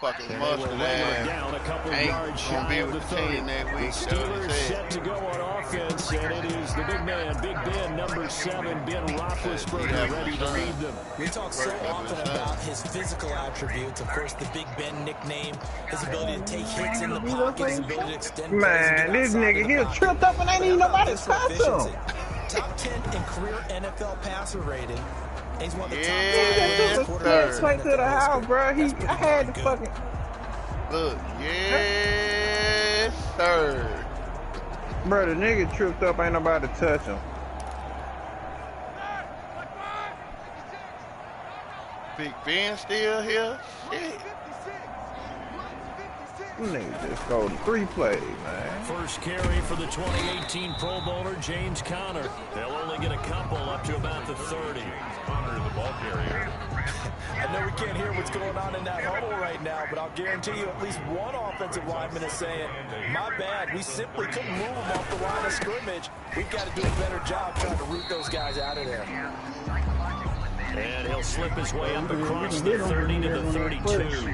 fucking mustard ass ain't gonna be with the team next week. The Steelers set to go on offense, and it is the big man, Big Ben, number 7, Ben Roethlisberger, ready to lead them. We talk so often about his physical attributes. Of course, the Big Ben nickname, his ability to take hits in the pocket, his ability to extend. Man, this nigga, he tripped up and ain't even nobody touch him. Top 10 in career NFL passer rating. He's one of the top 5 quarterbacks. Went to the house, bro. I had to fucking look. Yes, sir. Bro, the nigga tripped up, ain't nobody touch him. Big Ben still here? Shit. Nigga just scored 3 plays, man. First carry for the 2018 Pro Bowler, James Conner. They'll only get a couple up to about the 30. Conner, the ball carrier. I know we can't hear what's going on in that huddle right now, but I'll guarantee you at least one offensive lineman is saying, my bad, we simply couldn't move them off the line of scrimmage. We've got to do a better job trying to root those guys out of there. And he'll slip his way up across the 30 to the 32.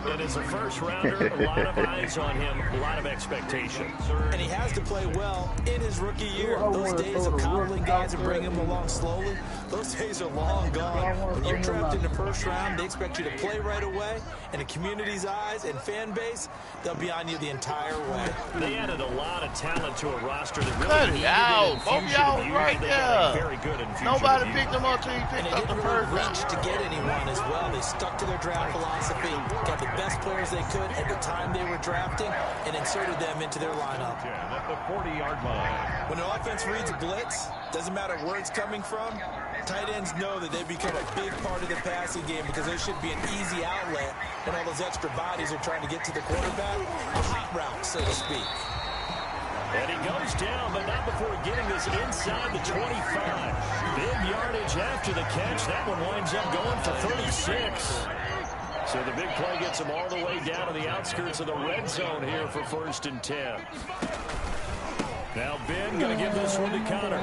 And as a first rounder, a lot of eyes on him, a lot of expectations. And he has to play well in his rookie year. Those days of coddling guys and bringing them along slowly, those days are long gone. When you're drafted in the first round, they expect you to play right away. And in the community's eyes and fan base, they'll be on you the entire way. They added a lot of talent to a roster that really cut it needed out. Both y'all right there. Very good infusion. Nobody picked them up till he picked up the first reach to get anyone as well. They stuck to their draft philosophy, got the best players they could at the time they were drafting, and inserted them into their lineup. At the 40-yard line. When an offense reads a blitz, doesn't matter where it's coming from, tight ends know that they become a big part of the passing game because they should be an easy outlet when all those extra bodies are trying to get to the quarterback. A hot route, so to speak. And he goes down, but not before getting this inside the 25. Big yardage after the catch. That one winds up going for 36. So the big play gets him all the way down to the outskirts of the red zone here for 1st and 10. Now Ben going to give this one to Conner.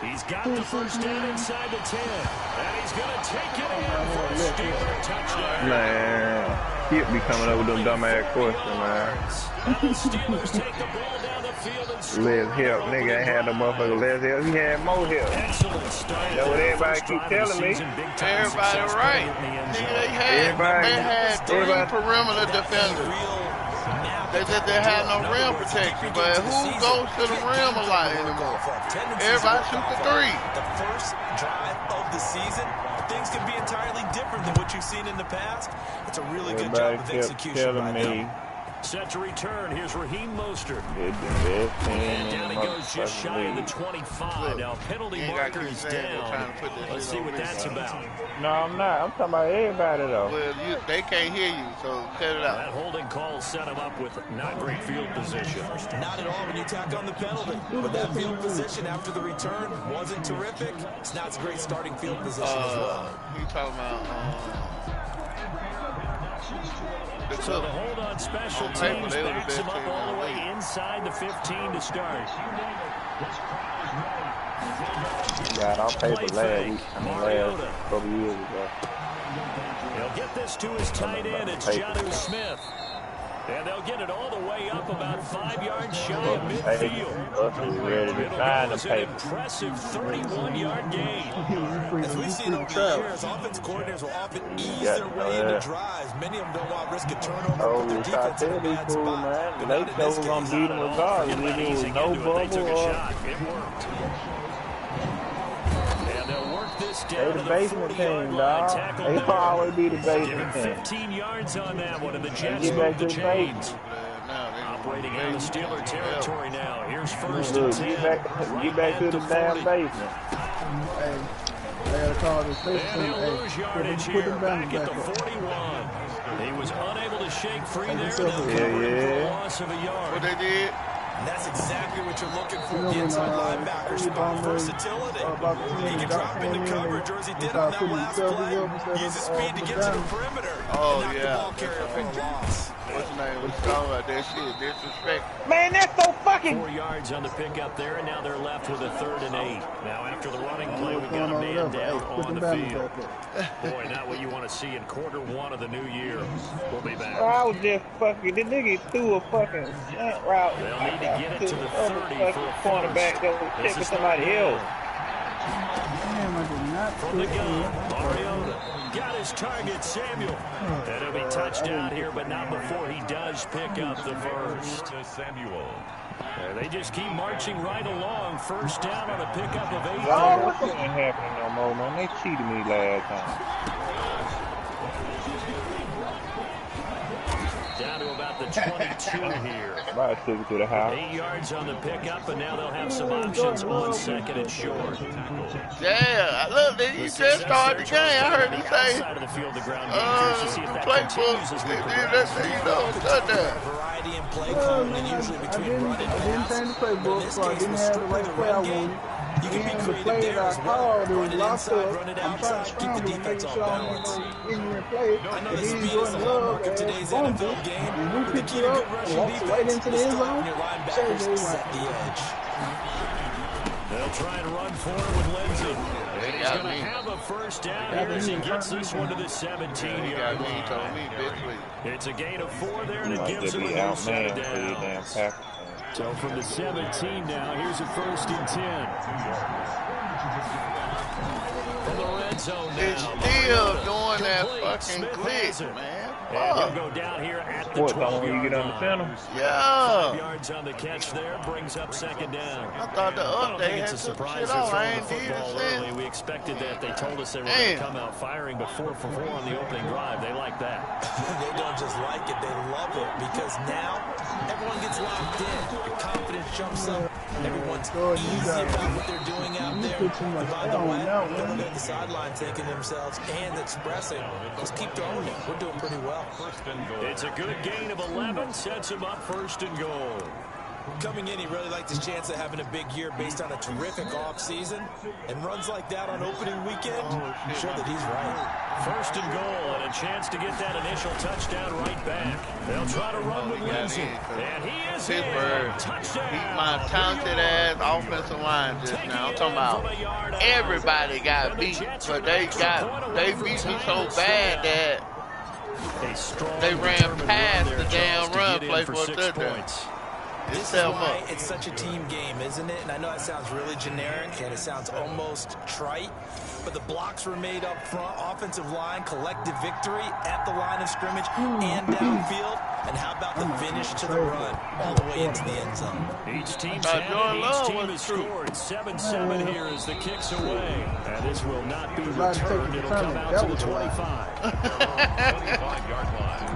He's got the first down inside the 10. And he's going to take it in for a Steeler touchdown. Man, he'll be coming up with them dumbass questions, man. Steelers take the ball down the field and score. Les help, nigga ain't had no motherfucker Les help. He had more help. Excellent start. That's what everybody keep telling me. Everybody right. Nigga, they had 3 perimeter defenders. They said they had no rim protection, but who goes to the rim a lot anymore? Everybody shoot the 3. The first drive of the season, things can be entirely different than what you've seen in the past. It's a really good job of execution right now. Set to return. Here's Raheem Mostert. And down he goes just shy of the 25. Now penalty marker is down. Let's see what that's about. No, I'm not. I'm talking about everybody, though. Well, they can't hear you, so cut it out. That holding call set him up with not great field position. Not at all when you tack on the penalty. But that field position after the return wasn't terrific. It's not a great starting field position as well. You talking about... So the hold on special teams backs him up all the way inside the 15 to start. Yeah, I'll pay for last week. Last couple years ago. He'll get this to his tight end. It's Jonnu Smith. And they'll get it all the way up about 5 yards shy of midfield. It was an impressive 31-yard gain. As we've seen over the years, offensive coordinators will often ease their way into drives. Many of them don't want to risk a turnover with their defense in a bad spot. But they was going to beat them regardless. It was no bubble. It worked. They the basement team, dog. They always be the basement team. 15 yards on that one, and the Jets move the chains. Operating in the Steeler territory now. Here's 1st and 10. Get back to the damn basement. Hey, I gotta call this basement. And he'll lose yardage here back at the 41. He was unable to shake free there. For a loss of a yard. What they did? And that's exactly what you're looking for. The inside linebacker spot, versatility. He can drop into coverage, or as he did on that last play, use his speed to get to the perimeter. Oh, and knock the ball carrier for a loss. What's his name? What's wrong about that shit? Disrespect. Man, that's so fucking... 4 yards on the pickup there, and now they're left with a 3rd and 8. Now after the running play, we've got a man down on the field. Boy, not what you want to see in quarter 1 of the new year. We'll be back. I was just fucking... The nigga threw a fucking jump route. They'll need to get it to the 30 for a cornerback that was checking somebody else. Damn, I did not from the gun, Mariota got his target, Samuel. And he'll be touchdown here, but not before he does pick up the first. Samuel. And they just keep marching right along. First down on a pickup of 8. Oh, what ain't happening no more, man. They cheated me last time. Down to about the 22 here. Right, took it to the house. 8 yards on the pickup, and now they'll have some options on 2nd and short. Yeah, look, you just started the game. I heard you say, outside of the field, the ground game. To see if that continues as we progress. Touchdown. Variety in play calling, and usually between run and pass. I didn't change the playbook, so I didn't have the right play I wanted. You can be the creative there as well. Run it inside, run it I'm trying to outside, keep the defense off balance. I know the speed is the hallmark of today's NFL game, but the key to good rushing defense is stopping your linebackers to set the edge. They'll try and run for it with Lindsay. And he's going to have a first down here as he gets this one to the 17-yard line. It's a gain of 4 there, and it gives him a new set of downs. So from the 17 now, here's a 1st and 10. From the red zone now. It's still doing that fucking glitch, man. And he'll go down here at the 12 when you get on the center? Yeah. 5 yards on the catch there, brings up 2nd down. I thought the update had a some surprise shit they're off. I throwing ain't the did football early. We expected that. They told us they were going to come out firing, but 4 for 4 on the opening drive. They like that. They don't just like it, they love it, because now everyone gets locked in. Your confidence jumps up. Everyone's easy about what they're doing out there. And by the way, they're looking at the sideline thinking to themselves and expressing, let's keep throwing it. We're doing pretty well. It's a good gain of 11, sets him up 1st and goal. Coming in, he really liked his chance of having a big year based on a terrific offseason. And runs like that on opening weekend, I'm sure that he's right. 1st and goal, and a chance to get that initial touchdown right back. They'll try to run with Lindsay. And he is Pittsburgh beat my talented-ass offensive line just now. I'm talking about everybody got beat, but they beat me so bad that they ran past the damn run play for a touchdown. This is why it's such a team game, isn't it? And I know that sounds really generic and it sounds almost trite, but the blocks were made up front, offensive line, collective victory at the line of scrimmage and downfield. And how about the finish to the run all the way into the end zone? Each team's has scored 7-7 here as the kick's away. And this will not be returned. It'll come out to the 25. 25-yard line.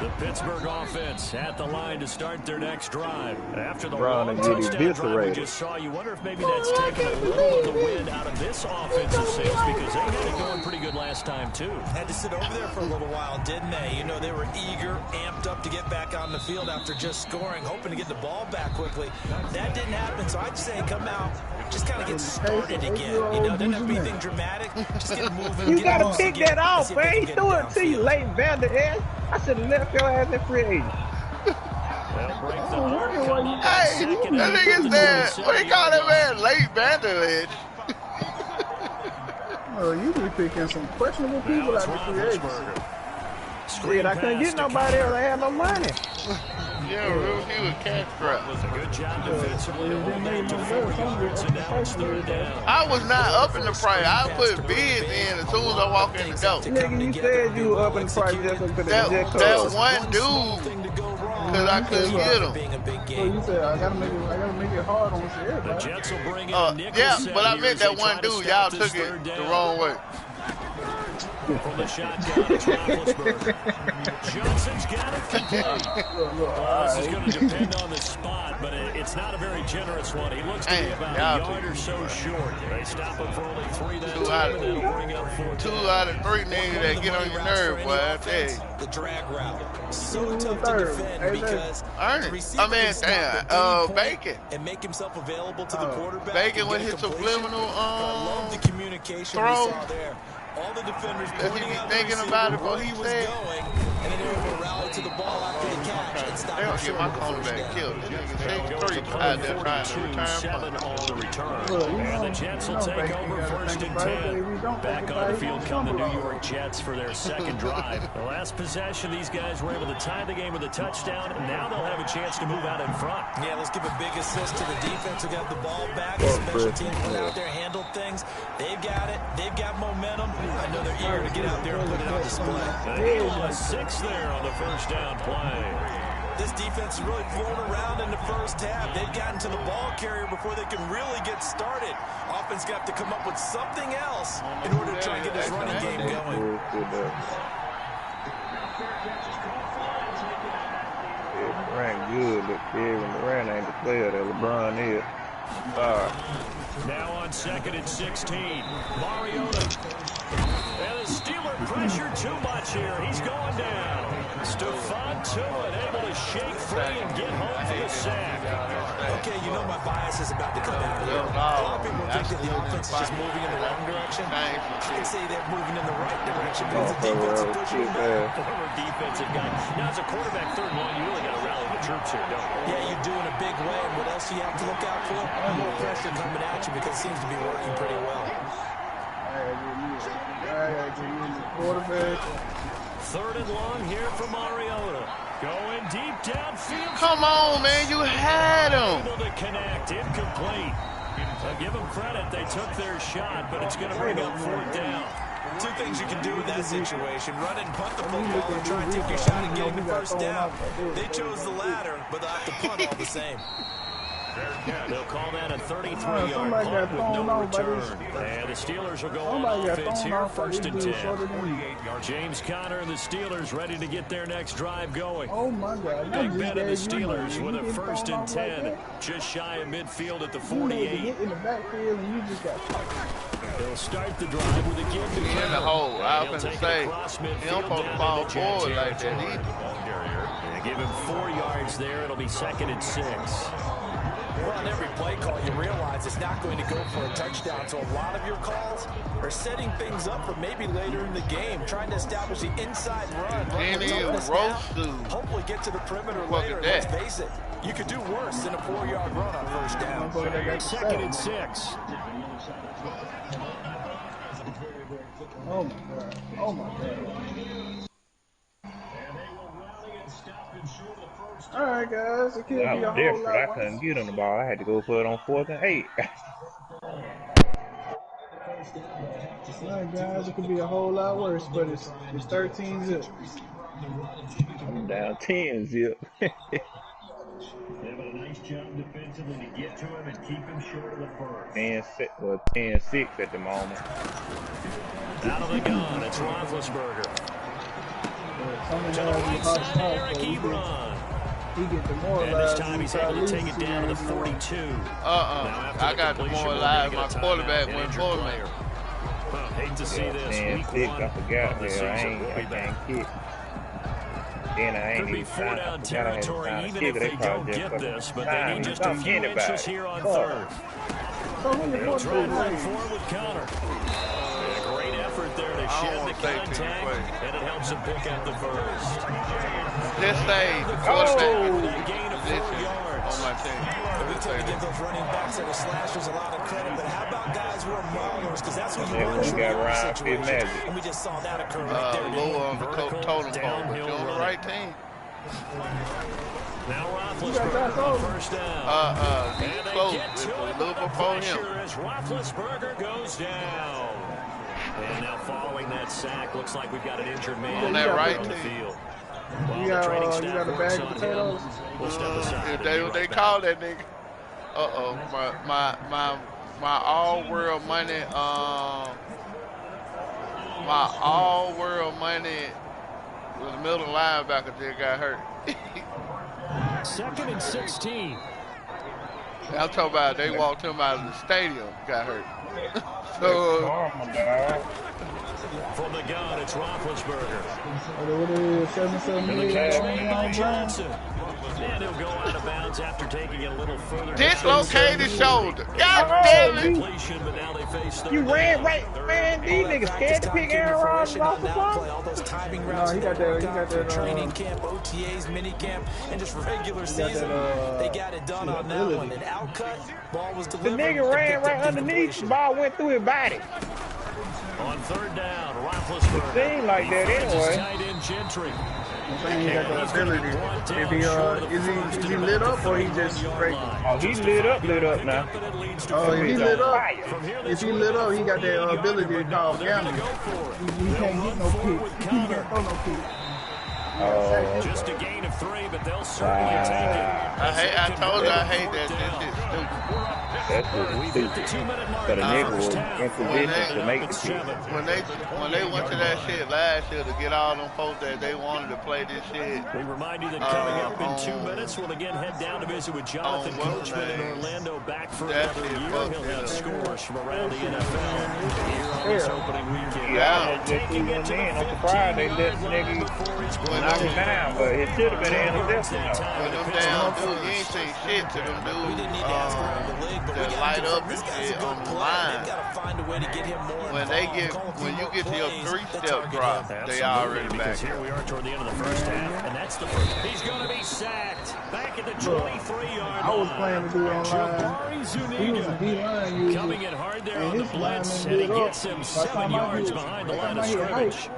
The Pittsburgh offense at the line to start their next drive. After the long touchdown drive we just saw, you wonder if maybe that's taken a little of the wind out of this offensive sails, because they had it going pretty good last time, too. Had to sit over there for a little while, didn't they? You know, they were eager, amped up to get back on the field after just scoring, hoping to get the ball back quickly. That didn't happen, so I'd say come out, just kind of get started again. You know, doesn't have to be anything dramatic. Just get moving. You got to pick that off, man. He threw it to you late, Vander Esch. I should have left your ass at free agent. Hey, that nigga said, what do you call that man? Late Vanderledge. Oh, you be picking some questionable people out of free agent. Shit, I couldn't get nobody else. I had no money. Yeah, really, he was cash crap. Good job defensively. I was not up in the price. I put bids in as soon as I walk in the door. Nigga, you said you were up in the price just because that one dude, because I couldn't get him. So you said I gotta make it hard on everybody. The Jets will bring in Yeah, but I meant that one dude. Y'all took it the wrong way. From the shotgun, it's Roethlisberger. Johnson's got it complete. This is going to depend on the spot, but it's not a very generous one. He looks to be about a yard or so short. They stop him for only 3 that time, and that'll bring up 4. 2 out of 3 niggas that get on your nerve, boy. I tell you. The drag route. So tough to defend because Bacon. And make himself available to the quarterback. Bacon with his subliminal I love the communication we saw there. All the defenders pointing out thinking about it before he was going, and then they were able to rally to the ball after the catch and stop him short my cornerback killed. This nigga 6'3" out there trying to return 7 on the return. And the Jets will take over 1st and 10. Back on the field come the New York Jets for their second drive. The last possession, these guys were able to tie the game with a touchdown, and now they'll have a chance to move out in front. Yeah, let's give a big assist to the defense who got the ball back. The special team went out there, handled things. They've got it. They've got momentum. I know they're eager to get out there and put it on display. He was 6 there on the first down play. This defense is really flown around in the first half. They've gotten to the ball carrier before they can really get started. Offense got to come up with something else in order to try and get this running game going. Durant good, but Kevin Durant ain't the player that LeBron is. Now on 2nd and 16, Mariota. And the Steeler pressure too much here. He's going down. Stephon Tuitt able to shake free and get home for the sack. Okay, you know my bias is about to come out here. A lot of people think that the offense is just moving in the wrong direction. I can say they're moving in the right direction because the defense is pushing them back. Former defensive guy. Now, as a quarterback, 3rd and 1, you really got to rally the troops here, don't you? Yeah, you do in a big way. And what else do you have to look out for? More pressure coming at you because it seems to be working pretty well. Quarterback. 3rd and long here for Mariota. Going deep downfield. Come on, man. You had him. Able to connect. Incomplete. I'll give them credit. They took their shot, but it's going to bring up 4th down. 2 things you can do in that situation. Run it and punt the football or try and take your shot at getting the first down. They chose the latter, but they'll have to punt all the same. They'll call that a 33-yard punt with no return. And the Steelers will go on offense here, 1st and 10. James Conner and the Steelers ready to get their next drive going. Oh my God. Big Ben and the Steelers with a 1st and 10. Just shy of midfield at the 48. They'll start the drive with a give to in the hole. I was going to say, he don't supposed to fall forward like that either. Give him 4 yards there. It'll be 2nd and 6. Well, on every play call, you realize it's not going to go for a touchdown. So a lot of your calls are setting things up for maybe later in the game, trying to establish the inside run. Hopefully get to the perimeter later. Let's face it, you could do worse than a 4-yard run on 1st down. 2nd and 6. Oh my God. Oh my God. All right, guys. It could be a whole different. lot. I couldn't get on the ball. I had to go for it on 4th and 8. All right, guys. It could be a whole lot worse, but it's 13 zip. I'm down 10 zip. They have a nice job defensively to get to him and keep him short of the first. 10-6 at the moment. Out of the gun, it's Roethlisberger. To the right side, Eric Ebron. He gets demoralized. And this time he's able to take it down to the 42. I got demoralized. My quarterback went for me. Hate to see this. 10-6, I forgot. I can't kick. Then I ain't even four down territory, even if they don't get this, but they need just a few inches here on 3rd. They'll try and run forward with Conner. A great effort there to shed the contact, and it helps him pick up the first. This save, the quarterback gain of 4 yards on my team. We tend to give those running backs that are slashers a lot of credit, but how about guys who are maulers? Because that's what you want in a situation. And we just saw that occur right there. Lower on the totem pole, but you're on the right team. Now Roethlisberger on 1st down. He's close. It's a little before him. As Roethlisberger goes down. And now following that sack, looks like we've got an injured man on that right on the field. You got a bag of potatoes? We'll step aside. They call that nigga. My all world money My all-world money was the middle linebacker that got hurt. 2nd and 16. I'm talking about they walked him out of the stadium, got hurt. So, from the gun, it's Roethlisberger. And the catch made by Johnson. And he'll go out of bounds after taking it a little further. Dislocated shoulder. God damn it. You ran right, man. These niggas scared to pick Aaron Rodgers off the phone. All those timing No, routes. he got that training camp, OTAs, mini camp, and just regular season. They got it done on that one. An outcut, ball was The delivered. nigga ran right underneath. The ball went through his body. On 3rd down, Roethlisberger. It seemed like that anyway. Tight end Gentry. I'm saying he got the ability. If he is he lit up or he just straight? Oh, he lit up now. Oh, if he lit up, if he lit up, he got that ability to call gambling. He can't get no pick. He can't throw no pick. Just a gain of 3, but they'll certainly take it. I told you I hate that. This shit stupid. That's just stupid. But a nigga was in position to make the shit. When they went to that shit last year to get all them folks that they wanted to play this shit. We remind you that coming up in 2 minutes, we'll again head down to visit with Jonathan Coachman in Orlando, back for another year. He'll have scores from around the NFL here on this opening weekend. Yeah, just he went in. I'm surprised they let the nigga knock him down, but it should have been an interception. When them damn dudes, you ain't say shit to them dudes that light up and shit on the line. When you get to your 3-step drop, they already back. Here we are toward the end of the first half, and that's the first. He's going to be sacked back at the 23-yard line. I was planning to do it online. He was a D-line user. Coming in hard there on the blitz, and he gets him 7 yards behind the line of scrimmage.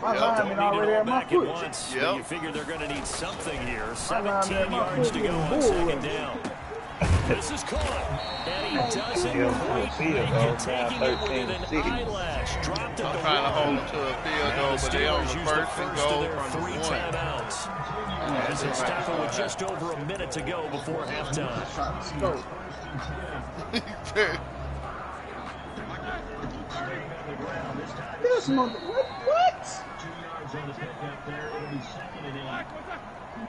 My lineman already at my foot. So you figure they're going to need something here. 17 yards to go on 2nd down. This is caught, and he doesn't quite make it, taking it with an eyelash. Dropped at I'm the trying to hold them to a field goal, the but they on the Steelers use first and goal their from 3 the point. timeouts. As it's stopped with just over a minute to go before halftime. This mother, what?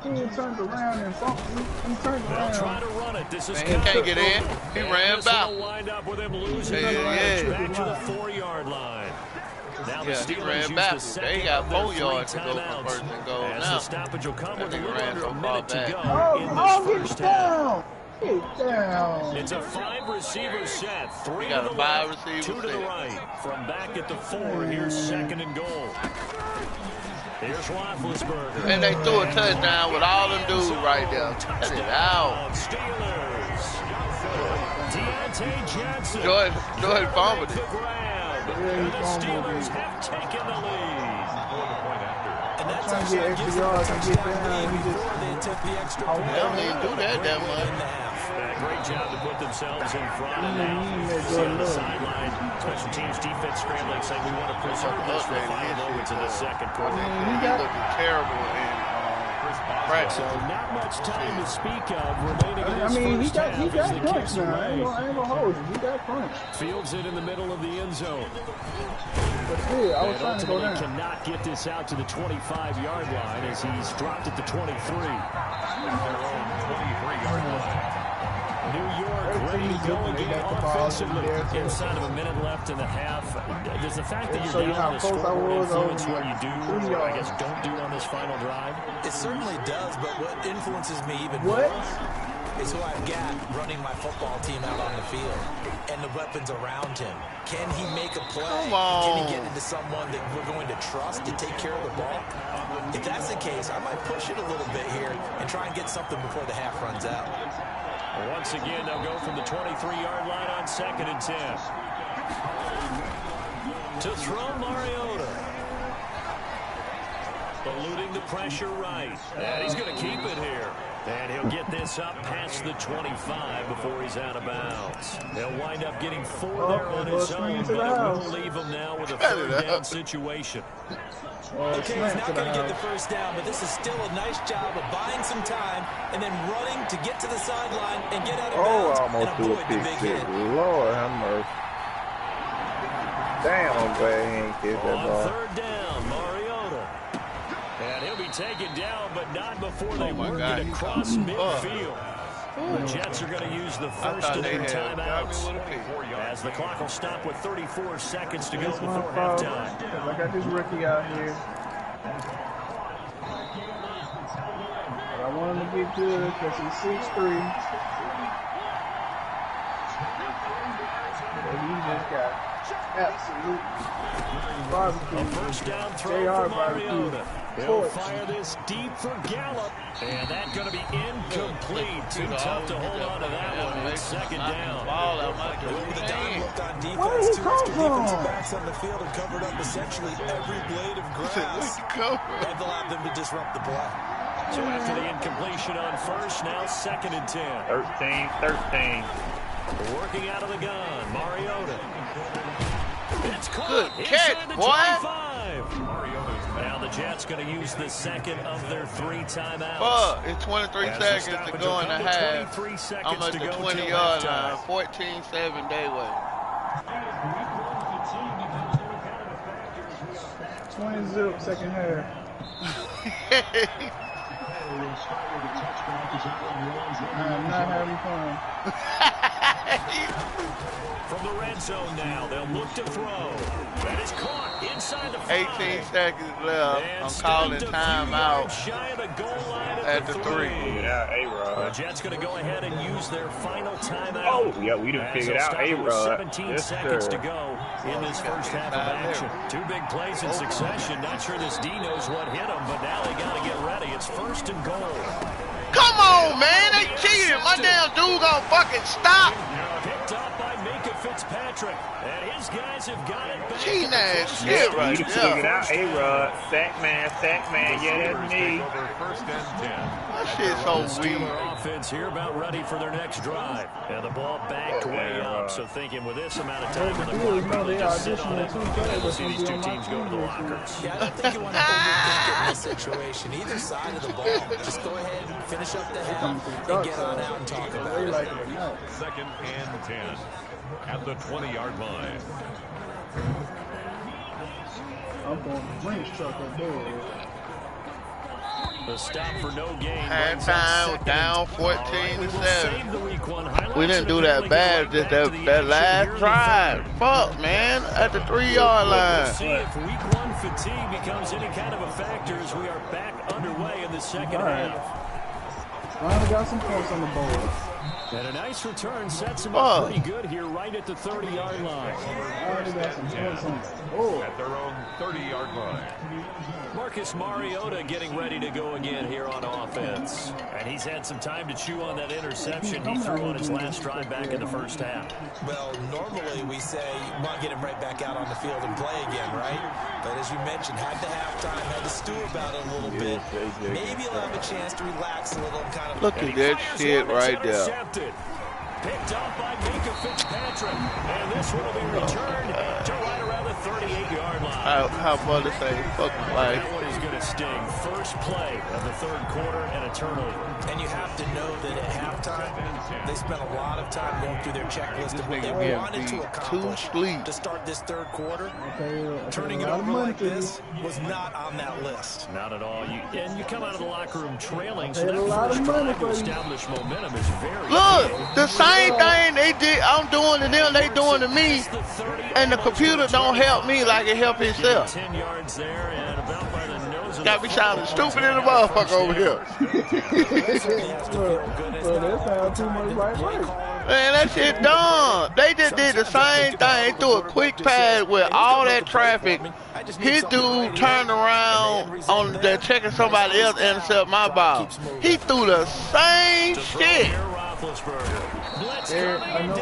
He turned around and bumped. He turned around. Trying to run it. This is Man, he can't get in. He ran back. Wind up with him losing back to the 4-yard line. Now the he Steelers ran use back. the second They got of their 4 yards to go timeouts. for first and goal As now. the stoppage will come with a little ran under so a far minute to back. go in Oh, this get first half. down. Get down. It's a 5-receiver set. 3 got to a the 5 left, receiver 2 to the set. right. From back at the 4, here's 2nd and goal. Here's Roethlisberger. And they threw a touchdown with all them dudes right there. Cut it out. Steelers. Deontay Johnson. Jordan fumbled The it. grab. And the Steelers have taken the lead. And that's Trying to get extra yards and get down. He just before they took the extra point. They don't even do that much. Great job to put themselves in front of that. See on the sideline, special teams defense scrambling, saying we want to preserve this for the final moments of the second quarter. He looking terrible in practice. So not much time to speak of remaining in I this mean, he first got half as the punched kicks now. I away. ain't gonna hold him. He got punched. Fields it in the middle of the end zone. But still, I was And trying to go ultimately down. cannot get this out to the 25-yard line as he's dropped at the 23. New York ready to go again offensively. Inside of a minute left in the half. Does the fact that you're down on the scoreboard influence what you do, or I guess don't do on this final drive? It certainly does, but what influences me even more is who I've got running my football team out on the field and the weapons around him. Can he make a play? Come on. Can he get into someone that we're going to trust to take care of the ball? If that's the case, I might push it a little bit here and try and get something before the half runs out. Once again, they'll go from the 23-yard line on 2nd and 10. To throw Mariota. Eluding the pressure right. And he's going to keep it here. And he'll get this up past the 25 before he's out of bounds. They'll wind up getting 4 there on his own, but it will leave him now with a 3rd down situation. Okay, he's not going to get the first down, but this is still a nice job of buying some time and then running to get to the sideline and get out of bounds almost and threw a avoid the pick big six. hit. Lord have mercy. Damn, I'm glad he ain't catch that ball. On third down, Mariota. And he'll be taken down, but not before they work it across midfield. The Jets are going to use the first of their timeouts as the clock will stop with 34 seconds to go before halftime. I got this rookie out here. But I want him to get good because he's 6'3". But he just got absolute barbecue. A first down throw for Mariota. He'll fire this deep for Gallup. And that's going to be incomplete. Too tough to hold on to that one. It's second down. The dime looked on defense. Two extra defensive backs on the field and covered up essentially every blade of grass. That allowed them to disrupt the play. So after the incompletion on first, now second and 10. 13. Working out of the gun, Mariota. It's caught. Good catch, boy. Now the Jets going to use the second of their 3 timeouts. Fuck, it's 23 seconds to go in the half. I'm at the 20-yard line. 14-7 day way. 20-0 second half. I'm not having fun. From the red zone now, they'll look to throw. That is caught inside the 5. 18 seconds left. I'm calling timeout at the 3. Yeah, A-Rod. The Jets going to go ahead and use their final timeout. Oh, yeah, we done figured out A-Rod. 17 seconds to go in this first half of action. 2 big plays in succession. Not sure this D knows what hit them, but now they got to get ready. It's first and goal. Come on, man. They cheated. My damn dude gonna fucking stop. Picked up by Minka Fitzpatrick. And his guys have got it back. Cheating ass shit right You there. figured out A-Rod. Sack man. Yeah, that's me. That shit's so weak. Offense here about ready for their next drive. And the ball backed way up. So thinking with this amount of time on the clock, probably just sit on it. And we'll see these 2 teams go to the lockers. Yeah, I don't think you want to overthink it in this situation. Either side of the ball. Just go ahead and finish up the half and get on out and talk about it. Second and 10 at the 20-yard line. I'm going to bring truck up there. The stop for no gain. Halftime down 14-7. We didn't do that bad, just that last drive. Fuck, man, at the 3-yard line. We'll see if week 1 fatigue becomes any kind of a factor as we are back underway in the second half. Finally got some points on the board. And a nice return sets him up pretty good here right at the 30-yard line. Already got some points on the board. At their own 30-yard line. Marcus Mariota getting ready to go again here on offense. And he's had some time to chew on that interception he threw on his last drive back in the first half. Well, normally we say you want to get him right back out on the field and play again, right? But as you mentioned, had the halftime, had to stew about it a little bit. Maybe he'll have a chance to relax a little and kind of... Look at that shit right there. Picked up by Minka Fitzpatrick. And this one will be returned to right around the 38-yard line. How about to say, fucking life. That one is going to sting. First play of the third quarter and a turnover. And you have to know that at halftime, they spent a lot of time going through their checklist of what they wanted to accomplish to start this third quarter. Turning it over like this was not on that list. Not at all. And you come out of the locker room trailing, so that first drive to establish momentum is very Look, big. the same thing they did, I'm doing to them, they doing to me, and the computer don't help me like it help itself. 10 yards there and about by the nose of Got me sounding stupid in the motherfucker over here. Man, that shit done. They just did the same thing. They threw a quick pass with all that traffic. His dude turned around on the checking somebody else and intercept my ball. He threw the same shit. Eric, I know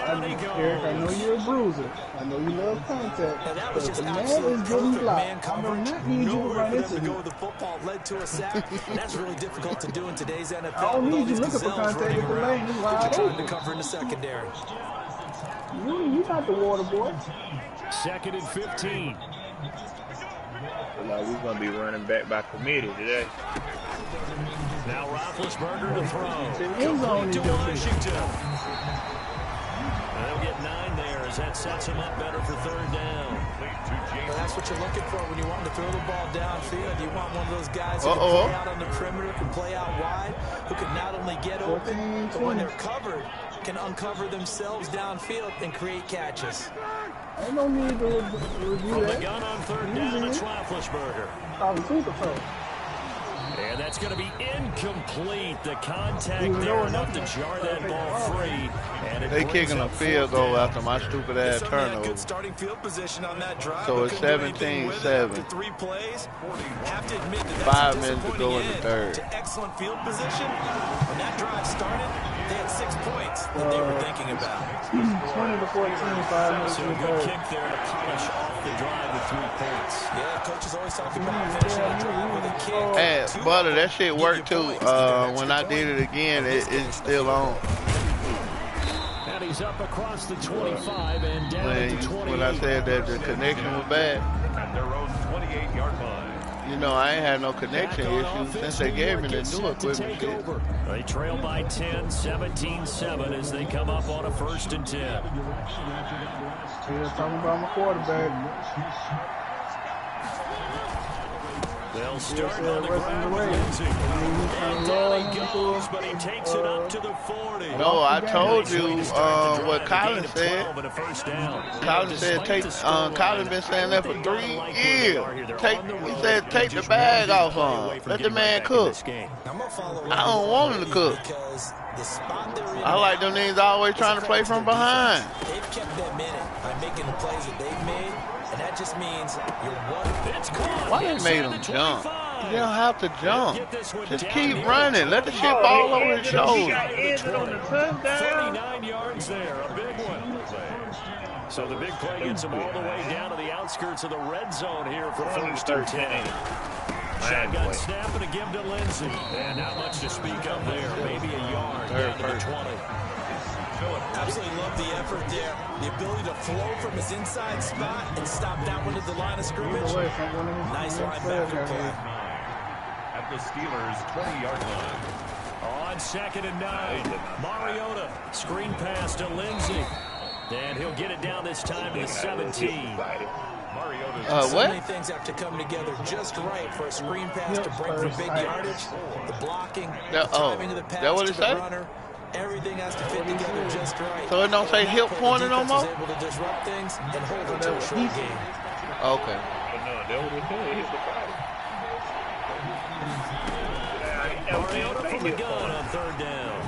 you're a bruiser. I know you love contact. But the man is getting blocked. I do not need you to run into me. The football led to a sack. That's really difficult to do in today's NFL. I don't need you looking for contact with the lane. It's wide trying open. to cover in the secondary. You're not the water boy. Second and 15. Like we're gonna be running back by committee today. Now Roethlisberger to throw. End zone To Washington. And they'll get 9 there as That sets him up better for third down. Well, that's what you're looking for when you want to throw the ball downfield. You want one of those guys who can play out on the perimeter, can play out wide, who can not only get open, but when they're covered, can uncover themselves downfield and create catches. I don't need to review From that. the gun on third down, it's Roethlisberger. And that's going to be incomplete. The contact there enough to jar that ball free. And they kicking a field goal after my stupid ass turnover. Good starting field position on that drive. So it's 17-7. 5 minutes to go in the third. Excellent field position. When that drive started, they had 6 points that they were thinking about. 20 to 14, 5 minutes So to a the good third. kick there to polish off the drive with 3 points. Yeah, coach is always talking about finishing a drive with a kick. Hey, Butter, that shit worked too. When I did it again, it's still on. And he's up across the 25 and down at the 28. When I said that the connection was bad, At their own 28-yard line. you know, I ain't had no connection issues since they gave me the new equipment shit. They trail by 10, 17-7 as they come up on a 1st and 10. Still talking about my quarterback. They'll start on the ground with Lindsey. And down he goes, but he takes it up to the 40. No, I told you what Colin said. Colin said Colin been saying that for 3 years. He said take the bag off on him. Let the man cook. I don't want him to cook. I like them niggas always trying to play from behind. They've kept them in it by making the plays that they've made, and that just means you're one. Why they made him jump? You don't have to jump. Just keep running. Let the shit fall over his shoulder. 39 yards there, a big one. So the big play gets him all the way down to the outskirts of the red zone here for 1st and 10. Shotgun snap and a give to Lindsey. And not much to speak of there. Maybe a yard down to the 20. Absolutely love the effort there. The ability to flow from his inside spot and stop that one at the line of scrimmage. Nice linebacker play. At the Steelers' 20-yard line. On 2nd and 9, Mariota screen pass to Lindsey. And he'll get it down this time to the 17. So many things have to come together just right for a screen pass to break for big yardage. The blocking, the timing of the pass to the runner. Everything has to fit together just right. So it don't say hip pointer no more? Able to disrupt things and hold it to a short game. Okay. Mariota from the gun on 3rd down.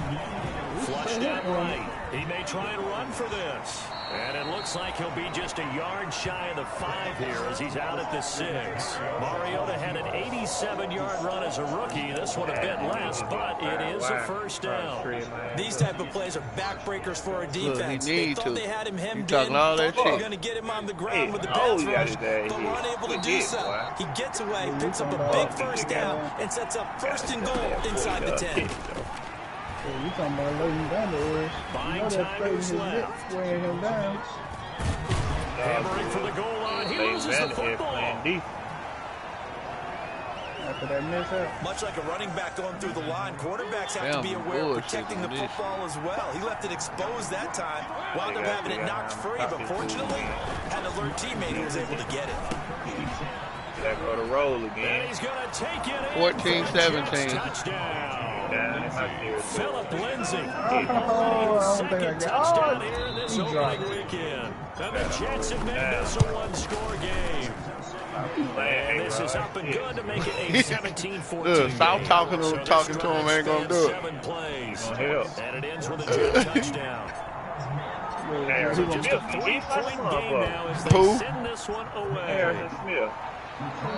Flushed out right. He may try and run for this. And it looks like he'll be just a yard shy of the 5 here as he's out at the 6. Mariota had an 87-yard run as a rookie. This one a bit less, but it is a 1st down. These type of plays are backbreakers for a defense. They thought they had him hemmed in. All that they're shit. going to get him on the ground with the pass rush, but were unable to do so. He gets away, picks up a big 1st down, and sets up 1st and goal inside the 10. Yeah, you talking about laying down the edge. You know that play his lip weighing him down. Hammering for the goal line. He loses the football. After that mishap. Much like a running back going through the line, quarterbacks have to be aware of protecting the football as well. He left it exposed that time, wound up having it knocked free, but fortunately, had an alert teammate who was able to get it. That go to roll again. And he's going to take it 14-17. Touchdown. Philip Lindsey. Second Touchdown here in this opening weekend. And the Jets have made this a one-score game. And this is up and good to make it a 17-14 Stop talking to him ain't going to do it. 7 plays. And it ends with a Jet touchdown. So just a 3-point game now as they send this one away.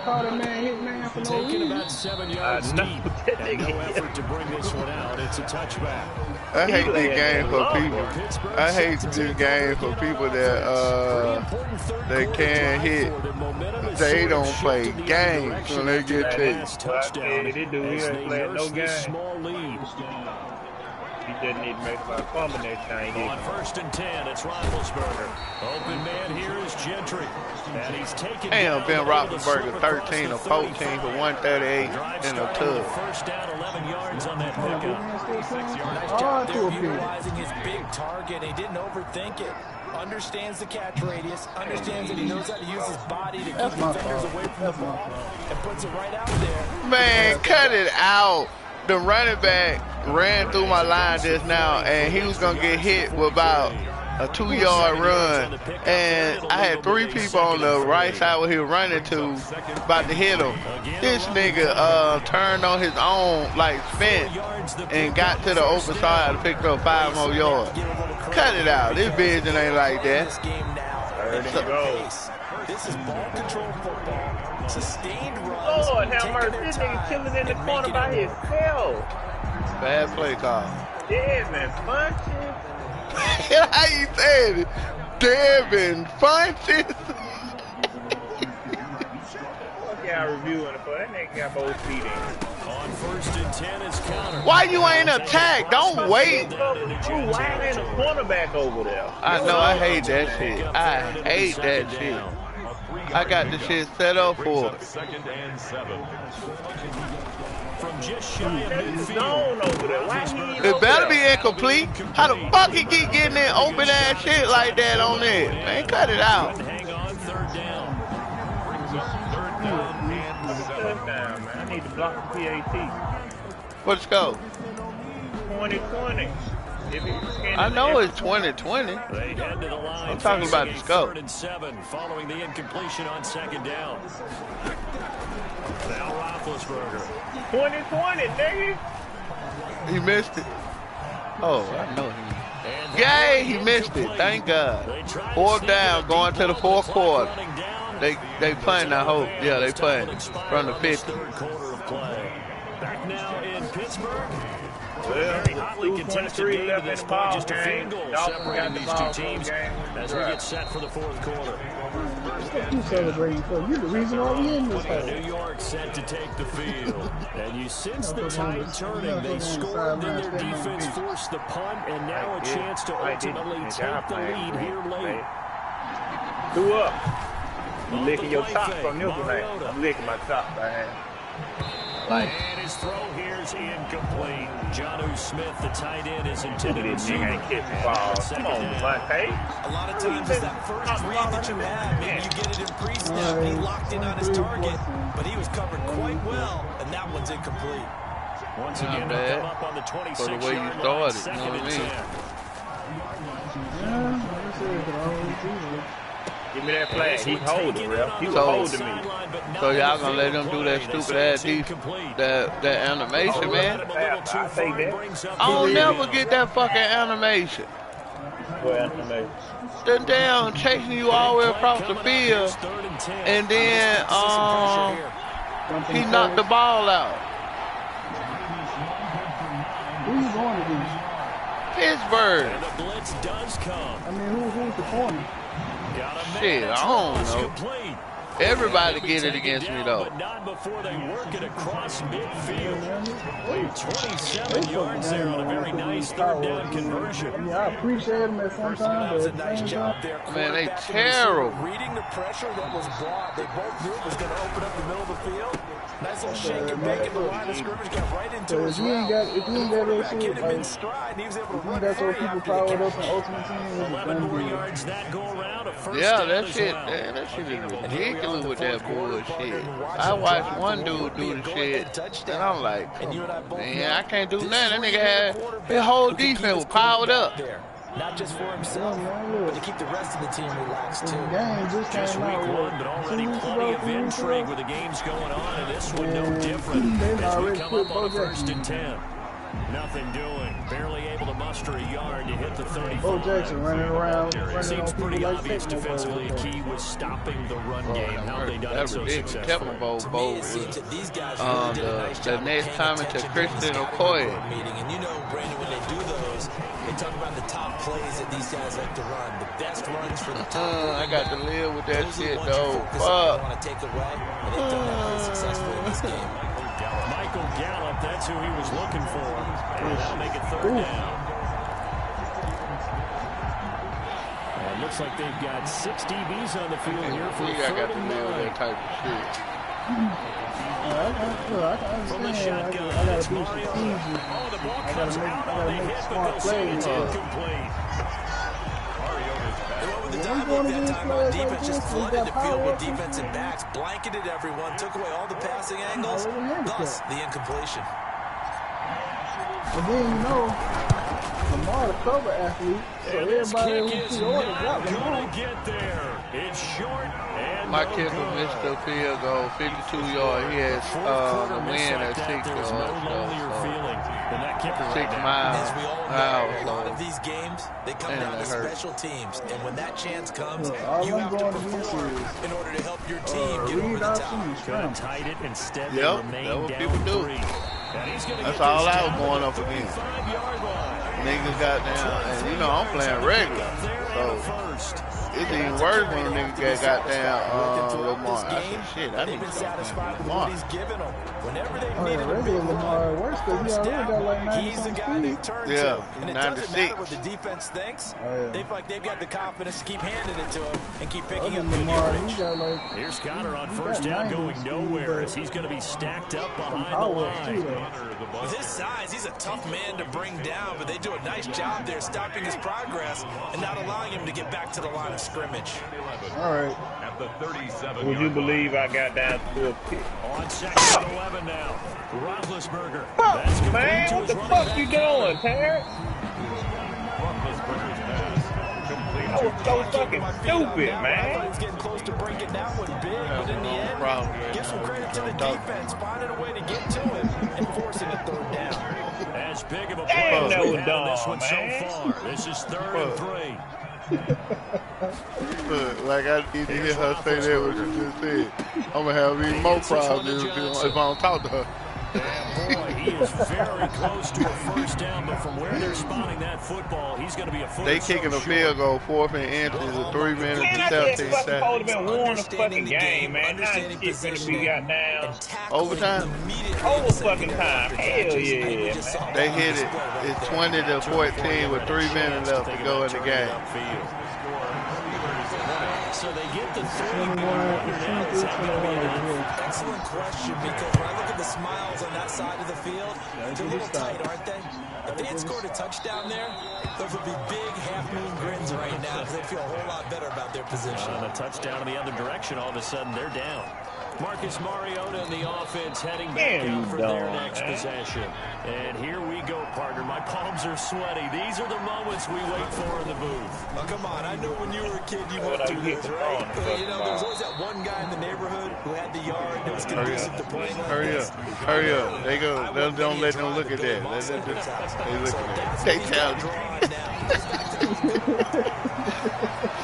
Call that man hit man for no Taking reason. about 7 yards deep. And no effort to bring this one out. It's a touchback. I hate this game for people. I hate this game for people that they can't hit. They don't play games when they get taken. Touchdown. They do. He ain't playing no game. Small lead. He didn't need to make about fumble next time. On 1st and 10, it's Roethlisberger. Open man here is Gentry. And he's taken Damn, Ben Roethlisberger 13 or 14 for 138 in a tub. 1st down, 11 yards on that pickup. Nice job there utilizing his big target. He didn't overthink it. understands the catch radius, understands that he knows how to use his body to keep defenders away from the ball, and puts it right out there. Man, cut it out. The running back ran through my line just now, and he was going to get hit with about a 2-yard run. And I had 3 people on the right side where he was running to, about to hit him. This nigga turned on his own, like spin, and got to the open side to pick up 5 more yards. Cut it out. This vision ain't like that. This is ball control football. Sustained runs. Lord have mercy. This nigga chilling in the corner by himself. Bad play call. Devin Funches. How you saying it? Devin Funches. Fuck y'all reviewing it for that nigga got both feet in. On 1st and 10 is counter. Why you ain't attack? Don't wait. Why ain't a cornerback over there? I know, I hate that shit. I hate that shit. I got the shit set up for it. 2nd and 7. From just shy of midfield. Zone over there. Why he It better be incomplete. How the fuck he keep getting that open ass shit like that on there? Man, cut it out. Hang on, 3rd down. Brings up 3rd down and 7. Man, I need to block the PAT. Let's go. 2020. I know it's 2020. They head to the line. I'm talking about the scope. 3rd and 7 following the incompletion on 2nd down. Now Roethlisberger. 2020, nigga. He missed it. Oh, I know he. Yay, he missed it. Thank God. 4th down, going to the 4th quarter. They playing, I hope. Yeah, they playing from the 50. Back now in Pittsburgh. Well, Very hotly contested game to this point. Just a field goal separating these two teams as we get set for the 4th quarter. What you celebrating for? You the reason why we in this hole. New York set to take the field. And you sense the tide turning. They scored, then their defense forced the punt, and now a chance to ultimately take the lead here late. 2 up. You licking your top from this one, man. I'm licking my top by hand. And his throw here is incomplete. Jonnu Smith, the tight end, is intended to see ain't catch the ball. Come on, Monte. A lot of times it's that first read that you have. Maybe you get it in pre-snap. He locked in on his target, but he was covered quite well, and that one's incomplete. Once again, they'll come up on the 26 For the way you started, you know what I mean? Give me that flag. He's holding, bro. He was holding me. So y'all gonna let them do that stupid ass that animation, man? I take that. I don't never get that fucking animation. What animation? The damn chasing you all the way across the field, and then he knocked the ball out. Who you going against? Pittsburgh. And the blitz does come. I mean, who's the corner? Shit, I don't know. Everybody get it against me though. But not before they work it across midfield. 27 yards there on a very nice 3rd down conversion. Yeah, I appreciate them at some time, but nice job there. Man, they terrible. Reading the pressure that was brought, they both knew it was going to open up the middle of the field. Nice little shake and bake in the line of scrimmage, got right into his route. If you ain't got that shit, Hit him in stride, he was able to run that's what free people after the powered up catch. in Ultimate Team. 11 more yards that go around. A first Yeah, down that as shit, well. man, that shit is ridiculous with that bullshit. I watched one dude do the shit, and I'm like, man, I can't do nothing. That nigga had his whole defense was powered up. Not just for himself, but to keep the rest of the team relaxed too. Just week 1, but already plenty of intrigue with the games going on, and this one no different as we come up on a 1st and 10. Nothing doing. Barely able to muster a yard to hit the 35. Bo Jackson running around. Seems pretty obvious defensively. A key was stopping the run game. How they done it so successfully. The next comment to Christian Okoye. And you know, Brandon, when they do those, they talk about the top plays that these guys like to run. The best runs for the top. I got to live with that shit though. Fuck. Want to take away, and they've done that very successfully in this game. Michael Gallup, that's who he was looking for. And that'll make it 3rd down. And it looks like they've got 6 DBs on the field here for 3rd and 9. That type of shit. From the shotgun, it's Mariota. Oh, the ball comes out on the hit, but they'll say it's incomplete. Mariota's back. look that time on defense, just flooded the field with defensive backs, blanketed everyone, took away all the passing angles, thus the incompletion. But then, you know, Lamar the cover athlete, so everybody who pre-ordered got Lamar. It's short. My kicker missed the field goal, 52 yards. He has the win at 6 yards. 6 miles. As we all know, a lot of these games, they come down to special teams. And when that chance comes, you have to perform in order to help your team get over the top. Could have tied it instead. Yep, that's what people do. That's all I was going up against. Niggas got down, and you know I'm playing regular, so it's even worse when a nigga got down Lamar. I said, shit, I need to start playing Lamar. Regular Lamar worse because he already got like 90 speed. Yeah, and it 96. doesn't matter what the defense thinks. They feel like they've got the confidence to keep handing it to him and keep picking up the Lamar, he got like, here's Connor on first down going nowhere as he's going to be stacked up behind the line. With his size, he's a tough man to bring down, but they do a nice job there stopping his progress and not allowing him to get back to the line of scrimmage. All right. At the 37. Would you believe I got down to a pick? On second and 11 now. Roethlisberger. Fuck, man, what the fuck you doing, Terrence? That was so fucking stupid, man. He's getting close to breaking that one big, but in the end, give some credit to the defense, finding a way to get to him and forcing a third down. As big of a play as we had in this one so far. This is 3rd and 3. Look, like I need to hear her say that what you just said. I'm gonna have even more problems if I don't talk to her. And boy, he is very close to a first down, but from where they're spotting that football, he's going to be a foot. They kicking a field goal, 4th and inches, a 3 minutes and 17 seconds. Supposed to been won the fucking game, man. Now shit finna be got down. Overtime? Over fucking time. Hell yeah, man. They hit it. It's 20-14 with 3 minutes left to go in the game. So they get the 3. Excellent question, because when I look at the smiles on that side of the field, they're a little tight, aren't they? If they had scored a touchdown there, those would be big half-moon grins right now because they feel a whole lot better about their position. On a touchdown in the other direction, all of a sudden they're down. Marcus Mariota and the offense heading back out for their next possession. And here we go, partner. My palms are sweaty. These are the moments we wait for in the booth. Oh, come on. I know when you were a kid you went through this, right? You know, there was always that one guy in the neighborhood who had the yard that was conducive to playing like this. Hurry up. They go. Don't let them look at that. They look at that. They challenge.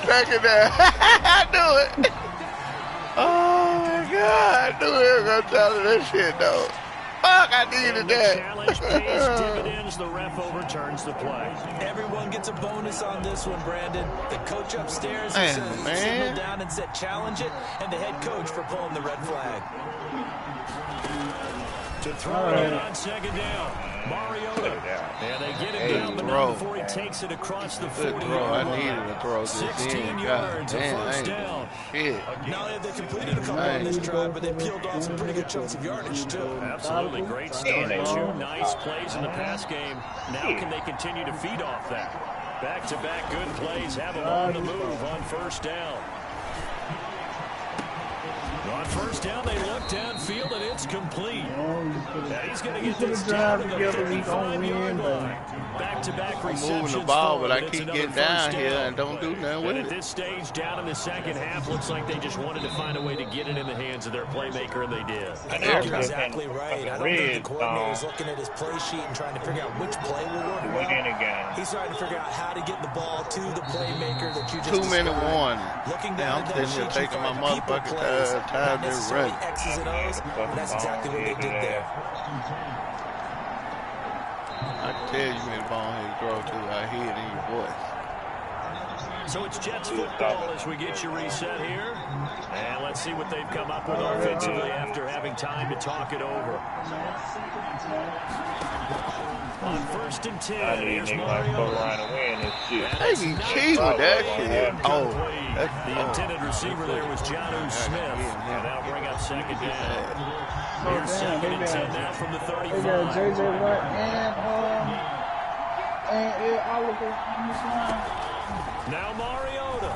Back it down. I knew it. Oh my God, I knew he was gonna tell her that shit though. Fuck, I needed that. Challenge pays dividends, the ref overturns the play. Everyone gets a bonus on this one, Brandon. The coach upstairs signal down and said challenge it, and the head coach for pulling the red flag. To throw it on second down. Mariota. And they get him down, but not before he takes it across the 40. I needed a throw. 16 yards, a first down. Shit. Not only have they completed a couple on this drive, but they peeled off some pretty good chunks of yardage, too. Absolutely great start. 2 nice plays in the pass game. Now can they continue to feed off that? Back-to-back good plays have them on the move on first down. On first down, they look downfield, and it's complete. He's going to get this down to the 35-yard line. Back-to-back receptions. I'm moving the ball, but I keep getting down here and don't do nothing with it. At this stage, down in the second half, looks like they just wanted to find a way to get it in the hands of their playmaker, and they did. I think you're exactly right. I don't think the coordinator's looking at his play sheet and trying to figure out which play will work well. He's trying to figure out how to get the ball to the playmaker that you just 2 minute warning. Looking down down I'm sitting here taking my motherfucking time to run. X's and O's, but that's exactly what they did there. I can tell you made a ball here to throw to. I hear it in your voice. So it's Jets football as we get you reset here. And let's see what they've come up with offensively after having time to talk it over. On 1st and 10, here's Mariota. They be cheap with that shit. Oh, the intended receiver there was Jonnu Smith. And that'll bring up second down. Here's 2nd and 10 now from the 35. They got J.J. Watt and Oliver on this line. Now Mariota.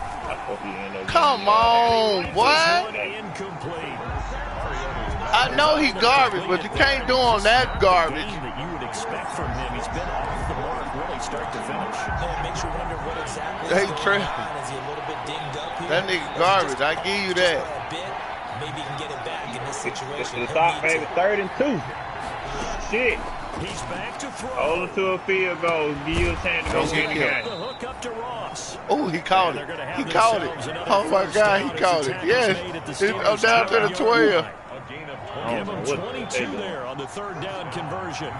Come on, boy. Incomplete. I know he garbage, but you can't do him that garbage. That you would expect from him. He's been off the mark really start to finish. It makes you wonder what exactly Hey, is Trey. going on. Is he a little bit dinged up here? That nigga garbage. I give you that. Maybe he can get it back in this situation. The stop, baby. 3rd and 2. Shit. He's back to throw. Hold it to a field goal. Give you a chance to go get the game. The hook up to Ross. Oh, he caught it. He caught it. Oh my God, he caught it. Yes. I'm down to the 12. Give him 22 there on the 3rd down conversion.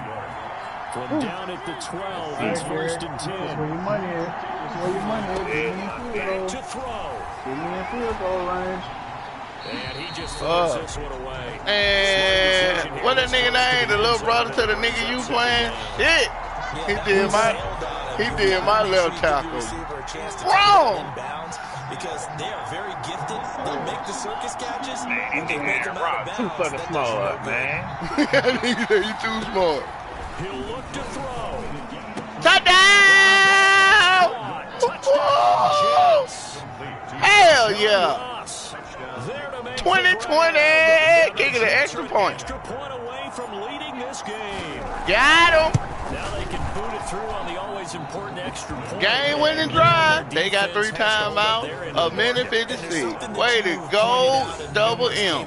From down at the 12, it's 1st and 10. That's where your money is. That's where your money is. Give me a field Back goal. to throw. Give me a field goal range. And he just throws this one away. And what that nigga name? The little brother to the nigga you playing? Shit. He did my left tackle. Wrong. Because they are very gifted. They'll make the circus catches. Man, he Rob too fucking small, man. You too smart. He'll look to throw. Touchdown! Whoa! Hell yeah! 2020! Kicking an extra point. Extra point away from leading this game. Got him. Now they can boot it through on the always important extra point. Game winning drive. They got 3 timeouts. A minute 56. Way to go, Double M.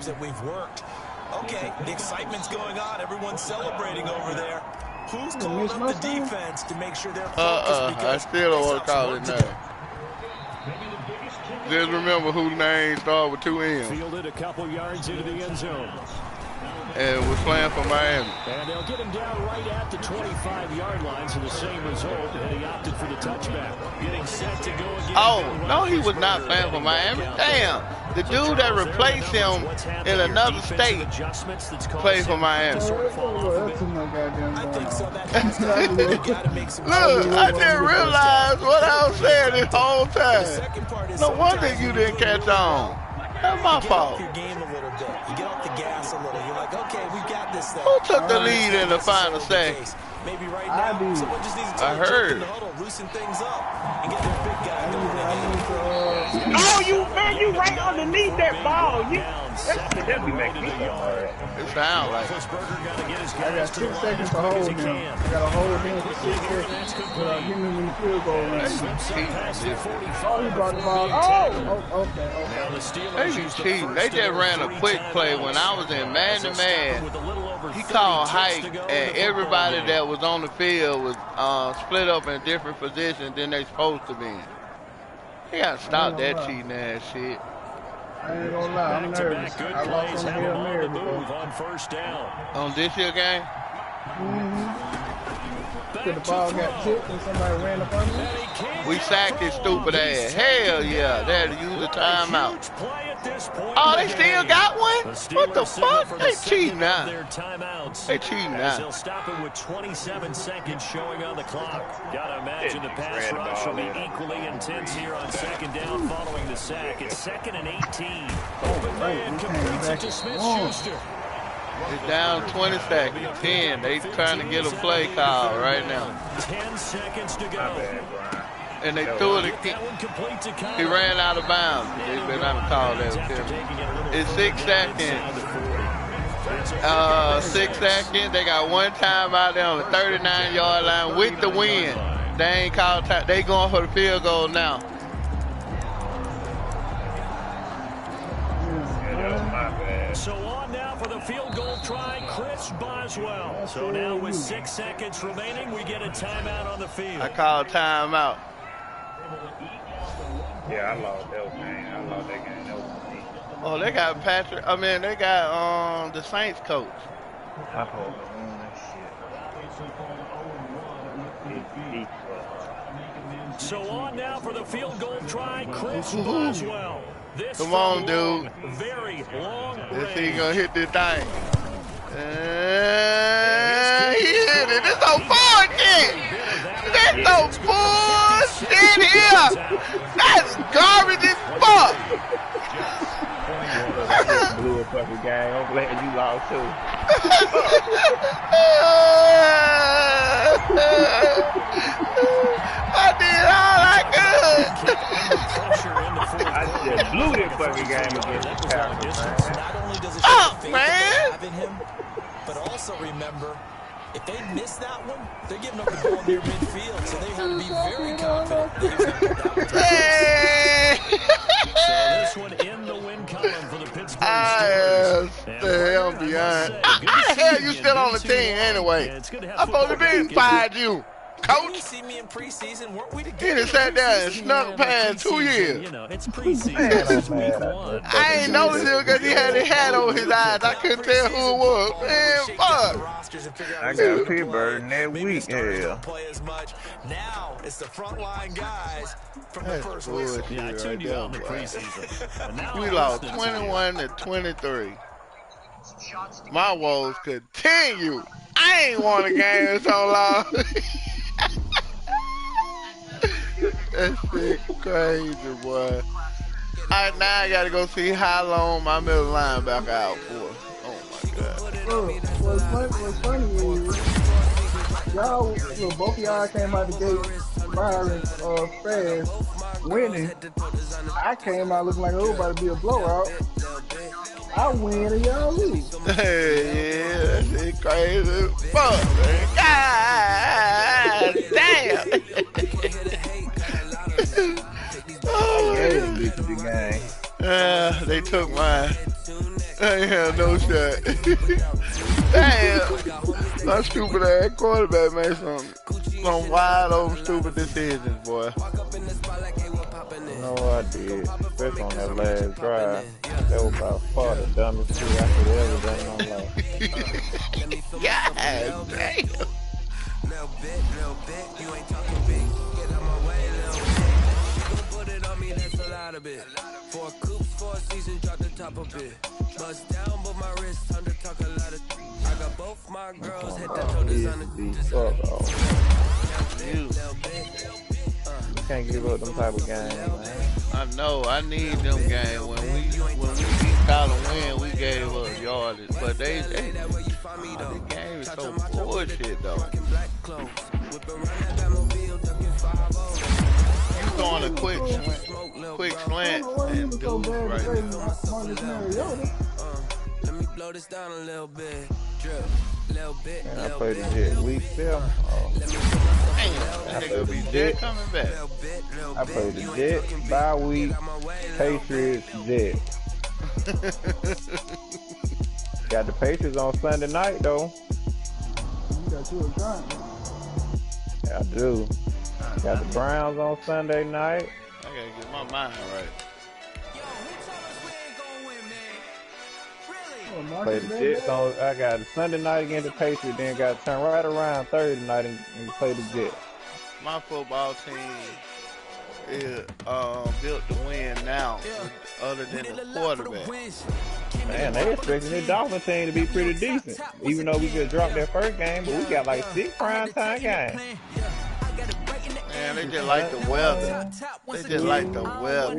Okay, the excitement's going on. Everyone's celebrating over there. Who's calling up the defense to make sure they're focused? I still don't want to call it now. Just remember whose name started with 2 M's. Fielded a couple yards into the end zone. And was playing for Miami. And they'll get him down right at the 25-yard line, so the same result, and he opted for the touchback. Getting set to go again. Oh, no, he was not playing for Miami. Damn. The dude that replaced him in another state played for Miami. That's too much goddamn I think going so. on. That comes down to you gotta make some. Look, I didn't realize what I was saying this whole The time. second part is No wonder sometimes you didn't catch on. That's my get fault. off your game a little bit. You get off the gas a little. You're like, okay, we got this thing. Who took the lead in the final second? Maybe right I now, do. someone just needs to I take a heard. in the huddle, loosen things up, and get their big guy going again. Oh, you right underneath that ball. That be making me so hard. It sounds like it. I got 6 seconds to hold him. I got to hold him for 6 seconds without giving him the field goal range. Oh, he brought the ball. Oh, okay. They be cheating. They just ran a quick play when I was in man-to-man. He called hike, and everybody that was on the field was split up in different positions than they supposed to be in. They got to stop that cheating ass shit. I ain't gonna lie, I'm nervous. I lost on the Hail Mary before. On 1st down. On this year game? The ball got tipped and somebody ran up on me. We sacked his stupid ass. Hell yeah, they had to use a timeout. Oh, they still got one? What the fuck? They cheating now. They cheating now. They'll stop it with 27 seconds showing on the clock. Gotta imagine the pass rush will be equally intense here on 2nd down following the sack. It's 2nd and 18. Open man completes it to Smith-Schuster. It's down 20 seconds. 10. They trying to get a play call right now. 10 seconds to go. And they threw it. He ran out of bounds. They better not call that. It's 6 seconds. 6 seconds. They got one time out there on the 39-yard line with the win. They ain't called time. They going for the field goal now. So on now for the field goal try, Chris Boswell. So now with 6 seconds remaining, we get a timeout on the field. I called timeout. Yeah, I lost that game. I lost that game. Oh, they got Patrick. I mean, they got the Saints coach. I hope that So on now for the field goal try, Chris Boswell. This Come on, dude. Very long Let's see, he gonna hit this thing. He hit it. This no bullshit. That's no bullshit here. That's garbage as fuck. blew a fucking game. I'm glad you lost too. I did all I could. I just blew this fucking game against the Packers, man. Not only does it Oh, show the faith man. that they have in him, but also remember, if they miss that one, they're giving up the ball near midfield, so they have to be very confident that he's going to get that. Hey! So this one in the win column for the Pittsburgh I Steelers. am the hell behind. How the hell you still on the team anyway? I'm supposed to be fired you, Didn't you coach. see me in preseason? Weren't we He together? done sat down and snuck past 2 years. You know, it's preseason. Man, It's I'm week mad at one. that. I ain't noticed him because he had his hat over his eyes. I couldn't tell who it was. Man, fuck. I got Pittsburgh next week, hell. Play as much. Now it's the frontline guys from the That's first whistle. bullshit Yeah, I right tuned you there, out in the boy. preseason. And now We I'm lost listening to you. 21 to 23. My woes continue. I ain't won a game in so long. That shit crazy, boy. Alright, now I gotta go see how long my middle linebacker out for. Oh my god. Look, what's funny is y'all, look, both of y'all came out the gate firing fast, winning. I came out looking like it was about to be a blowout. I win and y'all lose. Hey, yeah, that shit crazy. Fuck, man. God damn. Oh, Yeah, man. beat the game. They took mine. I ain't had no shot. Damn. My stupid ass quarterback made some wide open stupid decisions, boy. You know what I did? Especially on that last drive. That was by far the dumbest shit I could ever done in my life. God damn. Little bit, you ain't talking big. Get out my way, little bit. You gon' put it on me, that's a lot of it. 4 coops, 4 seasons, drop the top of it. Bust down, but my wrist, time to talk a lot of. I got both my girls, head to toe designer. Fuck off. You. You can't give up them type of games, man. I know. I need them games. When we beat Colin win, we gave up yardage, but this game is so bullshit though. You throwing a quick slant and dude right now. Let me blow this down a little bit. Drip, little bit. Man, I played the Jet week 7. Damn, nigga be dead coming back. I played the Jet, bye week, Patriots, Jet. Got the Patriots on Sunday night, though. You got you a giant. Yeah, I do. Got the Browns on Sunday night. I gotta get my mind right. Play the Jets on. I got the Sunday night against the Patriots, then got to turn right around Thursday night and play the Jets. My football team is built to win now, other than the quarterback. Man, they expecting the Dolphins team to be pretty decent. Even though we just dropped that first game, but we got like 6 primetime games. Man, they just like the weather. They just like the weather.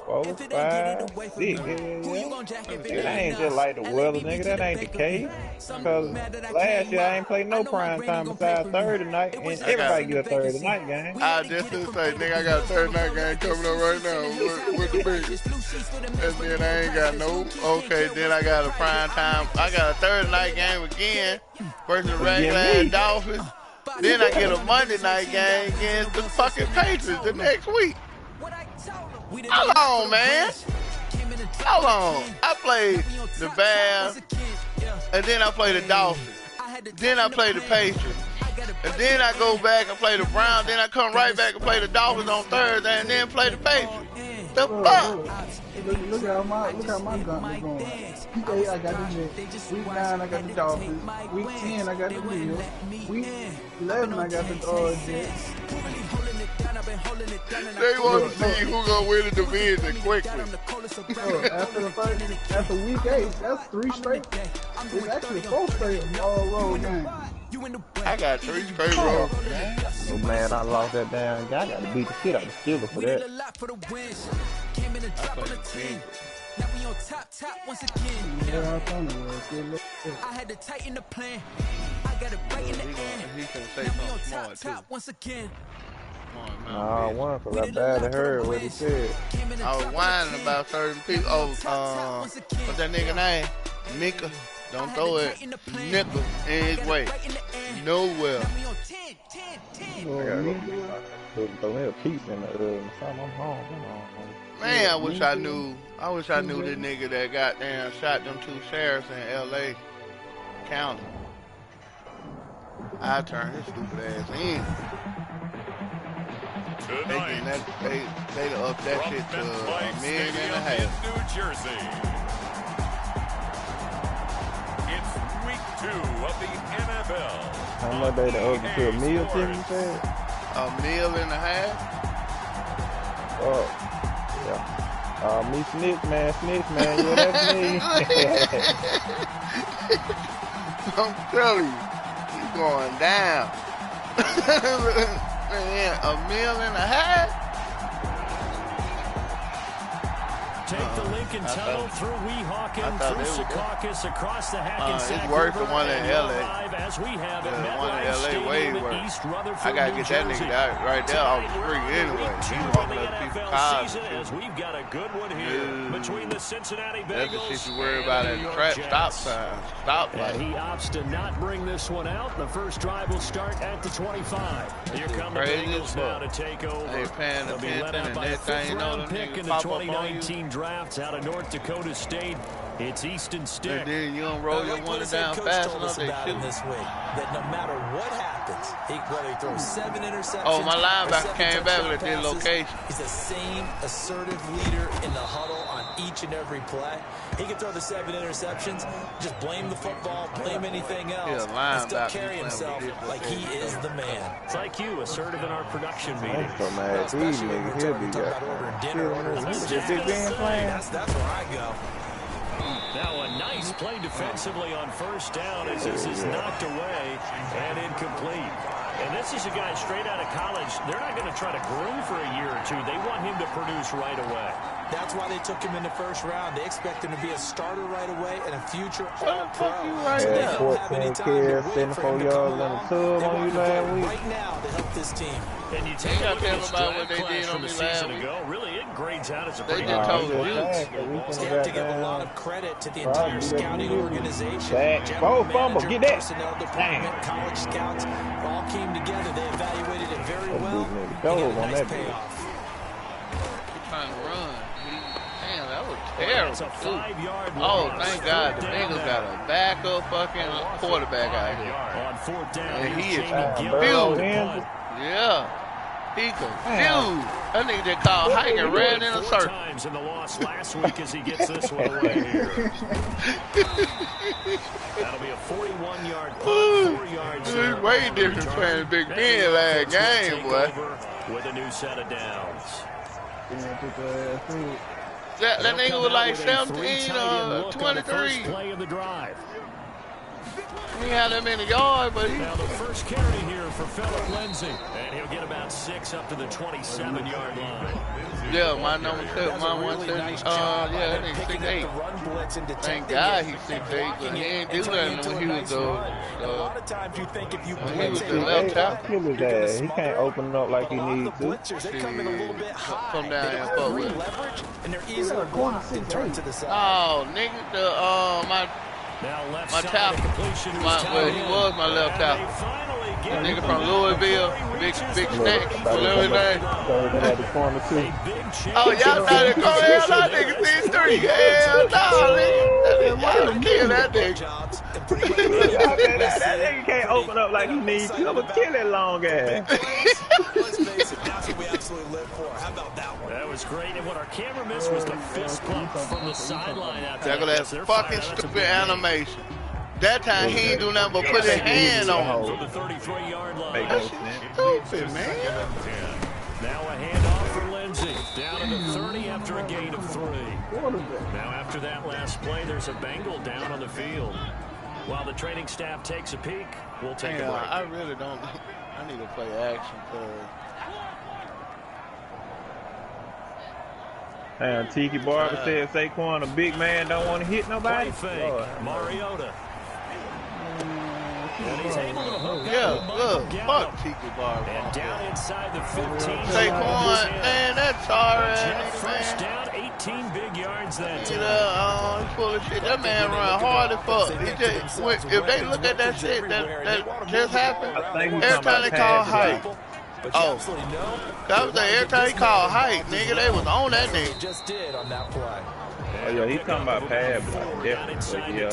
4, 5, 6. It ain't just like the weather, nigga. That ain't the case. Because last year I ain't played no prime time besides Thursday night, and everybody get a Thursday night game. I just to say, nigga, I got a Thursday night game coming up right now with the Bengals. And then I ain't got no. Okay, then I got a prime time. I got a Thursday night game again versus regular Dolphins. Then I get a Monday night game against the fucking Patriots the next week. How long, man? How long? I played the Bears, and then I play the Dolphins. Then I play the Patriots. And then I go back and play the Browns. Then I come right back and play the Dolphins on Thursday, and then play the Patriots. The fuck? Look how my gun is going. Week 8, I got the Jets. Week 9, I got the Dolphins. Week 10, I got the Bills. Week 11, I got the Jets. They want to see who gonna win the division quickly. After week 8, that's 3 straight. It's actually 4 straight road games. I got 3 straight road. Oh man, I lost that damn guy. I got to beat the shit out of the Steelers for that. Now we on top once again. I had to tighten the plan. I got it right in the end. He can say something smart too. Once again. Nah, I won because I barely heard what he said. I was whining about certain people. Oh, what's that nigga name? Mika. Don't throw it. Nickel in his way. Nowhere. Throw me a piece in the oven. I'm home. Man, I wish I knew this nigga that goddamn shot them 2 sheriffs in L.A. County. I turned his stupid ass in. They up that shit to $1.5 million. New Jersey. It's week 2 of the NFL. How much they up to $1 million, you said? $1.5 million? Oh, yeah. Me snitch man, yeah, that's me. I'm telling you, he's going down. Man, $1.5 million? Take the Lincoln Tunnel through Weehawken, through Secaucus, across the Hackensack it's worse River, than one in L.A. As we have the one in L.A. way worse. I gotta get that nigga right there off the street anyway. He's walking up people's cars. As we've got a good one here between the Cincinnati Bengals. That's the shit you worry about at the trap stop sign. Stop light. He opts to not bring this one out. The first drive will start at the 25. Here come the Bengals now to take over. They paying They'll be led attention out and by a next thing you know, them pick in niggas the pop up on you. 2019 drafts out of North Dakota State. It's Easton Stick. And then you don't roll your one down fast enough, they shoot. This week, that no matter what happens, whether he throws 7 interceptions. Oh, my linebacker came back with a dislocation. He's the same assertive leader in the huddle on each and every play. He can throw the 7 interceptions, just blame the football, blame anything else, and still carry himself like he is the man. It's like you, assertive in our production meeting. So mad, these niggas, he'll be got ordering dinner. That's where I go. Now a nice play defensively on first down as this is knocked away and incomplete. And this is a guy straight out of college. They're not going to try to groom for a year or two. They want him to produce right away. That's why they took him in the first round. They expect him to be a starter right away and a future all-pro. So they don't have any time to wait for him to come along. They want him to play right now to help this team. And you take a look at this draft class from a season ago. Really, it grades out as a pretty good They have to give a lot of credit to the entire scouting organization. Both fumble, get that. Personnel department, college scouts all came together. They evaluated it very well. They got a nice payoff. He's trying to run. Damn, that was terrible. That's a 5-yard line. Oh, thank God. The Bengals got a backup fucking quarterback out here. On 4th down, and he is confused. Yeah. He confused. That nigga just called hike and ran in a circle. Times in the loss last week as he gets this one away here. That'll be a 41-yard punt, 4 yards. It's way different playing Big Ben last game, boy. With a new set of downs. That nigga was like 17 or 23. Play of the drive. He had that many yards, but he... Now the first carry here for Phillip Lindsay. And he'll get about 6 up to the 27-yard line. Yeah, my number 2, my 170. Yeah, that nigga 6'8". Thank God he's 6'8", but he ain't do nothing when he was the left tackle. He can't open it up like he needs to. Come down and fuck with it. Oh, nigga, my tackle, well, he was my left tackle. That nigga from Louisville, big snack, whatever his name. Oh, y'all thought it come hell no, nigga, C3. Hell no, nigga. Y'all kill that nigga. That nigga can't open up like he needs to. I'm gonna kill that long ass. Let's face it, that's what we absolutely live for. How about that one? That was great, and what our camera missed was the fist pump from the sideline out there. Look at that fucking stupid animation. That time he ain't do nothing but put his hand on him. From the 33-yard line. That shit stupid, man. Now a handoff for Lindsay. Down to the 30 after a gain of 3. Now after that last play, there's a Bengal down on the field. While the training staff takes a peek, we'll take a break. I really don't. I need to play action because. Damn, Tiki Barber said Saquon, a big man, don't want to hit nobody. Play fake. Mariota. Yeah, look, fuck Tiki Bar. And down inside the 15. Saquon, man, that's alright. First down, 18 big yards that time. He's full of shit. That man run hard as fuck. He just, if they look at that shit that just happened, every time they call height. Oh, that was every time he called height, nigga, they was on that nigga. Just did on that play. Oh, yeah, he's talking about pad blocking, definitely. But, yeah,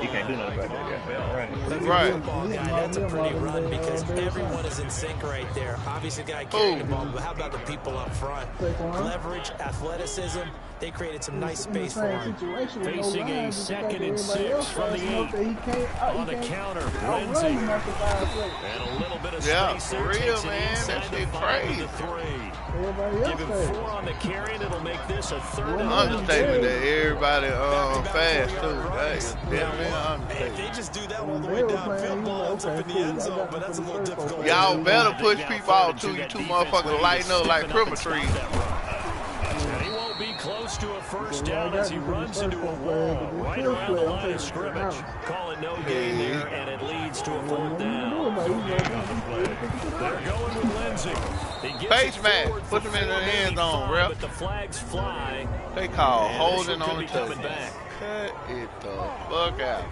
he can't do nothing about that. Right. That's a pretty run because everyone is in sync right there. Obviously, the guy carrying the ball, but how about the people up front? Leverage, athleticism. They created some nice space for him. Facing a 2nd and 6 from the 8. On the counter, Lindsay. And a little bit of space for real, man. That shit crazy. Give him 4 on the carry, and it'll make this a 3rd and understatement that everybody fast too. That is definitely an understatement. They just do that all the way downfield, ball ends up in the end zone, but that's a little difficult. Y'all better push people out too. You two motherfuckers lighting up like Christmas trees. Be close to a first down as he runs into a wall right around the line of scrimmage. Call it no gain there, and it leads to a 4th down. They're going with Lindsay. Face mask. Put him in the end zone, bro. But the flags fly. They call holding on the touchdown. Cut it the fuck out.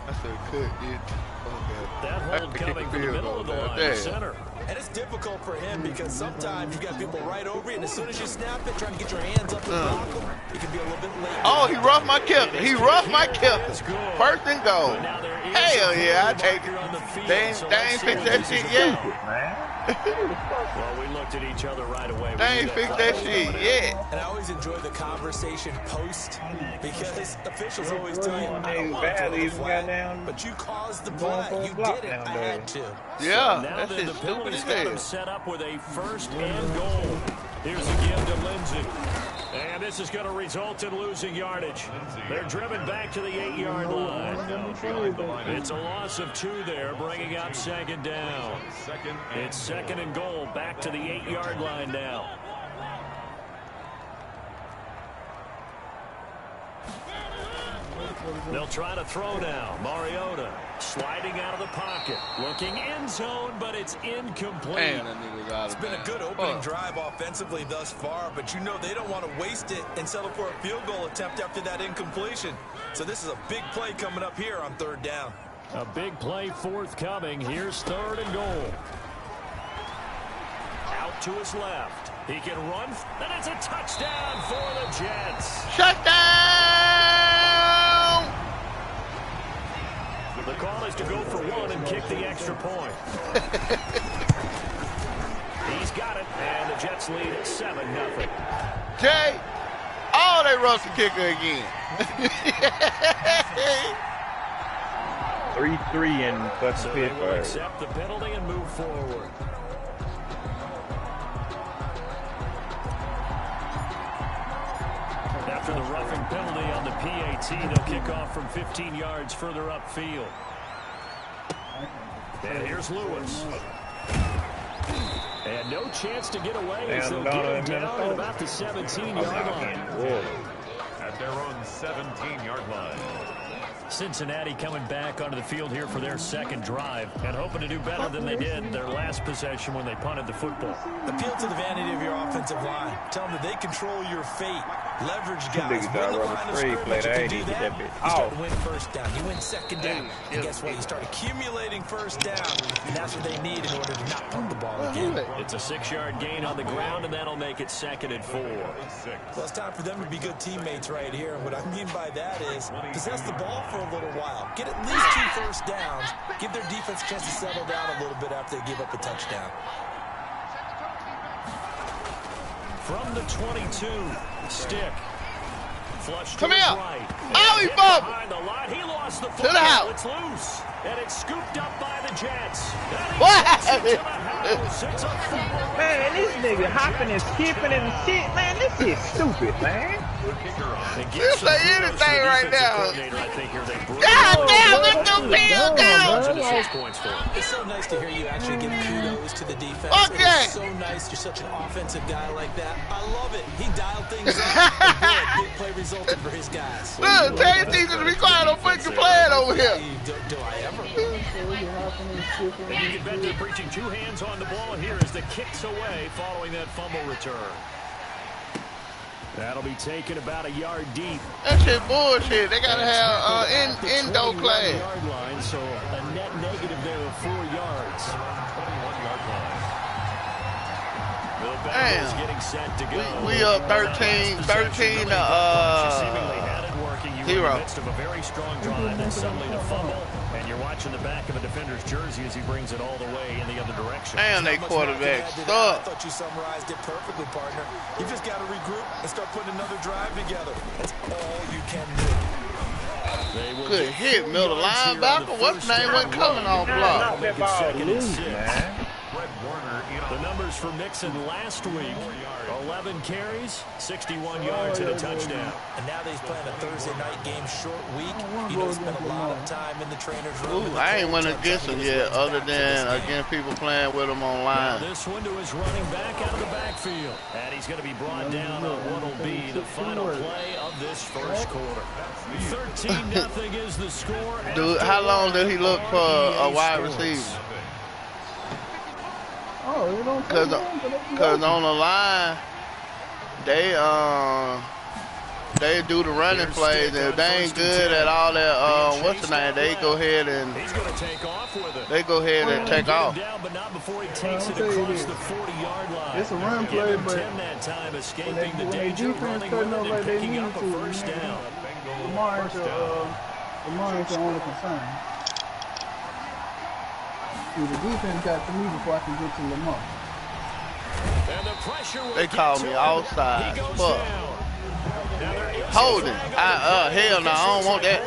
I said cut it the fuck out. That hold coming from the middle of the line, the center. And it's difficult for him because sometimes you've got people right over you, and as soon as you snap it, trying to get your hands up and block them, it can be a little bit late. Oh, he roughed my kicker. He roughed my kicker. 1st and goal. Hell yeah, I take it. They ain't fixed that shit yet. Well, we looked at each other right away. They ain't fixed that shit yet. And I always enjoy the conversation post because officials always tell you, I don't want to throw the flag, but you caused the play. You did it. I had to. Yeah, so that's the penalty's got him set up with a 1st and goal. Here's again to Lindsay. And this is going to result in losing yardage. They're driven back to the 8-yard line. It's a loss of 2 there, bringing up 2nd down. It's 2nd and goal, back to the 8-yard line now. They'll try to throw now. Mariota sliding out of the pocket. Looking end zone, but it's incomplete. It's been a good opening drive offensively thus far, but you know they don't want to waste it and settle for a field goal attempt after that incompletion. So this is a big play coming up here on 3rd down. A big play forthcoming. Here's 3rd and goal. Out to his left. He can run, and it's a touchdown for the Jets. Shut down! The call is to go for 1 and kick the extra point. He's got it, and the Jets lead at 7-0. Jay, they roast the kicker again. 3-3 in fucking Pittsburgh. Accept the penalty and move forward. After the roughing penalty on the PAT, they'll kick off from 15 yards further upfield. And here's Lewis. And no chance to get away as they'll get him down at about the 17-yard line. At their own 17-yard line. Cincinnati coming back onto the field here for their 2nd drive and hoping to do better than they did their last possession when they punted the football. Appeal to the vanity of your offensive line. Tell them that they control your fate. Leverage guys. Win the line of scrimmage. If you do that, you start to win 1st down. You win 2nd down. And guess what? You start accumulating 1st down. And that's what they need in order to not punt the ball again. It's a 6-yard gain on the ground, and that'll make it 2nd and 4. Well, it's time for them to be good teammates right here. And what I mean by that is possess the ball for a little while. Get at least 2 first downs. Give their defense a chance to settle down a little bit after they give up a touchdown. From the 22, Stick. Flush Come here. Right. Oh, he bumped. Behind the line. He lost the football. To the house. It's loose. And it's scooped up by the Jets. What? Man, this nigga hopping and skipping and shit, man. This is stupid, man. You say anything right now. God damn, let them field go. It's so nice to hear you actually give kudos to the defense. Okay. It's so nice. You're such an offensive guy like that. I love it. He dialed things up and did a big play play resulted for his guys. Look, tell your teachers to be quiet. Don't put your plan over here. Do I ever? And you can bet they're preaching 2 hands on the ball here as the kicks away following that fumble return. That'll be taken about a yard deep. That shit bullshit. They gotta have endo class. Yard line, so a net negative there of 4 yards. 21-yard line. The Bengals getting set to go. We up 13 seemingly had it working. You were in the 0. midst of a very strong drive, and suddenly the fumble, and you're watching the back of a defender's jersey as he brings it all the way in the other direction. And they quarterback I stuck. thought you summarized it perfectly, partner. You just got to regroup and start putting another drive together. That's all you can do. Good hit, middle linebacker. What's the name? Went coming off block. Make it 2nd and 6. The numbers for Mixon last week: 11 carries, 61 yards, and a touchdown. And now that he's playing a Thursday night game, short week, he doesn't spend a lot of time in the trainer's room. Ooh, I ain't went against him yet, other than against people playing with him online. Now this window is running back out of the backfield, and he's going to be brought down on what will be the final play of this first quarter. 13-0 is the score. Dude, how long did he look for a wide receiver? Oh, you don't Cause on the line, they do the running plays, and if they ain't good at all that what's the name, they go ahead and he's going to take off with it. They go ahead and take off. Down, but not before he takes it across the 40-yard line. It's a run play, but that time escaping the when danger, defense running cutting with up it like and they picking need up to, a first down. Lamar ain't the only concern. See, the defense got to me before I can get to Lamar. And the pressure will They call me outside. Fuck. Holding. Hell no, I don't want that.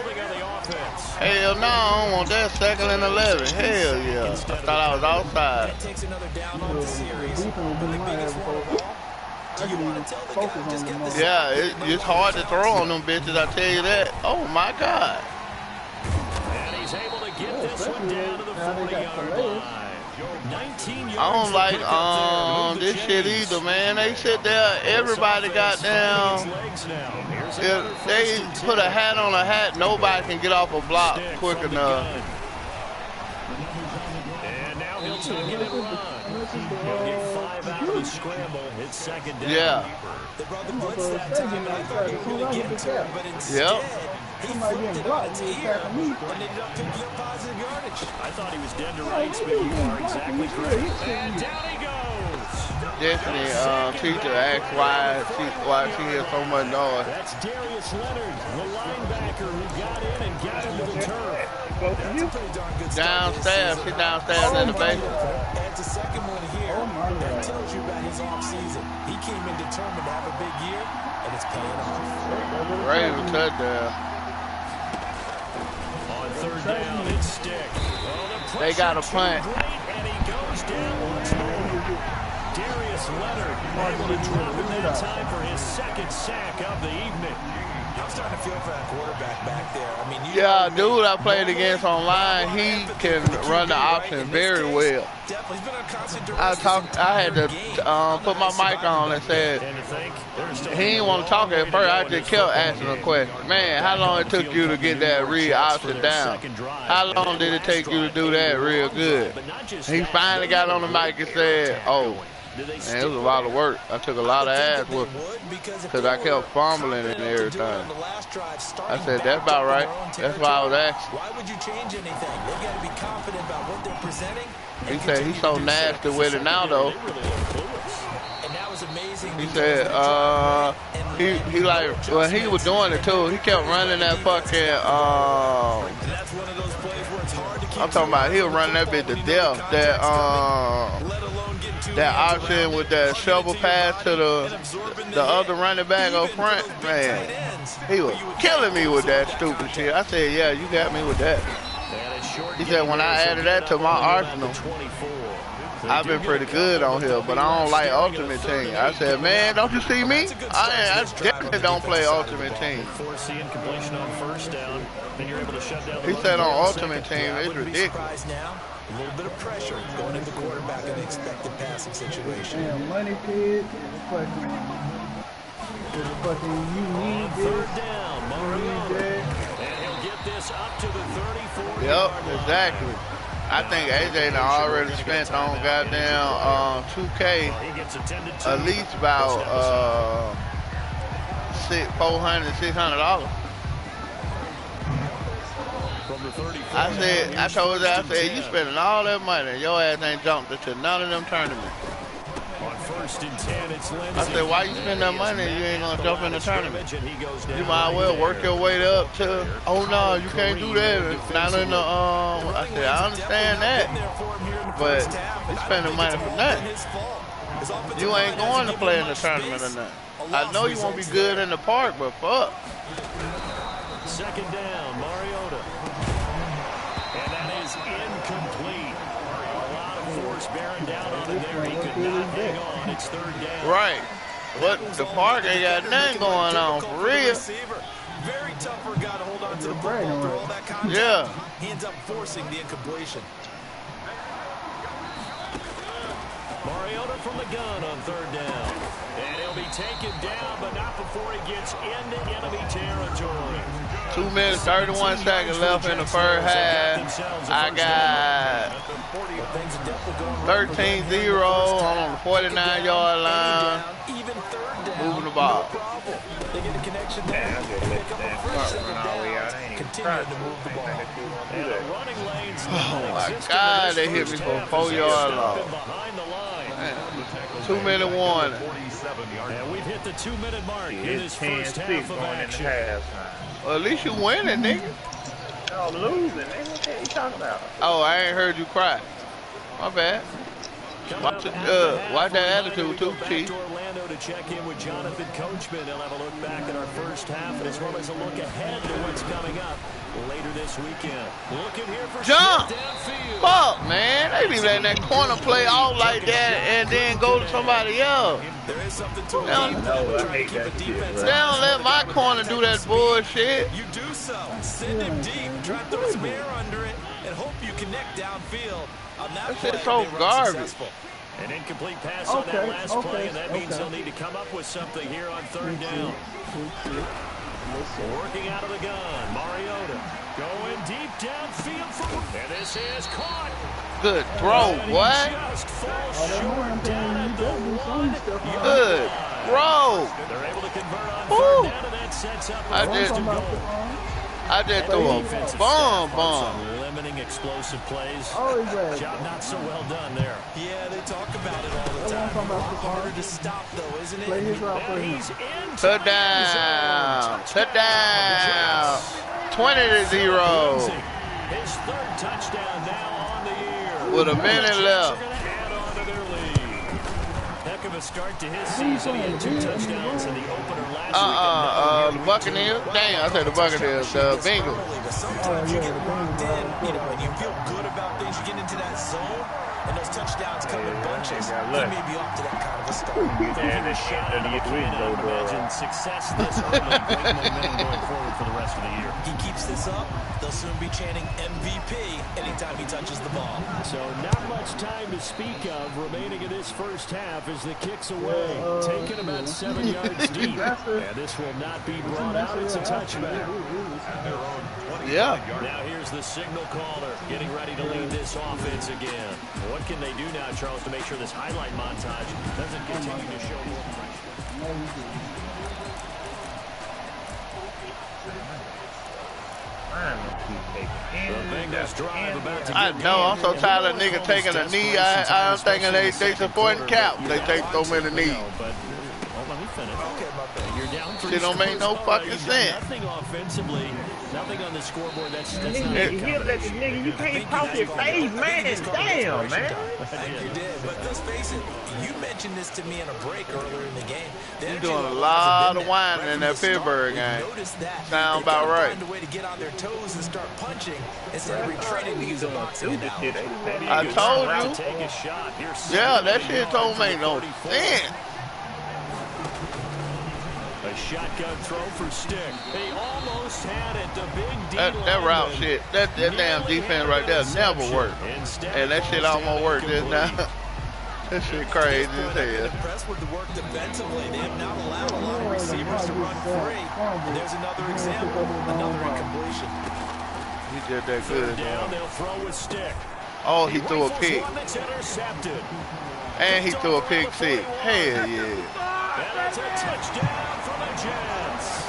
Hell no, I don't want that. 2nd and 11. Hell yeah. I thought I was outside. That takes another down on the series. The defense will be my ass overall. I can even focus on Lamar. Yeah, it's hard to throw on them bitches, I tell you that. Oh my God. And he's able to get this one down to the 40-yard line. 19 yards. I don't like this shit either, man. They sit there, everybody got down. If they put a hat on a hat, nobody can get off a block quick enough. And now he'll take it and run. He'll get 5 out of the scramble. It's 2nd down. Yeah. They brought the blitz that time, and I thought he would really get to him, but instead, he Somebody flipped getting it on blocked, its he ear attacking me. and ended up picking up positive yardage. I thought he was dead to rights, but you are exactly correct. And down he goes. Destiny teacher asked why she hears so much noise. That's Darius Leonard, the linebacker who got in and got into the turf. That's a pretty darn good start. Downstairs, she's downstairs in the basement. Adds a second one here. That tells you about his offseason. He came in determined to have a big year, and it's paying off. Raven touchdown. On 3rd down, it's Stick. Oh, They got a punt. And he goes down once more. Darius Leonard able to drop in that time for his 2nd sack of the evening. I'm starting to feel for that quarterback back there. I mean, Yeah, dude I played against online, he can run the option very well. Definitely, he's been on constant I had to put my mic on and said, he didn't want to talk at first. I just kept asking a question. Man, how long it took you to get that read option down? How long did it take you to do that real good? He finally got on the mic and said, oh, man, it was a lot of work. I took a lot of ass with because I kept fumbling and everything. I said, that's about right. That's why I was asking. Why would you change anything? They got to be confident about what they're presenting. He said he's so nasty with it now, though. And that was amazing. He said, he like, when he was doing it too, he kept running that fucking, And that's one of those plays where it's hard to keep. I'm talking about he was running that bit to death. That option with that shovel pass to the other running back up front, man, he was killing me with that stupid shit. I said, yeah, you got me with that. He said, when I added that to my arsenal, I've been pretty good on here, but I don't like Ultimate Team. I said, man, don't you see me? I definitely don't play Ultimate Team. He said on Ultimate Team, it's ridiculous. A little bit of pressure going into the quarterback in the expected passing situation. Damn, money kid. fucking you need Third this. down, You Mariota. need that. And he'll get this up to the 34. Yep, exactly. I think AJ done already spent on goddamn 2K at least about $400, $600. I told her, I said, you spending all that money and your ass ain't jumped into none of them tournaments. On 1st and 10, it's Lindsay. I said, why you spend that money and you ain't gonna jump in the tournament? You might as well work your way up to, oh no, you can't do that. It's not in the, I said, I understand that, but you spending money for nothing. You ain't going to play in the tournament or nothing. I know you won't be good in the park, but fuck. Second down, Mariota. And that is incomplete. A lot of force bearing down on him there. He could not hang on. It's third down. Right. But the park ain't got nothing going on for real. Very tough for a guy to hold on to the football through all that contact. Yeah. He ends up forcing the incompletion. Mariota from the gun on third down. And he'll be taken down, but not before he gets into enemy territory. 2 minutes, 31 seconds left in the first half. I got 13-0 on the 49-yard line. Moving the ball. They get a connection there. Continue to move the ball. Oh my God, they hit me for a 4-yard loss. 2 minute warning. And we've hit the 2-minute mark in this first half of action. Well, at least you winning, nigga. No, losing, nigga. What are you talking about? Oh, I ain't heard you cry. My bad. Watch that attitude too, Chief. Orlando to check in with Jonathan Coachman. They'll have a look back at our first half as well as a look ahead to what's coming up later this weekend. Looking here for jump. Downfield. Fuck, man. They be letting that corner play out like that and then go to somebody else. There is something to it. They don't let my corner do that bullshit. You do so. Send him deep. Try to throw some air under it and hope you connect downfield. That shit's so garbage. An incomplete pass on that last play, and that means they'll need to come up with something here on third down. Working out of the gun, Mariota going deep downfield, and this is caught. Good throw, what? Just falls short down at the 1. Good throw. They're able to convert on third down, and that sets up a first and goal. I just threw a bomb. Limiting explosive plays. Job not so well done there. Yeah, they talk about it all the time. Harder to stop, though, isn't it? He's in. Touchdown. 20-0. His third touchdown now on the year. With a minute left. Add on to their lead. Heck of a start to his season. He had 2 touchdowns in the opener last week. The Buccaneers. Damn, I said the Buccaneers. The Bengals. Sometimes you get locked in, and you feel good about things. You get into that zone, and those touchdowns come in bunches. You may be off to that kind of a start. Imagine success this early. Great momentum going forward for the rest of the year. He keeps this up, they'll soon be chanting MVP anytime he touches the ball. So not much time to speak of remaining in this first half as the kick's away. Taken about 7 yards deep. And this will not be brought out. It's a touchback. Yeah. Now here's the signal caller getting ready to lead this offense again. What can they do now, Charles, to make sure this highlight montage doesn't continue to show more pressure? I know. I'm so tired of niggas taking a knee. I'm thinking they supporting Cap. They take so many knees. Shit don't make no fucking sense. Nothing offensively, nothing on the scoreboard. That's not nigga, you can't talk your face, man. Damn, man. I think you did, but let's face it. You mentioned this to me in a break earlier in the game. You're doing a lot of whining in that Pittsburgh game. Sound about right. Find a way to get on their toes and start punching instead of retreating to use a boxing analogy. I told you. Yeah, that shit don't make no sense. A shotgun throw for Stick. He almost had it. The big D that route shit, that damn defense right there never worked. And that shit almost worked just now. That shit crazy as hell. Impressed with the work defensively. They have not allowed a lot of receivers to run free. And there's another example, another incompletion. He did that good. Down, they'll throw with stick. Oh, he threw a pick. And he threw a pick six. Hell yeah. And it's a touchdown for the Jets.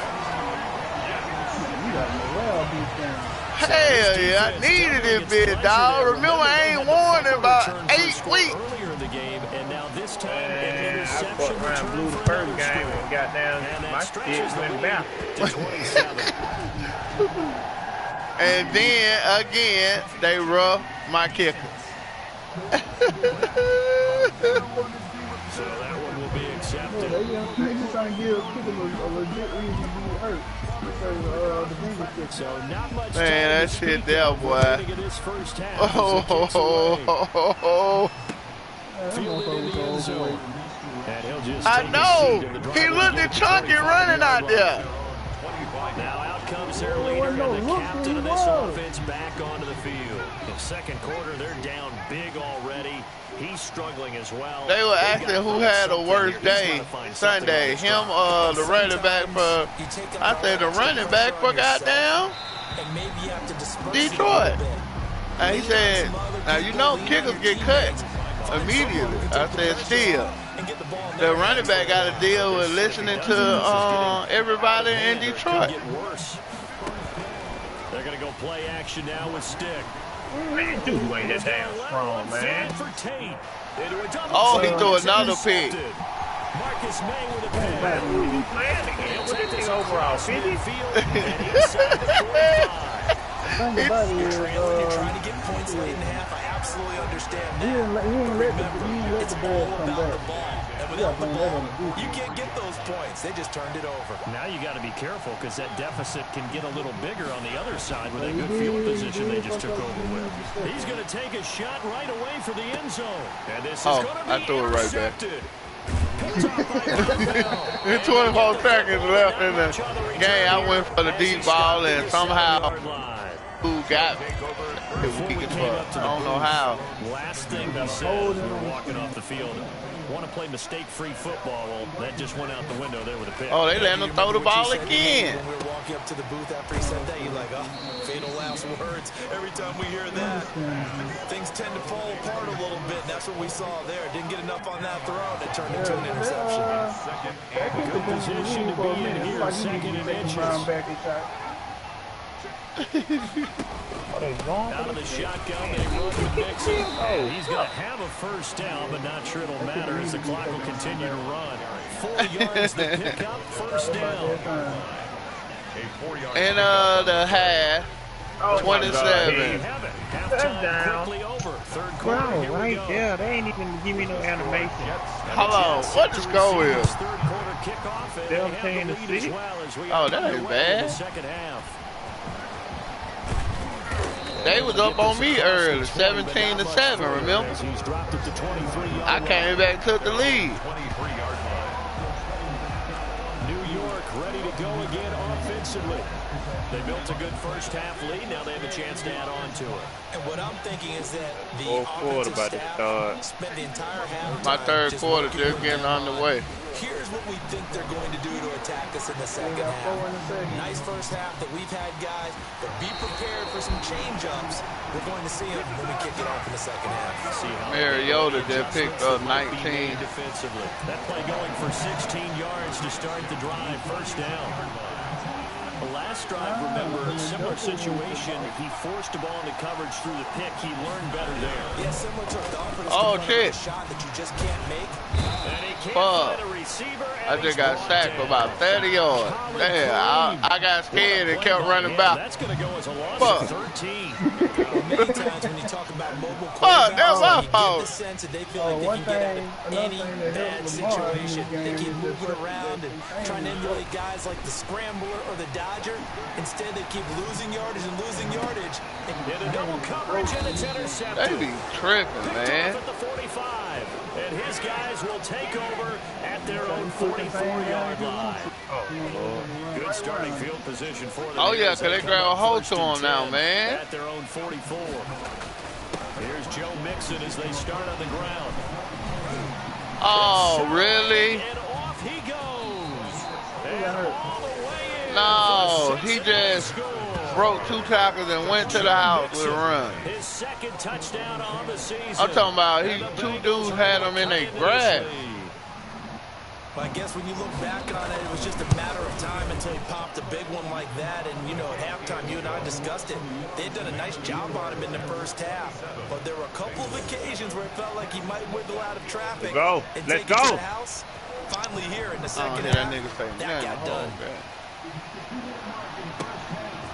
Hell yeah, I needed this bit, dog. Remember, I ain't won in about 8 weeks. Earlier in the game, and now this time an I interception fucked around, blew the first game, and got down. My shit went back. And then again, they rough my kicker. So that one will be accepted. They just trying to give people a legit reason to be hurt. So not much Man, that shit there, boy. I know. He looked chunky running out there. Now out comes their leader and the captain of this offense back onto the field. In second quarter, they're down big already. He's struggling as well. They were asking who had a worst day Sunday. Him or the running back for, I said the running back for goddamn Detroit. And he said, now you know kickers get cut immediately. I said still. The running back got to deal with listening to everybody in Detroit. They're going to go play action now with stick. Man, dude ain't that damn strong, man. Oh, he threw another pick. Marcus May with a pick. What is this overall, 50? You're trying to get points late in the half. I absolutely understand that. He didn't let the ball come back. And without the ball, you can't get those points. They just turned it over. Now you got to be careful because that deficit can get a little bigger on the other side with that good field position they just took over with. He's going to take a shot right away for the end zone. And this is going to be I threw it right back. 24 seconds left in the game. I went for the deep ball and somehow who got it weak as fuck. I don't know how. Last thing they said as we were walking off the field. Want to play mistake-free football. Well, that just went out the window there with a pick. Oh, they let him throw the ball again. When we were walking up to the booth after he said that, you're like, oh, fatal last words. Every time we hear that, things tend to fall apart a little bit. And that's what we saw there. Didn't get enough on that throw, and it turned into an interception. Good position to be in here, second and inches. Out of the shotgun, they run with Mixon. He's going to have a first down, but not sure it'll matter as the clock will continue to run. 4 yards to pick up, first down. And the half, 27. Halftime quickly over. Third quarter, Bro, here we right go. there. They ain't even give me no animation. Hold on, what the score is? Third quarter kickoff, and they have the lead as well as we Oh, that ain't bad. the second half. They was up on me early, 17-7, remember? He's dropped it to 23. I came back, took the lead. New York ready to go again offensively. They built a good first half lead. Now they have a chance to add on to it. And what I'm thinking is that the Fourth quarter about to start. spent the entire half. My third quarter just getting underway. Here's what we think they're going to do to attack us in the second half. Nice first half that we've had, guys, but be prepared for some change-ups. We're going to see them when we kick it off in the second half. Mariota just picked up 19. Defensively. That play going for 16 yards to start the drive. First down. The last drive, remember, similar situation. He forced the ball into coverage through the pick. He learned better there. Yeah, similar to the Dolphins. Oh, shit. Shot that you just can't make. And he can't Fuck. find a receiver. I just got sacked for about 30 yards. Damn, I got scared and kept running back. That's going to go as a loss Fuck. of 13. Many times when you talk about mobile Fuck, that's my you get the fault. sense that they feel like they can get out of any bad situation. They keep moving around and trying to emulate guys like the Scrambler or the Dodger. Instead, they keep losing yardage and losing yardage. In a double coverage, and it's intercepted. They be tripping, man. Picked off at the 45. And his guys will take over at their own 44-yard line. Good starting field position for them. Oh, yeah, because they grab a hold to him now, man. At their own 44. Here's Joe Mixon as they start on the ground. Oh, really? And off he goes. No, he just broke 2 tackles and went to the house with a run. His second touchdown on the season. I'm talking about 2 dudes had him in their grass. But I guess when you look back on it, it was just a matter of time until he popped a big one like that. And, you know, at halftime, you and I discussed it. They'd done a nice job on him in the first half. But there were a couple of occasions where it felt like he might wiggle out of traffic. Let's go. To the house. Finally here in the second half, that got done.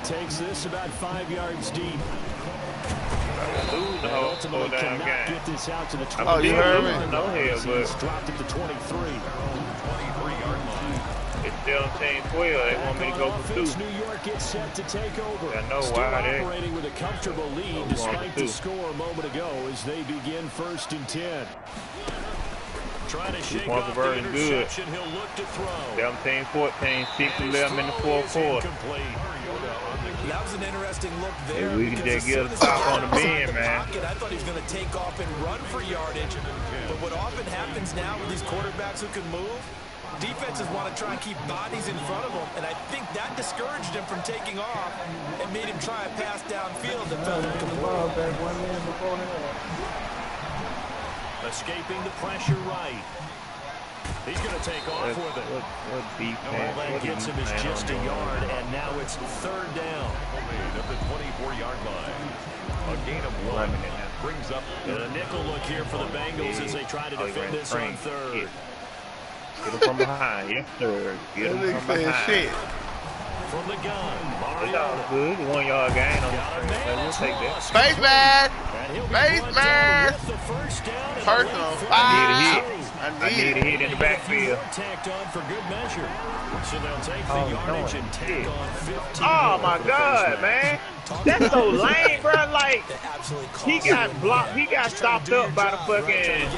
Takes this about 5 yards deep. Lose the whole damn game. Get this out to the 20. Oh, you heard me? No hell, but dropped it to 23. 23-yard line. It's 17-12. They want me to go for 2. New York gets set to take over. I know Still why they operating with a comfortable lead despite the score a moment ago as they begin 1st and 10. Trying to shake off the interception. He'll look to throw. 17-14, 6-11 in the fourth quarter. That was an interesting look there. Hey, we can just get a stop on the bend, man. I thought he was going to take off and run for yardage. But what often happens now with these quarterbacks who can move, defenses want to try and keep bodies in front of them. And I think that discouraged him from taking off and made him try a pass downfield that fell incomplete. Escaping the pressure right. He's going to take off with it. What defense? All that gets him is just a yard, and now it's 3rd down. At the 24-yard line. A gain of 1 brings up a nickel look here for the Bengals as they try to defend this on 3rd. Get him from behind. Yes, sir. Get him from behind. From the gun, It's all good. 1 yard gain on the we'll take that. Space man! Space man! Personal foul. I need a hit in the backfield. Tacked on for good measure. So they'll take the yardage and tack on 15. Oh my God, man. That's so lame, bro. Like, he got blocked. He got stopped up by the fucking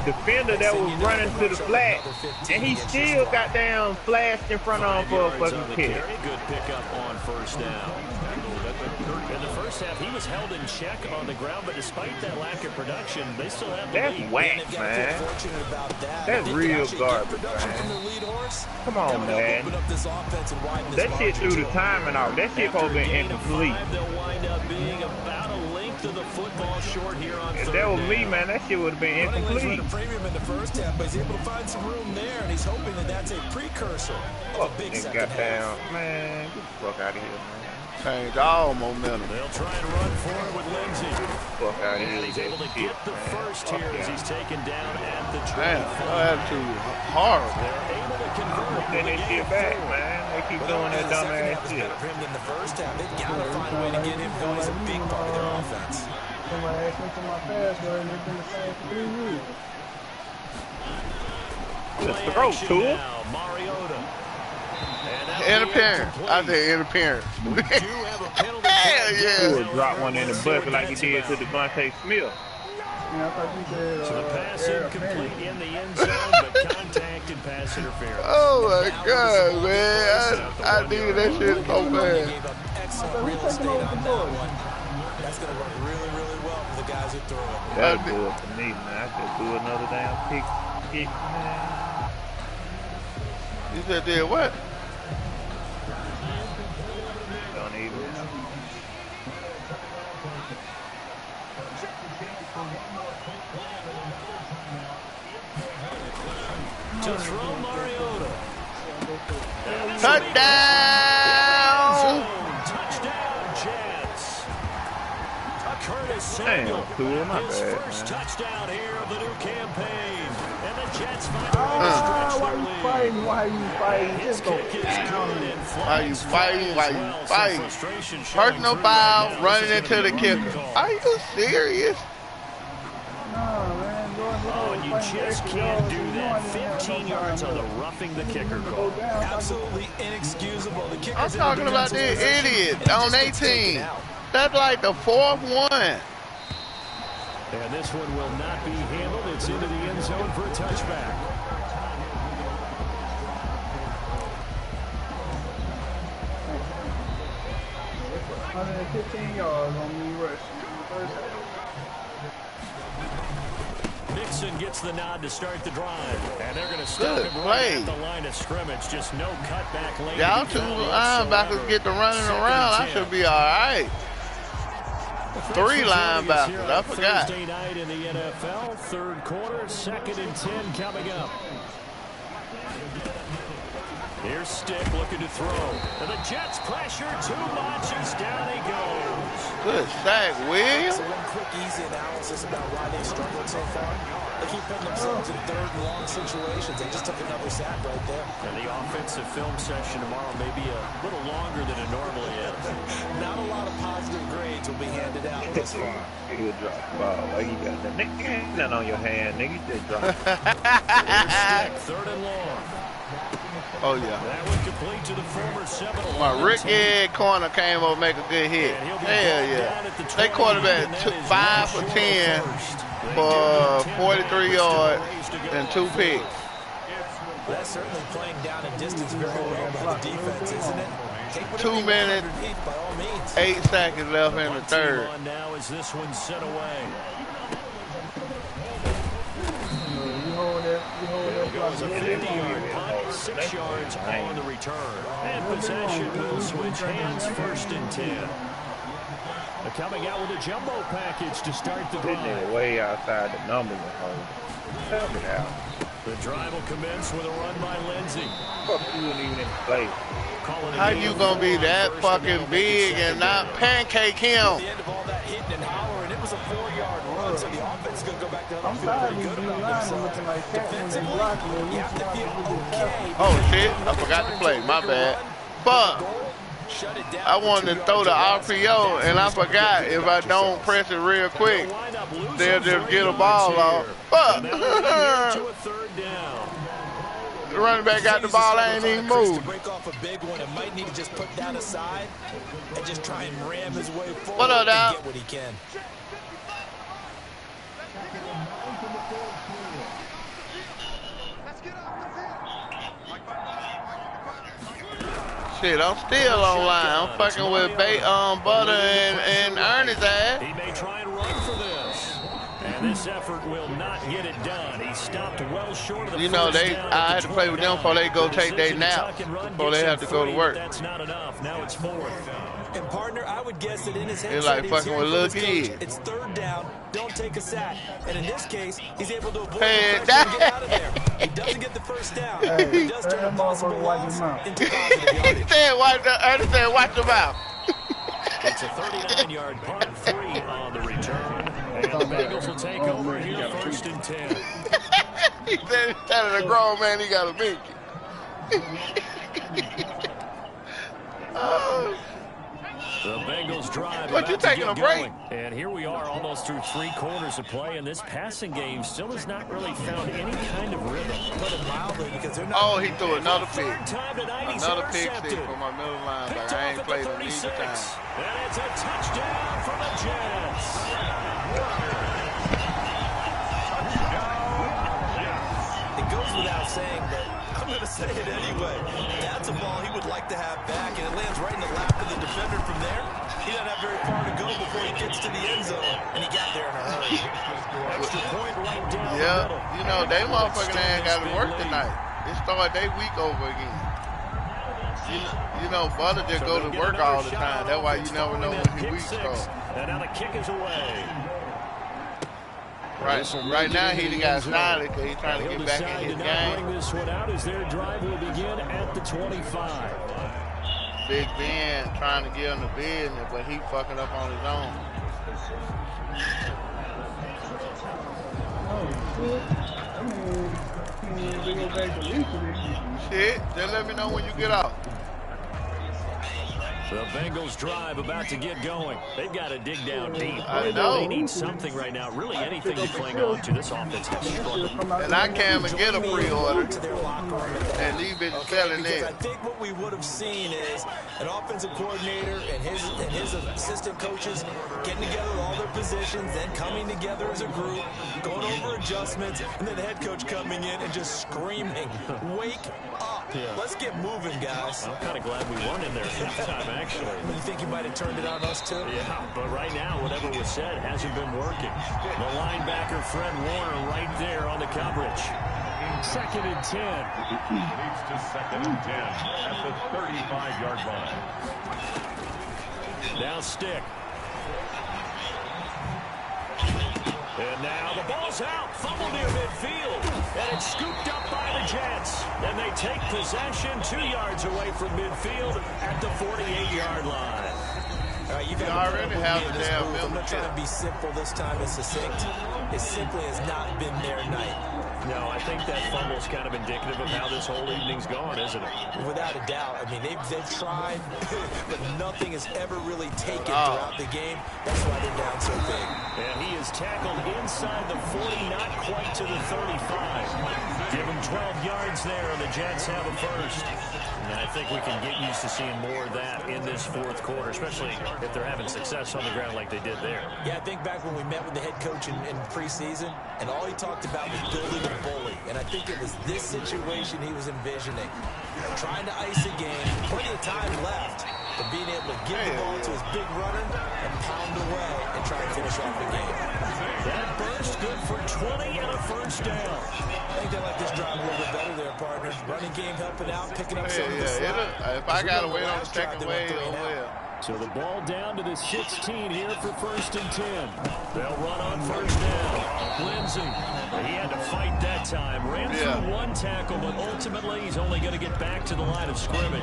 defender that was running to the flat, and he still got down flashed in front of him for a fucking kick. Very good pickup on 1st down. In the first half, he was held in check on the ground, but despite that lack of production, they still have the lead. That's whack, man. That's real garbage, man. Come on, man. That shit threw the timing off. That shit supposed to be incomplete. They'll wind up being about a length of the football short here on if that was me, man, that shit would have been incomplete. The premium in the first half, but he's able to find some room there, and he's hoping that that's a precursor of a big second half. Man, get the fuck out of here, man. Changed all momentum. They'll try and run for it with Lindsey. Fuck out of here. And he's able to get the first here as he's taken down at the 25. Man, that attitude is horrible. They're able to convert. Then they shit back, man. They keep doing that dumb ass shit. For him in the first half, they've got to find a way to get him going. He's a big part of their offense. Somebody asked me for my password, and it's been the same for 3 years. Let's throw to him. Mariota. Interference. I said interference. Hell yeah. He would drop one in the bucket like he did to Devontae Smith. Yeah, I thought you said, So the pass incomplete in the end zone, but contact and pass interference. Oh my God, man. I needed that shit so bad. Excellent real estate on that one. That's going to work really, really well for the guys who throw it. That'll do it for me, man. I could do another damn kick, man. You said did what? Don't even. To throw Mariota. Touchdown! Touchdown, Jets. Curtis Samuel. Damn, cool, my His bad, first man. touchdown here of the new campaign. And the Jets finally stretch Why their you lead. fighting? Why you fighting? His Just go kick is down. good and Why you fighting? Why you Well, some fighting? frustration showing Personal through foul, right now. running This is into the gonna be a kicker. call. Are you serious? Nah, man. Oh, and you just can't do that. 15 yards on the roughing the kicker call. Absolutely inexcusable. The kickers I'm talking in the about defensive this possession, idiot and it on just gets taken 18. out. That's like the 4th one. And this one will not be handled. It's into the end zone for a touchback. 115 yards on me rushing in the first half. Nick Wilson gets the nod to start the drive. And they're going to stop it right at the line of scrimmage. Just no cutback lane. Y'all two linebackers get to running around. I should be all right. 3 linebackers. I forgot. Thursday night in the NFL. Third quarter. 2nd and 10 coming up. Here's Stick looking to throw. And the Jets pressure too much as down he goes. Good sack, Williams. So one quick, easy analysis about why they struggled so far. They keep putting themselves in 3rd and long situations. They just took another sack right there. And the offensive film session tomorrow may be a little longer than it normally is. Not a lot of positive grades will be handed out this far. You drop the ball like you got that on your hand, nigga. You just drop it. Stick, 3rd and long. Oh, yeah. That one complete to the former Seminole. My Ricky corner came over make a good hit. Hell yeah. They quarterback 5 for 10 for 43 yards and 2 picks. That's certainly playing down in distance very well by the defense, isn't it? 2 minutes, 8 seconds left in the 3rd. Now is this one sent away. Goes a 50-yard punt, 6 yards on the return. And possession will switch hands, 1st and 10. They're coming out with a jumbo package to start the drive. They're way outside the numbers. Help it out. The drive will commence with a run by Lindsey. Fuck you and even in play. How you gonna be that fucking big and not pancake him? At the end of all that hitting and hollering, it was a 4-yard run, so the offense is going to go back to the field pretty good about themselves. Defensively, you have to feel okay. Oh shit, I forgot to play, my bad. Fuck. I wanted to throw the RPO and I forgot if I don't press it real quick, they'll just get a ball off. Fuck. The running back got the ball, I ain't even moved. Break off a big one and might need to just put down a side and just try and ram his way forward. What up, Doc? Get what he can. Shit, I'm still online. I'm fucking with Butter and Ernest ass. He may try and run for this. And this effort will not get it done. He stopped well short of the I had to play with them before they go take their nap, before they have to go to work. That's not enough. Now it's 4th. And partner, I would guess that in his head, it's like fucking with little kids. It's 3rd down, don't take a sack. And in this case, he's able to avoid the pressure and get out of there. He doesn't get the 1st down. He does turn a possible loss into positive yardage. He said, watch the mouth. It's a 39-yard punt, 3 on the return. And the Bengals will take over here, 1st and 10. He said, instead of a grown man, he got a binky. The Bengals drive. But you taking a break? And here we are, almost through 3 quarters of play, and this passing game still has not really found any kind of rhythm. Put it mildly, because they're not. Oh, he threw another pick. Another pick six for my middle linebacker. I ain't played him either time. And it's a touchdown for the Jets. It goes without saying, but I'm going to say it anyway. That's a ball he would like to have back, and it lands right in the lap of the defender from there. He doesn't have very far to go before he gets to the end zone, and he got there in a hurry. Extra point right down the middle. You know, they motherfucking ain't got to work tonight. It started their week over again. You know, Butter just go to work all the time. That's why you never know when his week starts. And now the kick is away. Right now he got started because he's trying to get back in his game. Bring this one out as their drive will begin at the 25. Big Ben trying to get on the business, but he fucking up on his own. Shit, just let me know when you get out. The Bengals drive about to get going. They've got to dig down deep. I know. They need something right now, really anything to cling on to. This offense has struggled. And I can't even get a pre-order. And these bitches selling it. I think what we would have seen is an offensive coordinator and his assistant coaches getting together with all their positions, then coming together as a group, going over adjustments, and then the head coach coming in and just screaming, "Wake up!" Yeah. Let's get moving, guys. I'm kind of glad we weren't in there at halftime, actually. You think you might have turned it on us, too? Yeah, but right now, whatever was said hasn't been working. The linebacker, Fred Warner, right there on the coverage. 2nd and 10. Leads to 2nd and 10 at the 35-yard line. Now stick. And now the ball's out. Fumble near midfield. And it's scooped up by the Jets. And they take possession 2 yards away from midfield at the 48-yard line. You already have the damn I'm not trying to be simple this time and succinct. It simply has not been their night. No, I think that fumble's kind of indicative of how this whole evening's gone, isn't it? Without a doubt. I mean, they've tried, but nothing has ever really taken throughout the game. That's why they're down so big. And he is tackled inside the 40, not quite to the 35. Give him 12 yards there, and the Jets have a first. And I think we can get used to seeing more of that in this 4th quarter, especially if they're having success on the ground like they did there. Yeah, I think back when we met with the head coach in preseason, and all he talked about was building a bully. And I think it was this situation he was envisioning. Trying to ice a game, plenty of time left, but being able to give the ball to his big runner and pound away and try and finish off the game. That burst good for 20 and a first down. I think they like this drive a little bit better there, partner. Running game helping out, picking up some of the slack. If I got to wait on the second wave, oh well. So the ball down to the 16 here for 1st and 10. They'll run on 1st down. Lindsey, he had to fight that time. Ran through 1 tackle, but ultimately he's only going to get back to the line of scrimmage.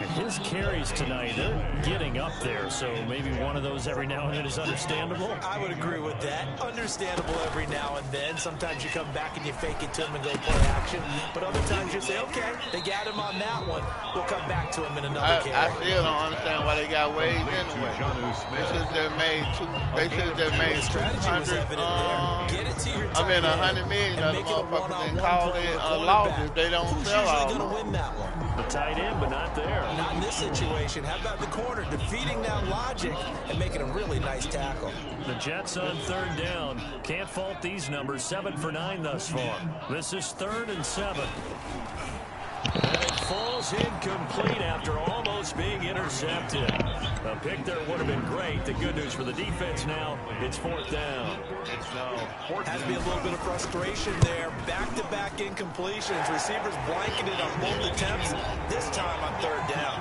And his carries tonight, they're getting up there, so maybe one of those every now and then is understandable. I would agree with that. Understandable every now and then. Sometimes you come back and you fake it to him and go play action. But other times you say, okay, they got him on that one. We'll come back to him in another carry. I still don't understand why they got waived anyway. They should have made 200. Get it to your I mean, 100 million of the motherfuckers and call it a loss if they don't sell all. Who's usually going to win that one? The tight end, but not there. Not in this situation. How about the corner defeating that logic and making a really nice tackle? The Jets on 3rd down. Can't fault these numbers. 7 for 9 thus far. This is 3rd and 7. And it falls incomplete after almost being intercepted. A pick there would have been great. The good news for the defense now, it's 4th down. Has to be a little bit of frustration there. Back-to-back incompletions. Receivers blanketed on both attempts. This time on 3rd down.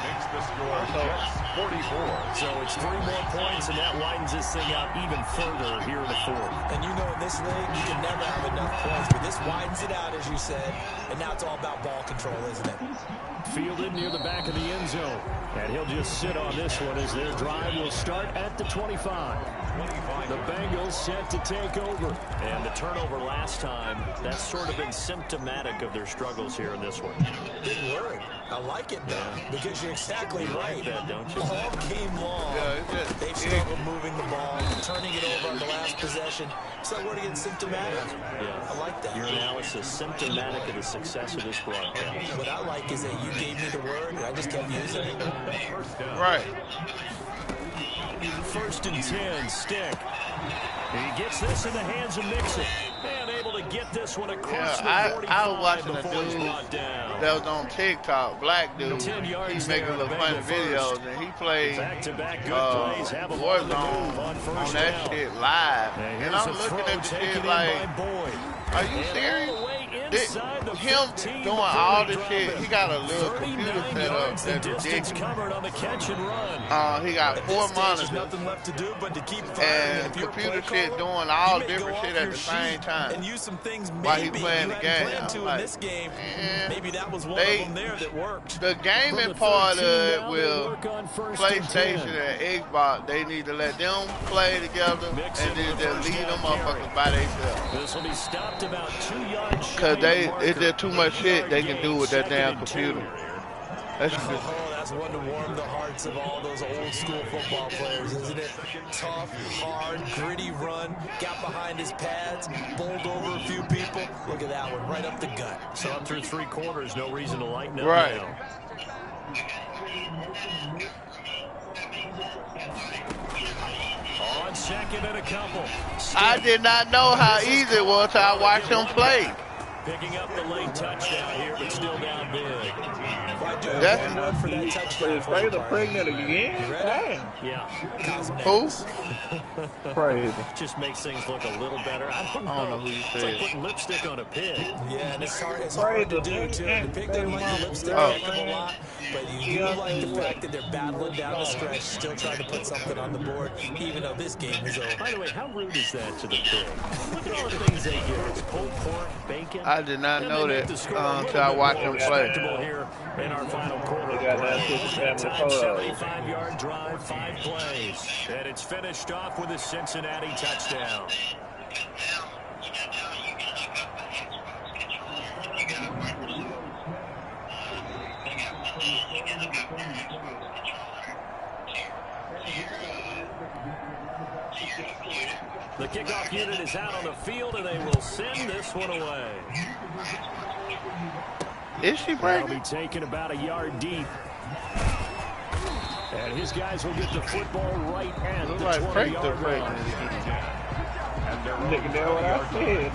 Makes the score Jets 44. So it's 3 more points, and that widens this thing out even further here in the 4th. And you know in this league, you can never have enough points. But this widens it out, as you said. And now it's all about ball control, isn't it? Fielded near the back of the end zone. And he'll just sit on this one as their drive will start at the 25. The Bengals set to take over. And the turnover last time, that's sort of been symptomatic of their struggles here in this one. Big word. I like it, though, because you're exactly right. That, don't you? All game long, they've struggled moving the ball, turning it over on the last possession. So what again, symptomatic? Yeah. I like that. Your analysis symptomatic of the success of this broadcast. What I like is that you gave me the word, and I just kept using it. Right. 1st and 10, Stick. He gets this in the hands of Mixon. And able to get this one across the 45 I was watching a before he's dude brought down. that was on TikTok, black dude. 10 yards He's making there, little funny videos, and he played back-to-back good plays. Have a Warzone on that shit live. And I'm looking at the shit like, are you serious? Him doing all this shit, he got a little computer set up that's ridiculous. Covered on the catch and run. He got 4 monitors. Nothing left to do but to keep and computer shit doing all different shit at the same time. And use some things while he playing the game. In this game. Maybe that was one of them there that worked. The gaming part of it will PlayStation and Xbox, they need to let them play together and then just leave them motherfuckers by themselves. This will be stopped about 2 yards shy. Cause it's just too much shit they can do with that damn computer. That's one to warm the hearts of all those old school football players, isn't it? Tough, hard, gritty run, got behind his pads, bowled over a few people. Look at that one, right up the gut. So up through 3 quarters, no reason to lighten up right now. On 2nd and a couple. I did not know how easy it was till I watched him play. Picking up the late touchdown here, but still down big. That's one for that touchdown. Is Taylor pregnant again? Damn. Yeah. Who? Crazy. Just makes things look a little better. I don't know who you say. It's like putting lipstick on a pig. Yeah, and it's hard to do, too. The pig doesn't like the lipstick a heck of a lot, but you do like the fact that they're battling down the stretch, still trying to put something on the board, even though this game is over. By the way, how rude is that to the pig? Look at all the things they get. It's pulled pork, bacon. I did not know that until I watched him play. Here in our final quarter. We got that 75-yard drive, 5 plays. And it's finished off with a Cincinnati touchdown. The kickoff unit is out on the field, and they will send this one away. Is she That'll breaking? be taken about a yard deep. And his guys will get the football right at the 20-yard line. Nigga, that's what I said.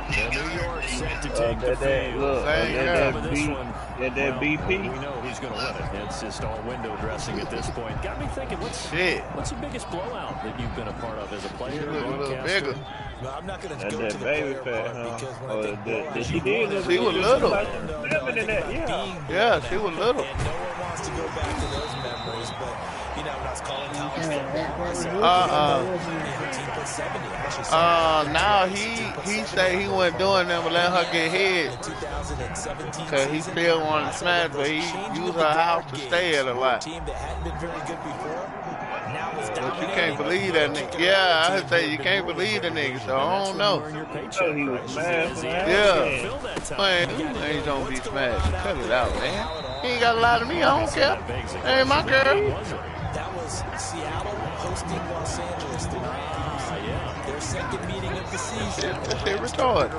The New York set to take the field. Look, that BP. We know who's going to win it. It's just all window dressing at this point. Got me thinking, what's the biggest blowout that you've been a part of as a player? A little bigger. No, I'm not going to go That to the baby player fat, part because when I think she did look She was little. yeah, she was little. And no one wants to go back to those memories, but you know, when I was calling college football, now he said he wasn't doing that but letting her get hit. Cause he still wanted to smash, but he used her house to stay at a lot. But you can't believe that nigga. Yeah, I say you can't believe the nigga, so I don't know. He was smashed. Yeah. Man, you ain't gonna be smashed. Cut it out, man. He ain't got a lot of me, I don't care. That ain't my girl. That was Seattle hosting Los Angeles tonight. Their second meeting of the season. That shit retarded.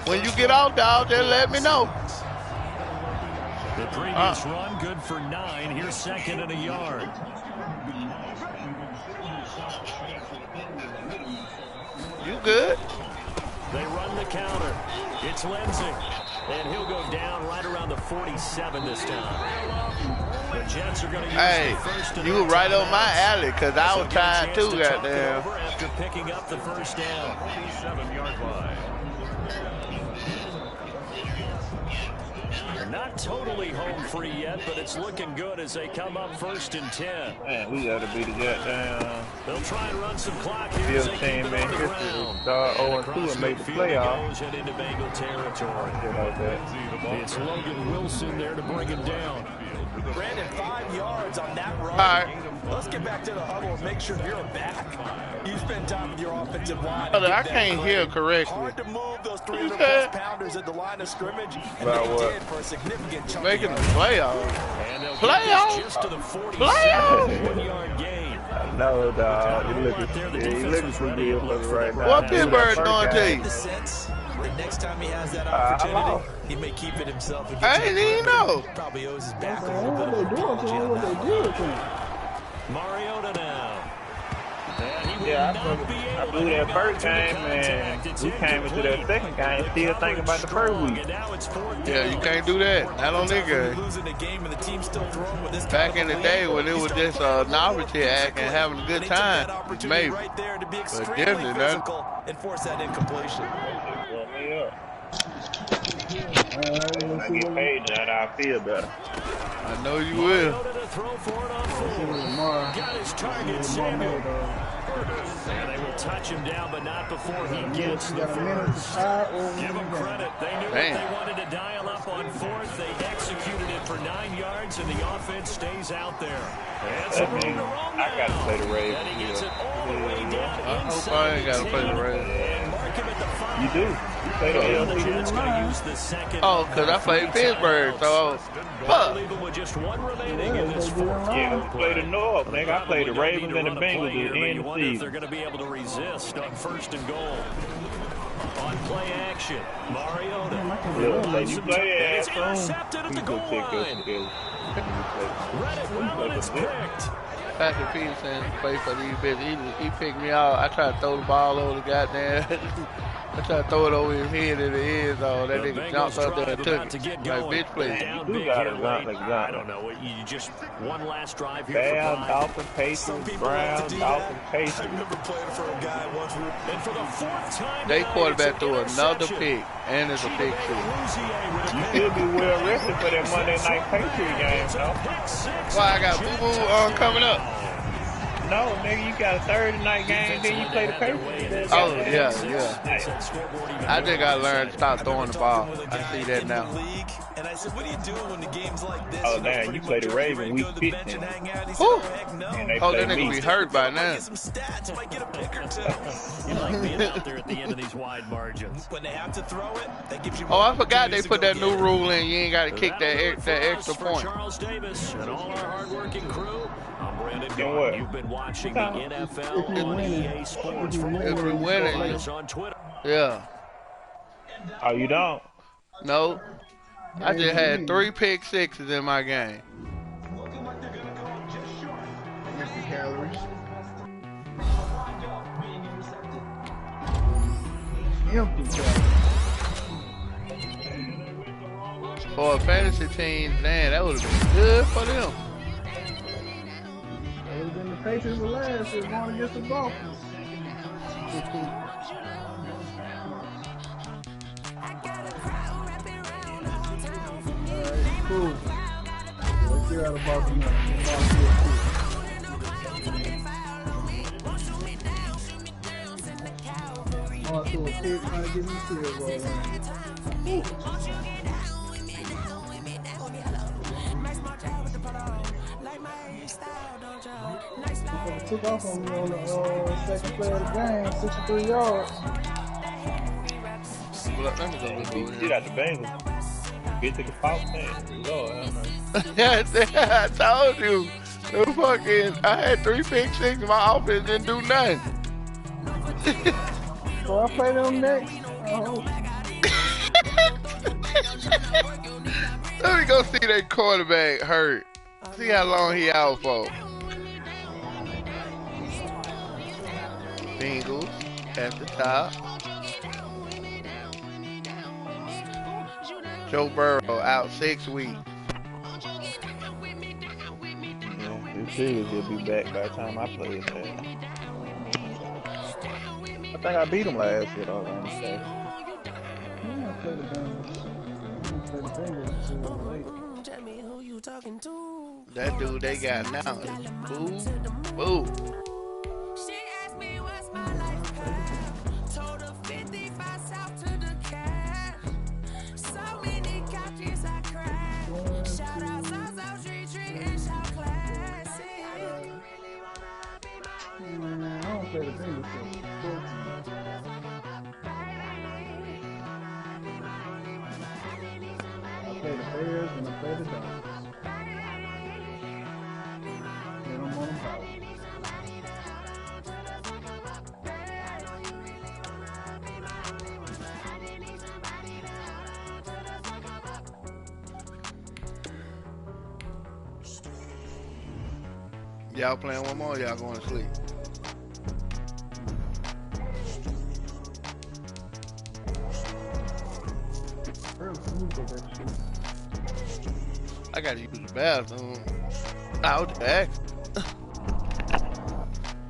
When you get out, dog, just let me know. The previous run, good for 9. Here's second and a yard. You good? They run the counter. It's Lindsay. And he'll go down right around the 47 this time. The Jets are going to use the first and you were right on my alley, because I was tired too, goddamn. After picking up the first down. 47-yard line. They're not totally home free yet, but it's looking good as they come up first and 10. Man, we got to be the goddamn. They'll try and run some clock here. Field team, man. Start 0-2 and make the playoffs. Head into Bengal territory. It's Logan Wilson there to bring him down. Brandon, 5 yards on that run. All right. Let's get back to the huddle and make sure you're back. You spend time with your offensive line. I can't hear correctly. Hard to move those 300+ pounders at the line of scrimmage. And About they what? did for a significant chunk. Making the playoffs. Playoffs? Just to the 47. Playoffs? 1-yard gain. No, dog. You looking for good right now. What Pittsburgh doing to you? The next time he has that opportunity, he may keep it himself. I didn't even know. Probably owes his back a What little bit they of doing to him? What they did to him? Mariota now. Yeah, I blew that first game, and we came into that second game still thinking about the first week. Yeah, you can't do that. Not on this game. Back in the day when it was just a novelty act and having a good time, maybe. But definitely not. Enforce that incompletion. When I get paid, then I feel better. I know you will. Got his target, Samuel. And they will touch him down, but not before he gets the first. Give them credit. They knew what they wanted to dial up on fourth. They executed it for 9 yards, and the offense stays out there. That means I got to play the Ravens. And he gets it all the way down I hope I ain't got to play the Ravens. You do. You play the LC. Oh, because I played Pittsburgh, so fuck. Yeah, we play the North, nigga. I played the Ravens and the Bengals at the end of the season. They're going to be able to resist on first and goal. On play action, Mariota. Look, you play that it's intercepted at the goal line. Reddit Wellen is picked. Patrick Peterson played for these bitches. He picked me out. I tried to throw the ball over the goddamn I tried to throw it over his head in the end zone. That The nigga Bengals jumped up there and drive took about to it. get Like, going. bitch, please. Down You big gotta here jump late. like I that. don't know. You just one last drive here Bam, for 5. Dolphins, Some Patriots, people like to Browns, do Dolphins, that. I Patriots. remember playing for a guy once. And for the 4th time They tonight, quarterback it's an threw another interception. pick, and it's a pick six. You should be well rested for that Monday night Patriot game, though. Why I got boo-boo coming up? No, nigga, you got a Thursday night game, then you play the Patriots. Oh, yeah. I just got to learn to stop throwing the ball. I see that now. And I said, what are you doing when the game's like this? Oh, damn, you play the Ravens week 15. Whew. And they Oh, play that nigga me. be hurt by now. Get some stats, might get a pick or two. You like being out there at the end of these wide margins. When they have to throw it, that gives you Oh, I forgot they put that new rule in. You ain't got to kick that extra point. Charles Davis and all our hardworking crew. I'm Brandon Then Gaughan. what? You've been watching the NFL on EA Sports. For more, If you win it, follow us on Twitter. Yeah. Oh, you don't? No. I just had 3 pick sixes in my game. Empty calories. Empty calories. For a fantasy team, man, that would have been good for them. That would have been the Patriots of last year going against the Dolphins. Alright, cool. Let's get out of Baltimore. Oh, to a pig trying to get me killed, bro. Took off on me on the second play of the game, 63 yards. Let me go look Beat over shit here. out the Bengals. Get to the Fox man. Lord, have mercy. I told you. I had 3 pick sixes. My offense didn't do nothing. So I play them next. Let me go see that quarterback hurt. See how long he out for. Bengals at the top. Joe Burrow out 6 weeks. Yeah, this series will be back by the time I play it. I think I beat him last year, though, on the say. Yeah, I play the Bengals. That dude they got now is boo, boo. I don't play the Bengals. I play the Bears and I play the Dolphins. And I'm on them power. Y'all playing one more, y'all going to sleep. I gotta use the bathroom. Out back.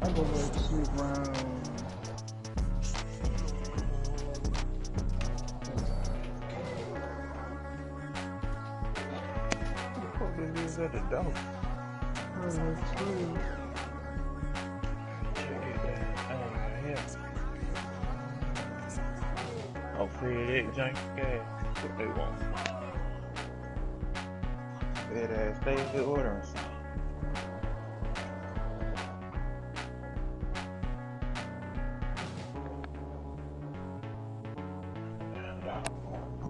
I'm gonna go to sleep around. What the fuck is at the door? Oh, free that junk gas. What they want. That ass stay in good order and stuff.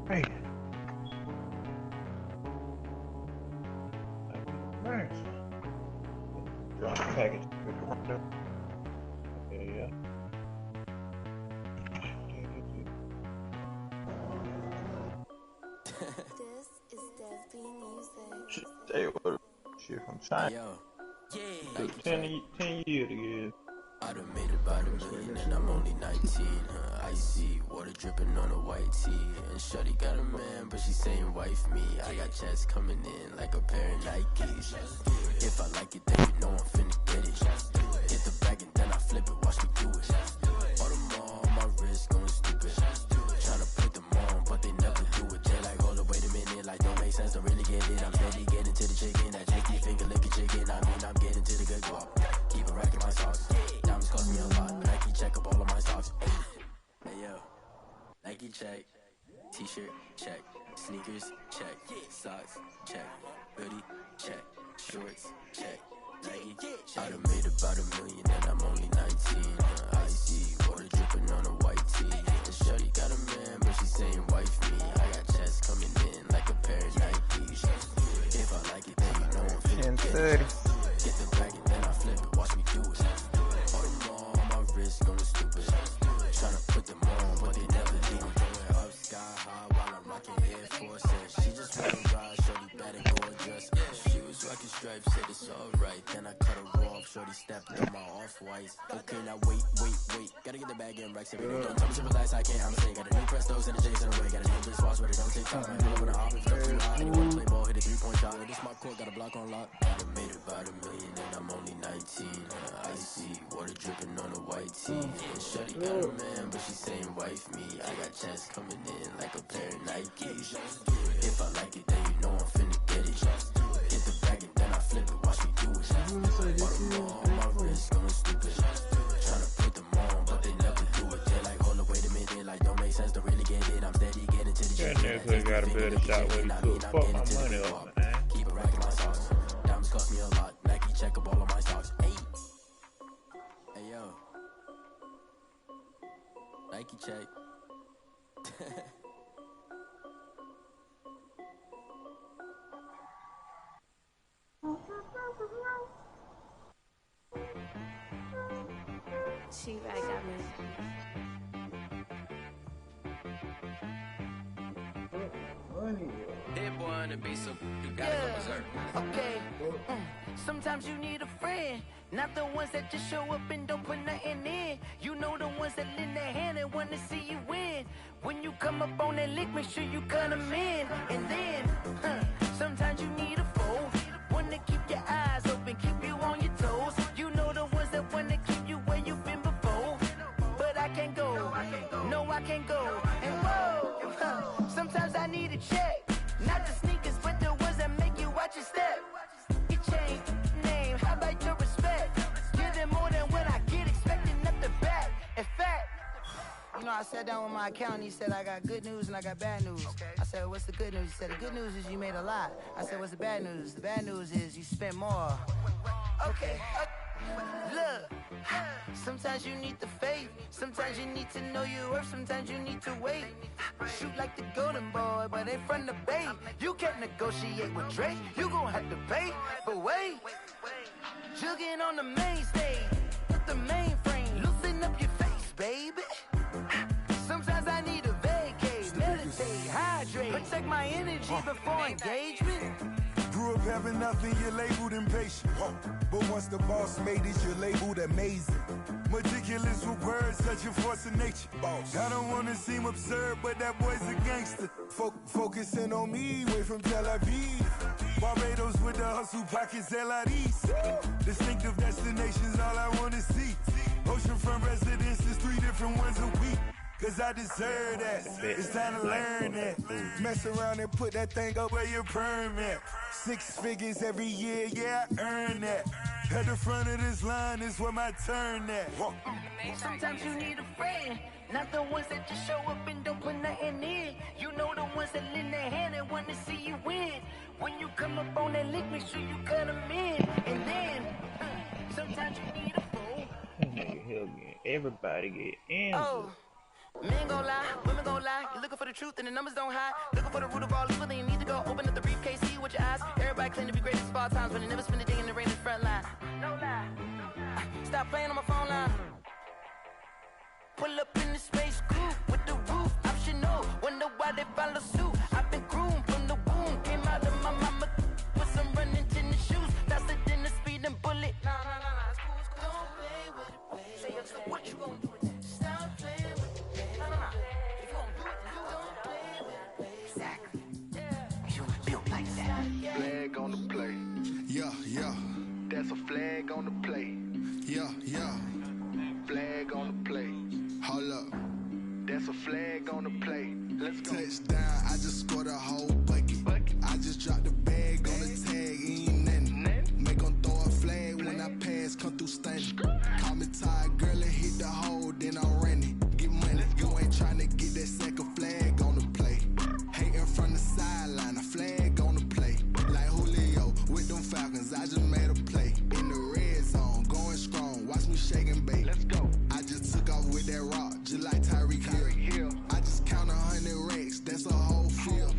Hey. Thanks. Drop the package. Yeah. Stay with shit from China. Yo. Yeah. Took 10 years to get. I done made about $1 million and I'm only 19. Icy water dripping on a white tee. And shorty got a man, but she saying wife me. I got checks coming in like a pair of Nikes. If I like it, then you know I'm finna get it. Get the bag and then I flip it, watch me do it. All them all on my wrist going stupid. Tryna put them on, but they never do it. They're like, hold up, wait a minute, like don't make sense, don't really get it. I'm steady getting to the chicken, that tricky finger licking chicken. I mean, I'm getting to the good guap. Keep it racking my sauce. Diamonds cost me a lot. Nike check up all of my socks. Hey yo, Nike check. T-shirt check. Sneakers check. Socks check. Hoodie check. Shorts check. Nike check. I done made about $1 million and I'm only 19. Icy water dripping on a white tee. And shorty got a man, but she saying wife me. I got checks coming in like a pair of Nikes. If I like it, then you know I'm finna get it. Get the bag and then I flip it, watch me do it. All them all on my wrist going stupid. Tryna put them on, but they never do. Going up sky high while I'm rocking Air Force. She just wanna ride, shorty bad and gorgeous. She was rocking stripes, said it's alright. Then I cut her off, shorty stepped on my off-whites. Okay, now wait. Gotta get the bag and racks every day. Don't tell me to relax, I can't, I'ma say. Got a new Prestos and a J's in the way. Got a new bitch boss, but it don't take time. I pull up with a hop, if it's too hot. Anyone play ball, hit a 3-point shot. This my court, got a block on lock. I done made about $1 million and I'm only 19. Icy water dripping on a white tee. And shorty got a man, but she saying wife me. I got checks coming in like a pair of Nikes. If I like it, then you know I'm finna get it. Get the bag and then I flip it, watch me do it. All them all on my wrist going stupid. Tryna put them on, but they never do it. They're like, hold up, wait a minute, like don't make sense, don't really get it. I'm steady getting to the chicken. That nigga got a better shot when he took fuck my money up, man. Keep it racking my sauce. Diamonds cost me a lot. Nike check up all of my socks. Hey yo, Nike check. She right got me. Dead boy on the beat, so you gotta go berserk. Okay. Sometimes you need a friend, not the ones that just show up and don't put nothing in. You know the ones that lend their hand and want to see you win. When you come up on that lick, make sure you cut them in. And then, sometimes you need a foe, one to keep your eyes open, keep you on your toes. You know the ones that want to keep you where you've been before. But I can't go, no I can't go. And whoa, sometimes I need a check, not the sneakers, but the ones that make you watch your step. Your chain, name, how about your respect? Give them more than what I get, expecting up the back. In fact, you know, I sat down with my accountant, he said I got good news and I got bad news. I said, what's the good news? He said, the good news is you made a lot. I said, what's the bad news? The bad news is you spent more. Okay, look, sometimes you need the faith, sometimes you need to know your worth, sometimes you need to wait. Shoot like the golden boy, but ain't from the bay. You can't negotiate with Drake, you gon' have to pay. But wait, jugging on the main stage, with the mainframe, loosen up your face, baby. Sometimes I need a vacate, meditate, hydrate, protect my energy before engagement. Grew up having nothing, you're labeled impatient. But once the boss made it, you're labeled amazing. Meticulous with words, such a force of nature. I don't wanna seem absurd, but that boy's a gangster. Focusing on me, way from Tel Aviv. Barbados with the hustle pockets, LIDs. Distinctive destinations, all I wanna see. Oceanfront residences, 3 different ones a week. Cause I deserve that, it's time to learn that. Mess around and put that thing up where your permit. 6 figures every year, yeah, I earn that. At the front of this line is where my turn at. Sometimes you need a friend, not the ones that just show up and don't put nothing in. You know the ones that lend their hand and want to see you win. When you come up on that lick, make sure you cut them in. And then, sometimes you need a fool. Everybody get in. Oh. Men gon' lie, women gon' lie. You're looking for the truth and the numbers don't hide. Looking for the root of all evil, then you need to go open up the briefcase, see with your eyes. Everybody claim to be greatest of all times, but they never spend a day in the rain in the front line. No lie. Stop playing on my phone line. Pull up in the space coupe with the roof optional. Wonder why they follow suit. I've been groomed from the womb. Came out of my mama with some running tennis shoes. Faster than the speeding bullet. Nah. Don't play with it, flag on the play. Yeah, yeah. Flag on the play. Hold up. That's a flag on the play. Let's go. Touchdown, I just scored a whole bucket. I just dropped the bag on the tag, ain't nothing. Make them throw a flag when I pass, come through stunning. Call me tired, girl, and hit the hole, then I'm running. Get money, you ain't trying to get that second flag on the play. Hating from the sideline, a flag on the play. Like Julio with them Falcons, I just made a play. In the red zone, going strong, watch me shake and bake. Let's go. I just took off with that rock, just like Tyreek Hill. I just count 100 racks, that's a whole field.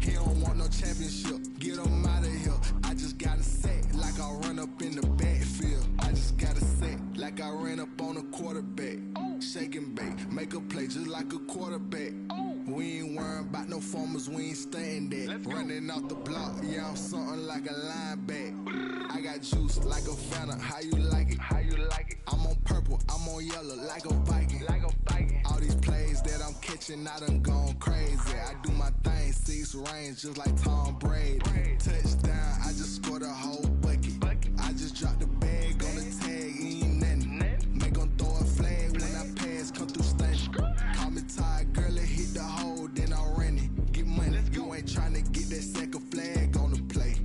He don't want no championship, get him out of here. I just got a set, like I run up in the backfield. I just got a set, like I ran up on a quarterback. Shake and bake, make a play just like a quarterback. We ain't worrying about no formers, we ain't staying there. Running off the block, yeah, I'm something like a linebacker. I got juice like a Fanta, how you like it? How you like it? I'm on purple, I'm on yellow, like a Viking. Like a Viking. All these plays that I'm catching, I done gone crazy. I do my thing, 6 range, just like Tom Brady. Touchdown, I just scored a whole bucket. I just dropped the bag on the tag, ain't nothing. Make them throw a flag when I pass, come through stunning. Call me tired, girl, and hit the hole, then I'm running. Get money, you ain't trying to get that second flag on the play.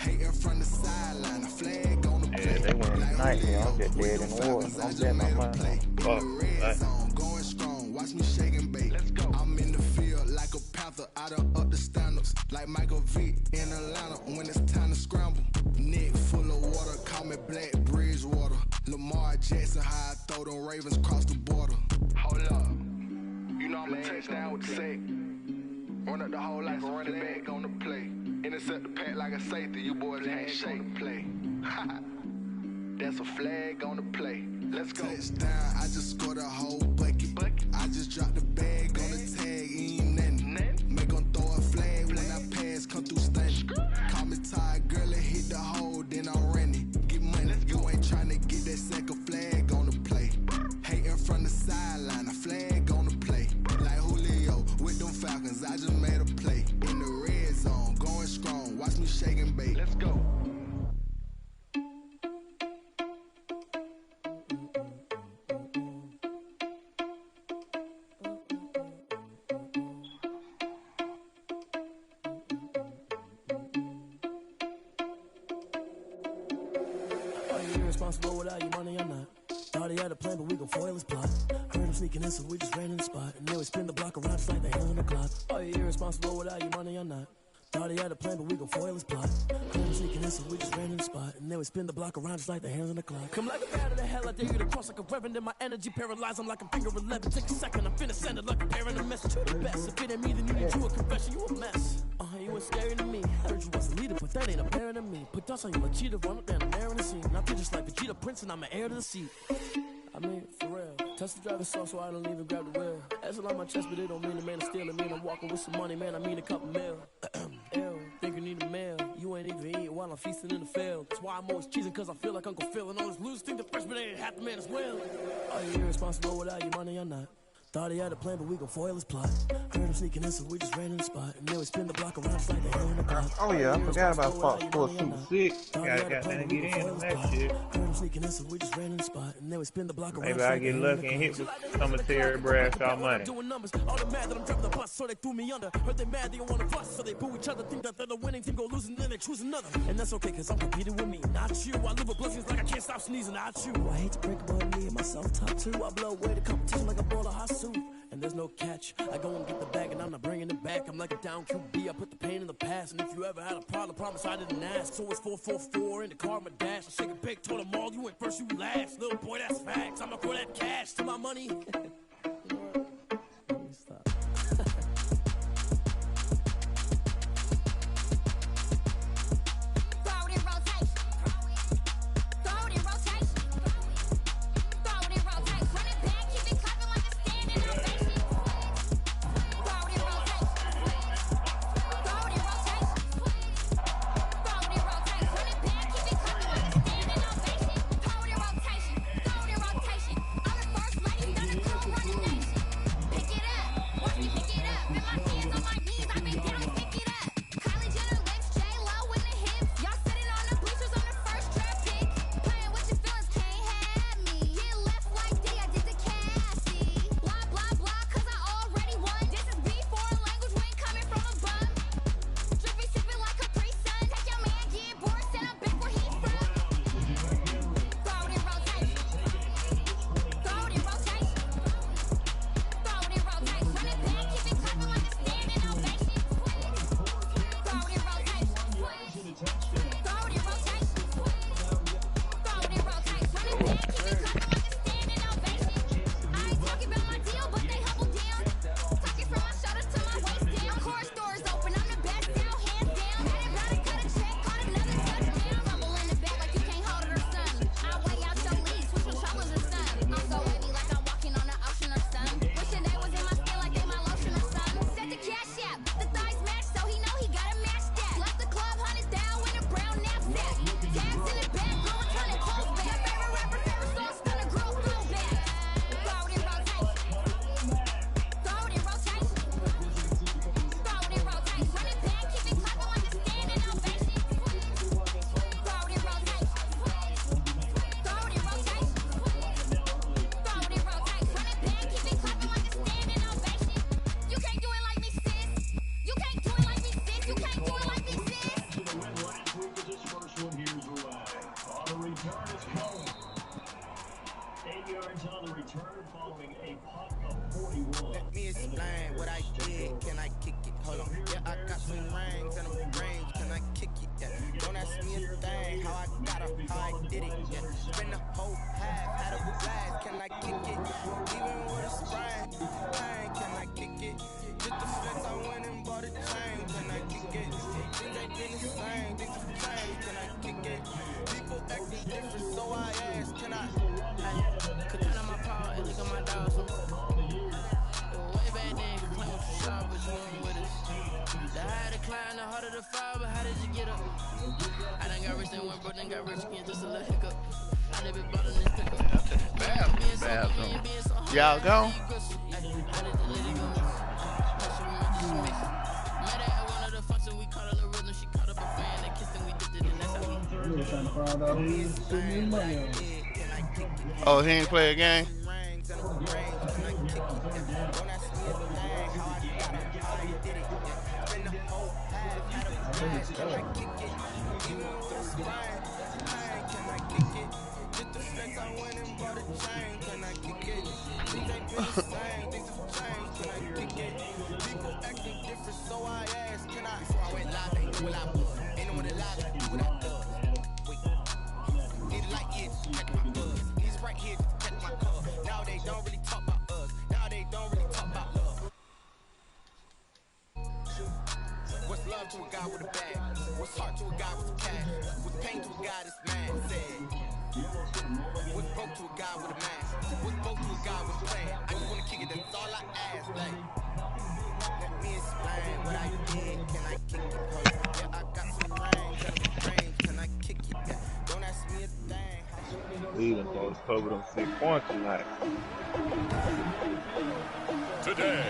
Hating from the sideline, a flag on the play. Yeah, they went tonight, man. I'm just dead in the water. I'm betting my money. Fuck. Going strong, watch me shake and bake. Let's go. I'm in the field like a panther, I done up the standards. Like Michael Vick in Atlanta when it's time to scramble. Neck full of water, call me Black Bridgewater. Lamar Jackson, how I throw them Ravens cross the border. Hold up. You know I'm a touchdown with the sack. Run up the hole like a running back on the play. Intercept the pack like a safety, you boys can't shake play. That's a flag on the play. Let's go. Touchdown, I just scored a whole bucket. I just dropped the bag on the tag, ain't nothing. Make them throw a flag when I pass, come through stunning. Call me tired, girl, and hit the hole, then I'm running. Get money, you ain't trying to get that second flag on the play. Hating from the sideline, a flag on the play. Like Julio with them Falcons, I just made a play. In the red zone, going strong, watch me shake and bake. Let's go. Irresponsible without your money or not. Thought he had a plan, but we gon' foil his plot. Heard him sneaking in, so we just ran in the spot. And then we spin the block around just like the hell in the clock. Are you irresponsible without your money or not? Thought he had a plan, but we gon' foil his plot. Heard him sneaking in, so we just ran in the spot. And then we spin the block around just like the hands on the clock. Come like a bat of the hell, I dare you to cross like a reverend. And my energy paralyzed, I'm like a finger 11. Take a second, I'm finna send it like a parent, a message to the best. If it ain't me, then you need you a confession, you a mess. You ain't scary to me. Heard you was a leader, but that ain't apparent to me. Put dust on you, a cheater, run up down the air in the scene. I feel just like Vegeta Prince, and I'm an heir to the seat. I mean, for real. Touch the driver's soft, so I don't even grab the wheel. That's on my chest, but it don't mean the man is stealing. Mean I'm walking with some money, man. I mean a couple mil. Ew, think you need a meal. You ain't even eating while I'm feasting in the field. That's why I'm always cheesing, cause I feel like Uncle Phil. And all those losers think the freshman ain't half the man as well. Are you irresponsible without your money or not? Thought he had a plan, but we gon' foil his plot. Heard him sneaking in, so we just ran in the spot. And then we spin the block around just like the hell in the clock. Oh yeah, I forgot about Fox Sports Super 6. Got to get in on that shit. Heard him sneaking in, so we just ran in the spot. And then we spin the block around. Maybe I get lucky and hit with some of Terry Bradshaw money. Doing numbers, all the mad that I'm driving the bus, so they threw me under. Heard they mad, they don't wanna fuss, so they boo each other. Think that they're the winning team, go losing, then they choose another. And that's okay, cause I'm competing with me, not you. I live with blessings like I can't stop sneezing, not you. I hate to break about me and myself top two. I blow away the competition like a bowl of hot soup. And there's no catch. I go and get the bag and I'm not bringing it back. I'm like a down QB, I put the pain in the past. And if you ever had a problem, promise I didn't ask. So it's 444 in the car, my dash. I shake a big, told them all, you went first, you last. Little boy, that's facts. I'ma throw that cash to my money. Stop. Don't ask me a thing, how I got up, how I did it. Yeah. Spend the whole half, had a blast, can I kick it? Even with a sprain, can I kick it? Just the flex, I went and bought a chain, can I kick it? Things ain't been the same, things have changed, can I kick it? People acting different, so I ask, can I? Could turn on my power and look at my dogs. Way back then, you playing with your shop, but you weren't with us. The higher the climb, the harder the fall, but how did you get up? I done got rich and went broke, then got rich again, just a little hiccup. I never bought on this pickup. Y'all go? Oh, he ain't play a game? To a guy with a bag, what's heart to a guy with a cash, what's pain to a guy that's mad, said. What's broke to a guy with a mask, what's broke to a guy with a plan. I just wanna kick it, that's all I ask. Like, let me explain what I did. Can I kick it? Yeah, I got some range, can I kick it? Yeah. Don't ask me a thing. Cleveland throws covered them 6 points tonight. Today.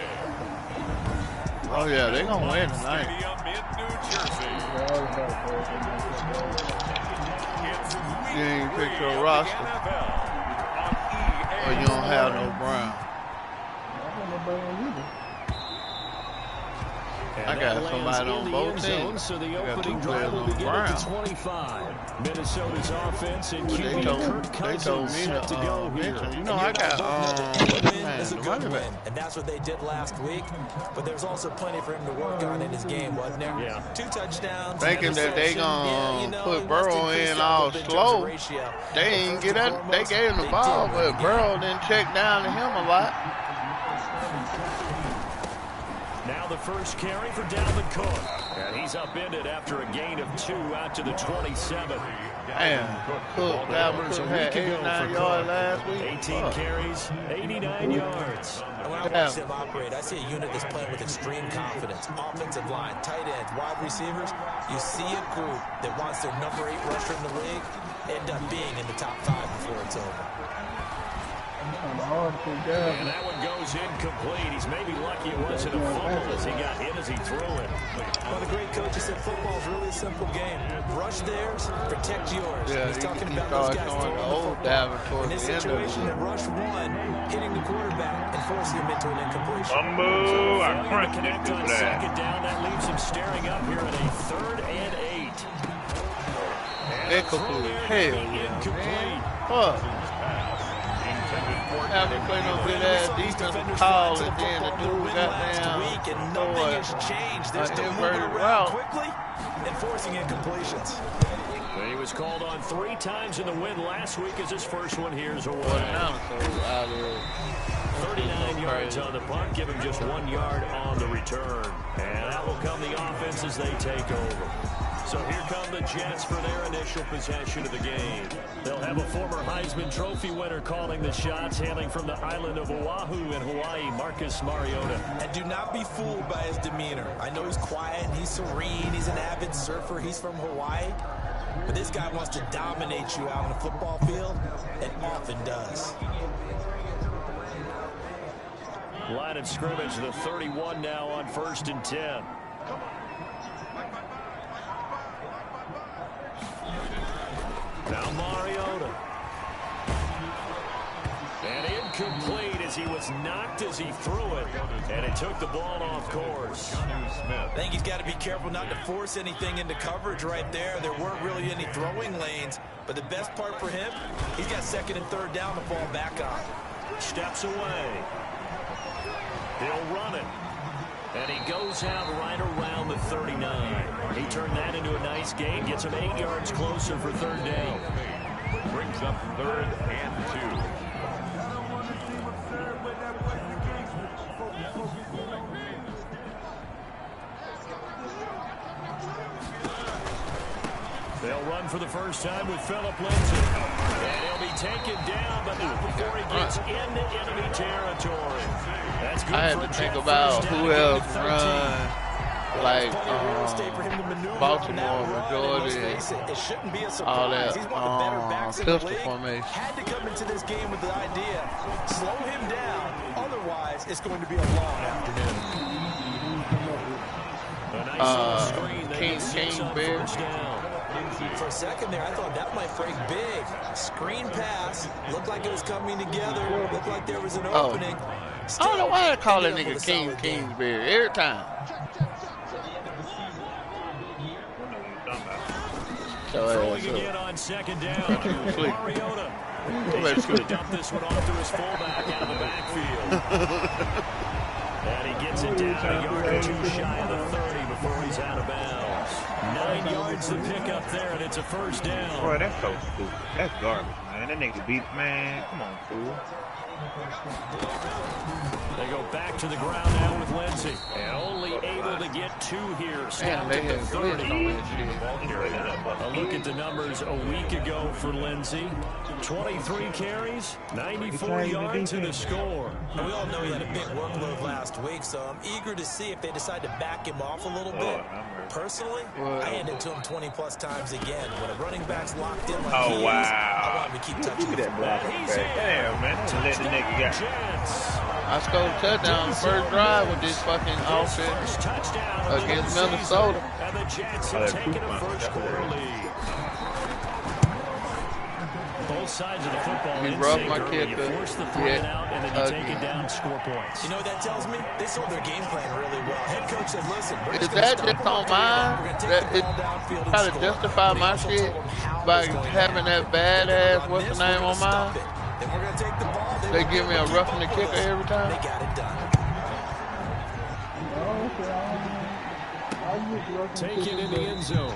Oh yeah, they gonna win tonight. You ain't pick your roster, or you don't have no Brown. I got somebody on both teams. So the opening drive will begin at the 25. Minnesota's offense and QB Kirk Cousins set to go here. You know, I got It's a good win, and that's what they did last week. But there's also plenty for him to work on in his game, wasn't there? Yeah. 2 touchdowns. Thinking that they gonna put Burrow in all slow. They ain't get that. They gave him the ball, but Burrow didn't check down to him a lot. Now the first carry for Dalvin Cook. And he's upended after a gain of 2 out to the 27. Damn, Cook, Dalvin Cook had 89 yards last week. 18 carries, 89 yards. And when I watch them operate, I see a unit that's playing with extreme confidence. Offensive line, tight ends, wide receivers. You see a group that wants their number 8 rusher in the league end up being in the top 5 before it's over. And that one goes incomplete. He's maybe lucky it wasn't a fumble as he got hit as he threw it. Well, the great coach said football is really a simple game. Rush theirs, protect yours. Yeah, he's talking about those guys throwing the football. In this situation, that rush 1, hitting the quarterback and forcing him into an incompletion. So I crunched connect on second down. That leaves him staring up here at a 3rd and 8. Incomplete. Hell yeah. Fuck. After play no good ass defensive call, and then the dude got down. And nothing has changed. They're still moving around quickly and forcing incompletions. He was called on 3 times in the win last week as his first one here's away. 39 yards on the punt, give him just 1 yard on the return. And that will come the offense as they take over. So here come the Jets for their initial possession of the game. They'll have a former Heisman Trophy winner calling the shots, hailing from the island of Oahu in Hawaii, Marcus Mariota. And do not be fooled by his demeanor. I know he's quiet, he's serene, he's an avid surfer, he's from Hawaii. But this guy wants to dominate you out on the football field, and often does. Line of scrimmage, the 31 now on 1st and 10. Now Mariota. And incomplete as he was knocked as he threw it. And it took the ball off course. I think he's got to be careful not to force anything into coverage right there. There weren't really any throwing lanes. But the best part for him, he's got 2nd and 3rd down to fall back on. Steps away. He'll run it. And he goes out right around the 39. He turned that into a nice gain, gets him 8 yards closer for third down. Brings up 3rd and 2. They'll run for the first time with Phillip Lindsay. And he'll be taken down, but not before he gets into enemy territory. That's good. I had to think about who else run like Baltimore, majority, all that pistol formation. Had to come into this game with the idea, slow him down. Otherwise, it's going to be a long afternoon. King Bear. For a second there, I thought that might break big. Screen pass. Looked like it was coming together. Looked like there was an opening. I don't know why they call that nigga Kingsbury every time. Throwing again on second down. Mariota. He's going to dump this one off to his fullback out of the backfield. And he gets it down a yard or two shy of the 30 before he's out of bounds. 9 yards to pick up there, and it's a first down. Boy, that's so stupid. That's garbage, man. That nigga beat, man. Come on, fool. They go back to the ground now with Lindsay. And only able to get 2 here. Man, they had 30. A look at the numbers a week ago for Lindsay. 23 carries, 94 yards and a score. We all know he had a big workload last week, so I'm eager to see if they decide to back him off a little bit. Personally, I hand it to him 20-plus times again. When a running back's locked in like he is, I want him to keep touching Look at that block. Damn, man. Just let the nigga get. I scored a touchdown the first drive with this fucking offense against Minnesota. And the Jets have taken a first quarter lead. Both sides of the football. He rubbed my kicker. You force the three out, and then you take it down, score points. You know what that tells me? They sold their game plan really well. Head coach said, listen, is that just on mine? That it try to justify my shit by having that badass, what's the name on mine? Then we're going to take the ball. They give me a roughing the kicker every time? They got it done. Take it in the end zone,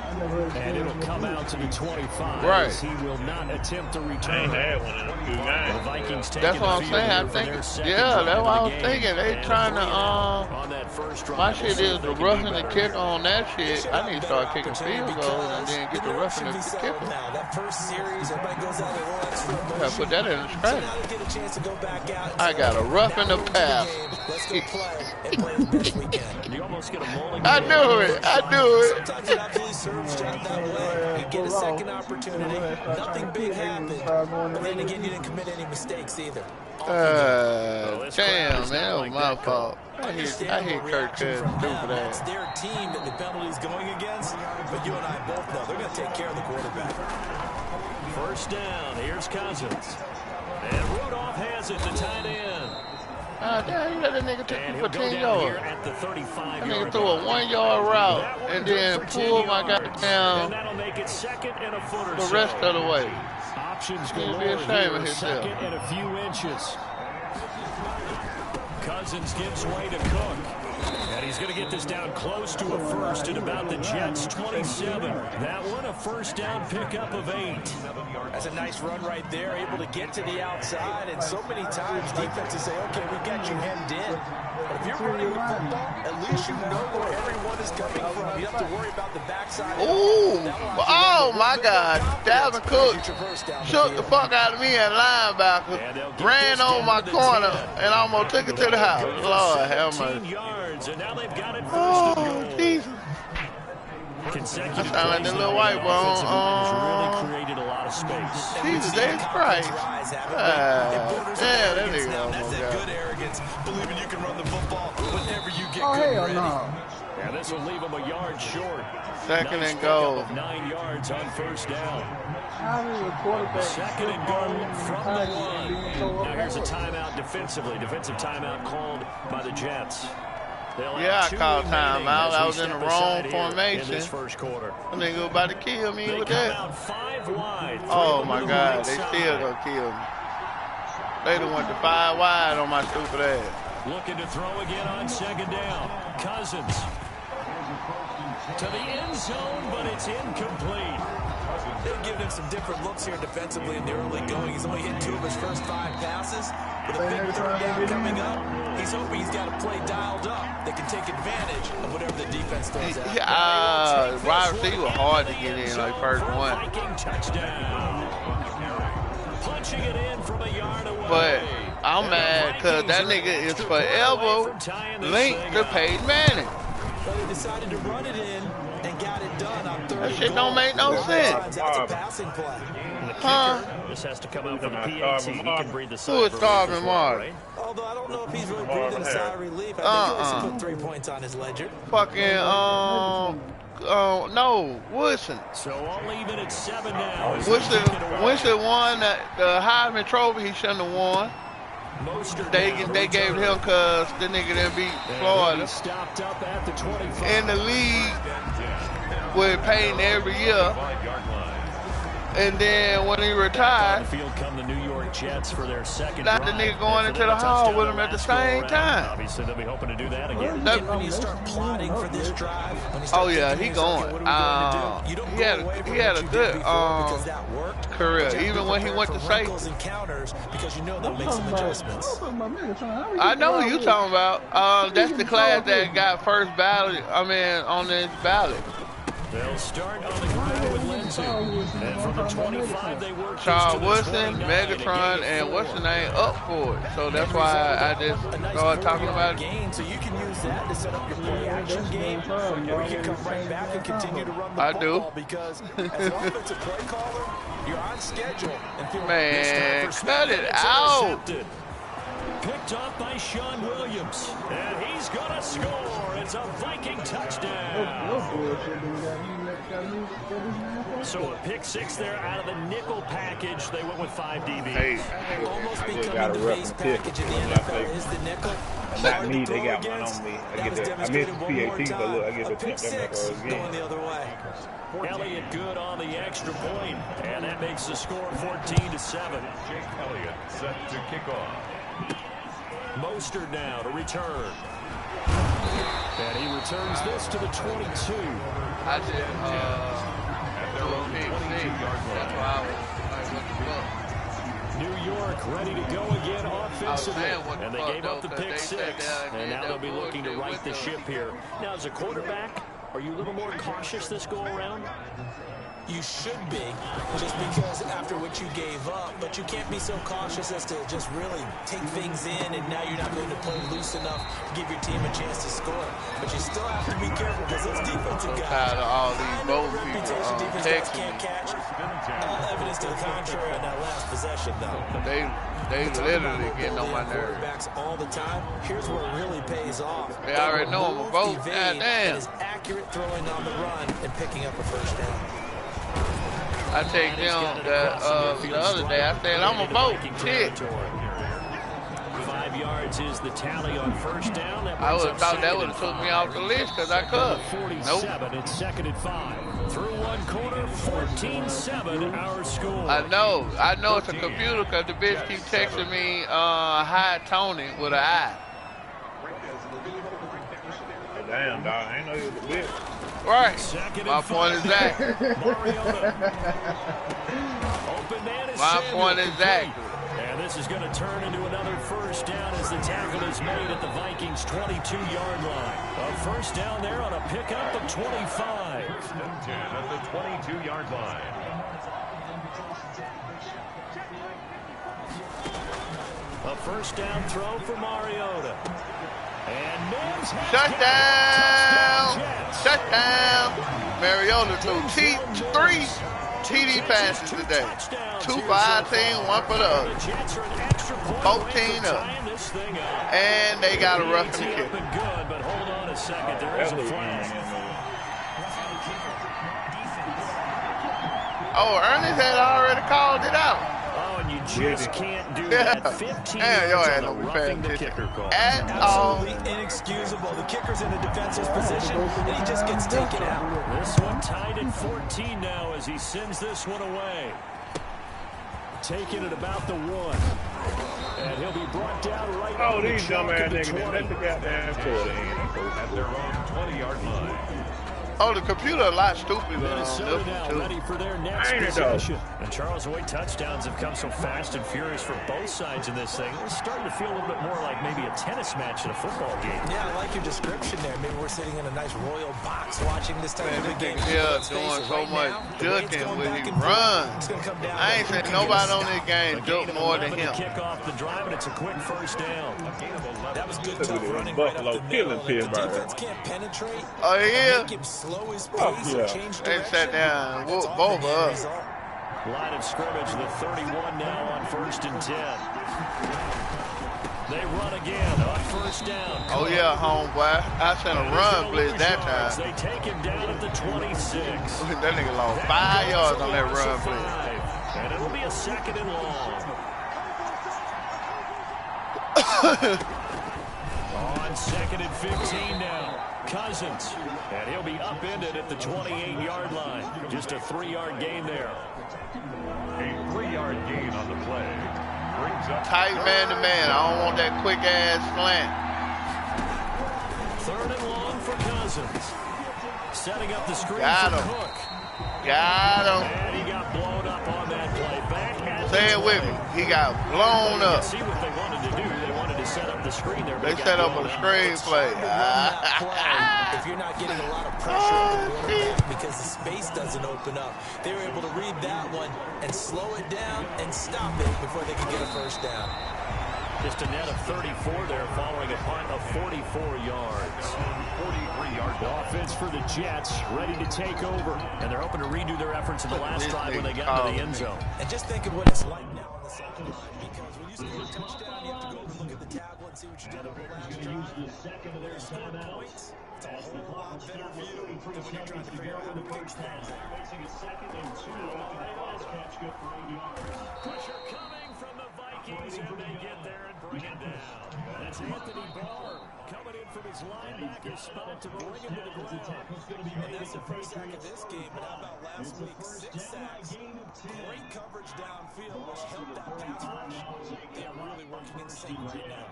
and it'll come out to the 25. Right. He will not attempt to return. The Vikings take that's what I'm saying. I think, yeah, that's what I was thinking. They trying to, my shit is the roughing the kicker on that shit. I need to start kicking field goals and then get the roughing the kicker. That first series, everybody goes out and runs. I gotta put that in the strategy. I got a roughing the pass. Let's go play and play the best we can. You almost get a mulligan. I knew it. Sometimes it absolutely serves Jack that way. You get a second opportunity. Nothing big happened. But then again, you didn't commit any mistakes either. Damn, man, that was my fault. I hit Kirk Cousins stupid ass. It's their team that the penalty's going against, but you and I both know they're going to take care of the quarterback. First down, here's Cousins. And Rudolph has it to tight end. Damn, you let that nigga take me for 10 yards. At the 35 that nigga threw a 1-yard route and then pulled my goddamn the rest of the way. Options galore. Be ashamed of himself. Second and a few inches. Cousins gives way to Cook. And he's going to get this down close to a first at about the Jets' 27. That one a first down pickup of 8. That's a nice run right there, able to get to the outside. And so many times defenses say, okay, we got you hemmed in. But if you're running the football, at least you know where everyone is coming from. You don't have to worry about the backside. Ooh, oh my God. Dalvin Cook shook the fuck out of me at linebacker, ran on my corner, and almost took it to the house. Lord have mercy. And now they've got it first and goal. Jesus. I sound like the little white boy really created a lot of space. Jesus Christ. Yeah, that nigga almost got good arrogance, believing you can run the football whenever you get good hell ready. no. And this will leave him a yard short. Second nice and goal. 9 yards on first down. Second and goal from the 1. Now here's a timeout defensively. Defensive timeout called by the Jets. Yeah, I called timeout. I was in the wrong formation. In this first quarter. I think they about to kill me with that. Out 5 wide. Oh my God, they still gonna kill me. They done went to 5 wide on my stupid ass. Looking to throw again on second down. Cousins. To the end zone, but it's incomplete. They've given him some different looks here defensively in the early going. He's only hit 2 of his first 5 passes. With a big third down coming up, he's hoping he's got a play dialed up that can take advantage of whatever the defense throws out. Wide receiver hard to get in, like first one. Punching it in from a yard away. But I'm mad because that nigga is forever linked to Peyton Manning. But he decided to run it in and got it done on third. That shit don't make no sense. That's a passing play. Huh? This has to come out from the PAT. He can breathe the sigh. Who is starving Mark? Although I don't know if he's really breathing a sigh of relief. I think he wants to put 3 points on his ledger. Fucking no, Woodson. So all even at 7 now. Winston won the Heisman Trophy. He shouldn't have won. They gave him because the nigga didn't beat Florida. Stopped up at the 25. In the league with Payton every year. And then when he retired, field come the New York Jets for their second got the nigga going into the hall with him at the same time. Obviously, they'll be hoping to do that again. When you start plotting for this drive, oh yeah, he going. He had a good career, even when he went to safety. Because you know they'll make some adjustments. I know who you talking about. That's the class that got first ballot. I mean, on this ballot. They'll start on the ground with Lindsay. And from the 25, they work Charles Woodson, Megatron, and what's the name up for it. So that's why I just started talking about it. So you can use that to set up your play action game, or you can come right back and continue to run the football because as an offensive play caller, you're on schedule. And man, cut it out. Picked off by Sean Williams. And he's going to score. It's a Viking touchdown. So a pick 6 there out of the nickel package. They went with 5 DBs. Hey, almost becoming the base package in the NFL is the nickel. Not me, they got one on me. I missed the PAT, but look, I get the pick them going the other way. Elliott good on the extra point, and that makes the score 14-7. Jake Elliott set to kick off. Mostert now to return. And he returns this to the 22. I did, that's why I was like, what the fuck? New York ready to go again offensively. And they gave up the pick 6. And now they'll be looking to right the ship here. Now, as a quarterback, are you a little more cautious this go around? You should be, just because after what you gave up, but you can't be so cautious as to just really take things in, and now you're not going to play loose enough to give your team a chance to score. But you still have to be careful because those defensive guys, tired of all these bold people defense can't catch. All evidence to the contrary on that last possession, though. They literally getting on my nerves. Quarterbacks all the time. Here's where it really pays off. They already know I'm a vote. Goddamn. Is accurate throwing on the run and picking up a first down. I take them the other day. I said I'm a vote. Shit. 5 yards is the tally on first down. I would have thought that would have took me off the list because I could. 47. It's 2nd and 5. Through one quarter, 14-7 our score. I know it's a computer because the bitch keep texting me hi Tony with an I. Damn, dog, I ain't know you was a bitch. Right. My point is that. My point is that. And this is going to turn into another first down as the tackle is made at the Vikings' 22-yard line. A first down there on a pickup of 25. 10 at the 22-yard line. A first down throw for Mariota. And Mims Touchdown. Mariota threw 3 TD passes today. 2 for our team, 1 for the other. 14 up. And they got a roughing the kick. But hold on a second. There is a flag. Oh, Ernest had already called it out. Oh, and you just can't do that. 15 Damn, yards y'all on the roughing the kicker call. Absolutely inexcusable. The kicker's in a defensive position, and he just gets taken out. This one tied at 14 now as he sends this one away. taken at about the 1. And he'll be brought down right oh, these dumbass niggas, let the goddamn quarter in. At their own 20-yard line. Oh, the computer a lot stupider than Minnesota now ready for their next possession. And Charles, the way touchdowns have come so fast and furious for both sides in this thing, it's starting to feel a little bit more like maybe a tennis match in a football game. Yeah, I like your description there. Maybe we're sitting in a nice royal box watching this type of game. Yeah, doing so much ducking when he runs. I ain't seen nobody on this game duck more than him. Kick off the drive, and it's a quick first down. That was good tough running Buffalo right up the middle. killing Pittsburgh. The defense can't penetrate. Oh, yeah? Slow his pace, yeah. change They direction. sat down and whooped both of us. Line of scrimmage, the 31 now on 1st and 10. They run again on 1st down. Oh, yeah, homeboy. I sent a run blitz that time. They take him down at the 26. That nigga lost 5 yards on that run blitz. And it'll be a 2nd and long. On 2nd and 15 now. Cousins. And he'll be upended at the 28-yard line. Just a 3-yard gain there. A 3-yard gain on the play. Brings up Tight man-to-man. I don't want that quick-ass slant. 3rd and long for Cousins. Setting up the screen Got for him. Cook. Got him. And he got blown up on that play. Back at Say it with me. He got blown up. See what they wanted to do. They wanted to set up the screen there. They set up a screen play. If you're not getting a lot of pressure on the quarterback because the space doesn't open up, they were able to read that one and slow it down and stop it before they could get a first down. Just a net of 34 there following a punt of 44 yards. 43-yard offense for the Jets, ready to take over. And they're hoping to redo their efforts in the last drive when they got into the end zone. And just think of what it's like now on the second line, because when you score a touchdown, you have to go and look at the tablet and see what you did over the last drive. There's 4 points. It's a whole lot better view than when you're trying to figure out how to fix things. Pressure coming from the Vikings, and they get there and bring it down. That's Anthony Barr coming in from his linebacker spot to bring him to the ground. And that's the first sack of this game, but how about last week? 6 sacks. Great coverage downfield, which helped that pass rush. They are really working in sync right now.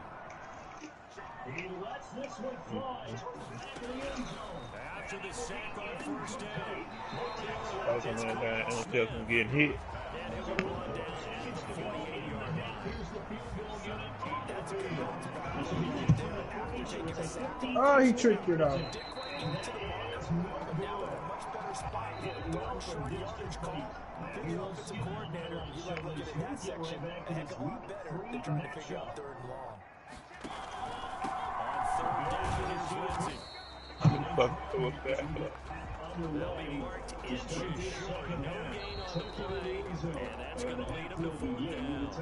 He lets this one fly after the sack on 1st down. Interception getting hit. And he'll be brought down at the 48-yard line. Here's the field goal unit. That's good. Oh, he tricked it out. Now in a much better spot for a dark short yardage call. If you're the offensive coordinator, you like looking at that section a heck of a lot better than trying to figure out 3rd and long. On 3rd down, here's Lindsey. They'll be marked inches short. No gain on the play. And that's going to lead them to 4th down.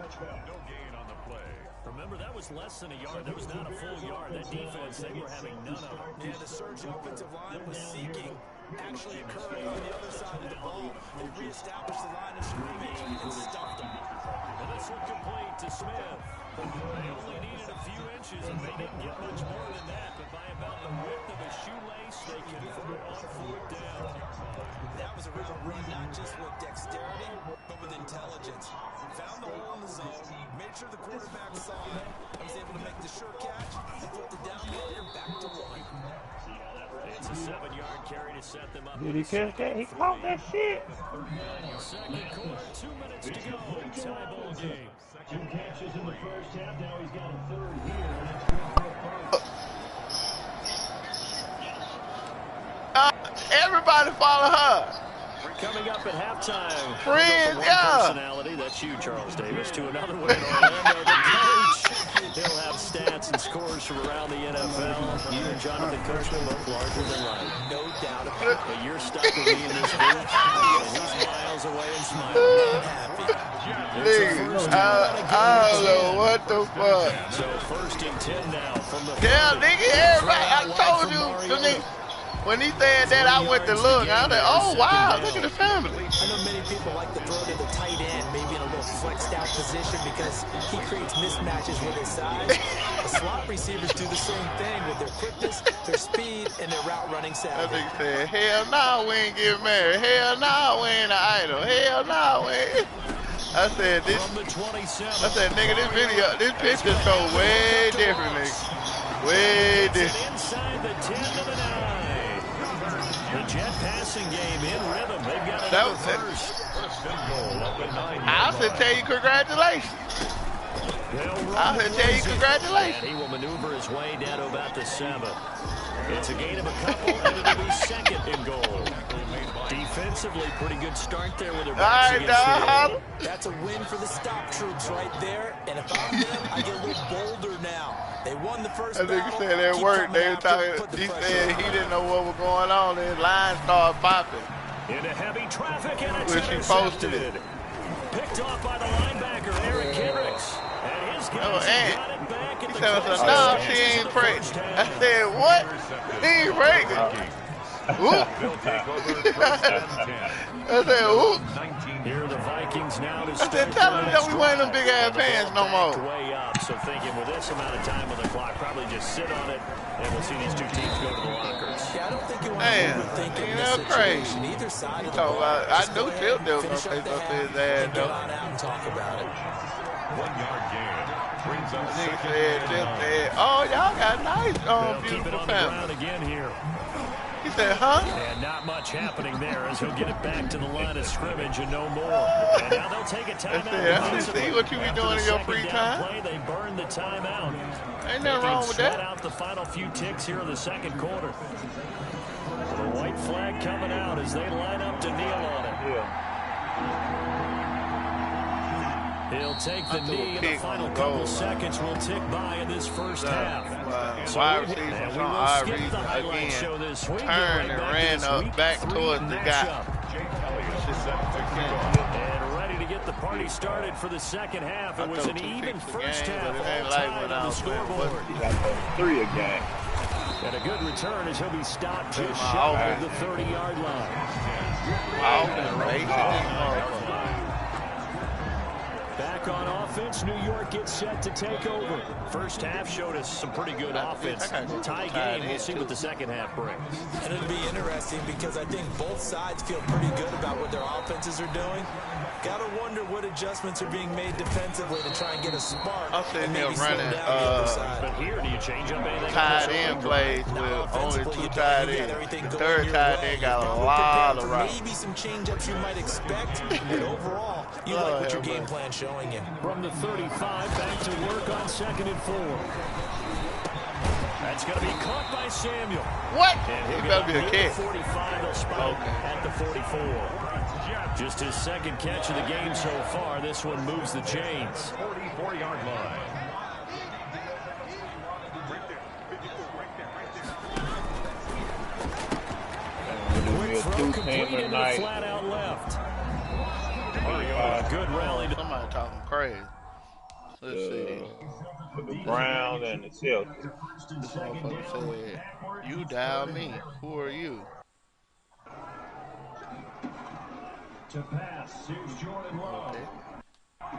No gain on the play. Remember, that was less than a yard. That was not a full yard. That defense, they were having none of it. Yeah, the surge offensive line was seeking actually occurred on the other side of the ball. They reestablished the line of scrimmage and stuffed them. And this one complete to Smith. They only needed a few inches, and they didn't get much more than that. But by about the width of a shoelace, they convert on 4th down. That was a real run, not just with dexterity, but with intelligence. Found the hole in the zone, made sure the quarterback saw it, and was able to make the sure catch, and put the down marker back to 1. It's a 7-yard carry to set them up. Did he catch that? He caught that shit. Second quarter, 2 minutes to go. Tie ball game. 2 catches in the first half. Now he's got a 3rd here. Everybody follow her. Coming up at halftime. Friends, one yeah. personality, that's you, Charles Davis, to another one in Orlando. The coach, he'll have stats and scores from around the NFL. You and Jonathan Coachman both larger than life. No doubt about it. But you're stuck with me in this booth, and he's miles away and smiling. Nigga, I don't know what the fuck. So 1st and 10 now from the Yeah, nigga, everybody, I told you, nigga. When he said that, I went to look. I was like, oh, wow, look at the family. I know many people like to throw to the tight end, maybe in a little flexed out position because he creates mismatches with his size. The slot receivers do the same thing with their quickness, their speed, and their route running savvy. That nigga said, hell no, we ain't getting married. Hell no, we ain't an idol. Hell no, we ain't. I said this. I said, nigga, this picture show way different, nigga. Way different. Inside the 10 to the 9. The Jet passing game in rhythm. They've got it first. I should tell you congratulations. I should tell you congratulations. And he will maneuver his way down to about the 7. It's a gain of a couple, and it'll be second in goal. Defensively, pretty good start there with their backs against the wall. That's a win for the stop troops right there. And if I'm them, I get a little bolder now. They won the first battle. I think he said at work, they were talking, he said he didn't know what was going on. His line started popping. Into heavy traffic, and it's when she posted it. Picked off by the linebacker, Eric Kendricks. And his guys got it back at the said, no, she ain't pregnant. I said, what? He ain't pregnant. I said, whoop. Here are the Vikings now to I said, tell them that we wearing them big ass pants no more. Way up, so thinking with this amount of time on the clock, probably just sit on it, and we'll see these two teams go to the lockers. Yeah, I don't think you want to overthink in this situation. Either side of the ball. I knew Phil was going to say something to his ass, though. Get on out and talk about it. 1 yard gain. Brings up said, oh, y'all got nice, beautiful family. Again here. He said, huh? And not much happening there as he'll get it back to the line of scrimmage and no more. And now they'll take a timeout. I see what you be doing in your free time. They burn the timeout. Ain't nothing wrong with that. Out the final few ticks here in the second quarter. The white flag coming out as they line up to kneel on it. He'll take the knee, and the final couple seconds will tick by in this first half. Wide receivers on RV again. Turned and ran up back towards the guy. And ready to get the party started for the second half. It was an even first half. All tied on the scoreboard. 3 a game. And a good return as he'll be stopped just shy of the 30-yard line. Back on offense, New York gets set to take over. First half showed us some pretty good offense. Tie game, we'll see what the second half brings. And it'll be interesting because I think both sides feel pretty good about what their offenses are doing. Gotta wonder what adjustments are being made defensively to try and get a spark. I'm sitting here running but here, do you change up anything? Tight end plays with only 2 tight ends. The third tight end got a lot of routes. Maybe some change-ups you might expect, but overall, you like what your game plan showing you. From the 35, back to work on 2nd and 4. That's going to be caught by Samuel. What? He better be a kid. 45, they'll spike at the 44. Just his second catch of the game so far. This one moves the chains. 44-yard line. Quick throw complete into the flat out left. Good rally. Somebody talking crazy. Let's see. The Browns and the Celtics. This motherfucker said, you dial me. Who are you? To pass, here's Jordan Love. Okay. Got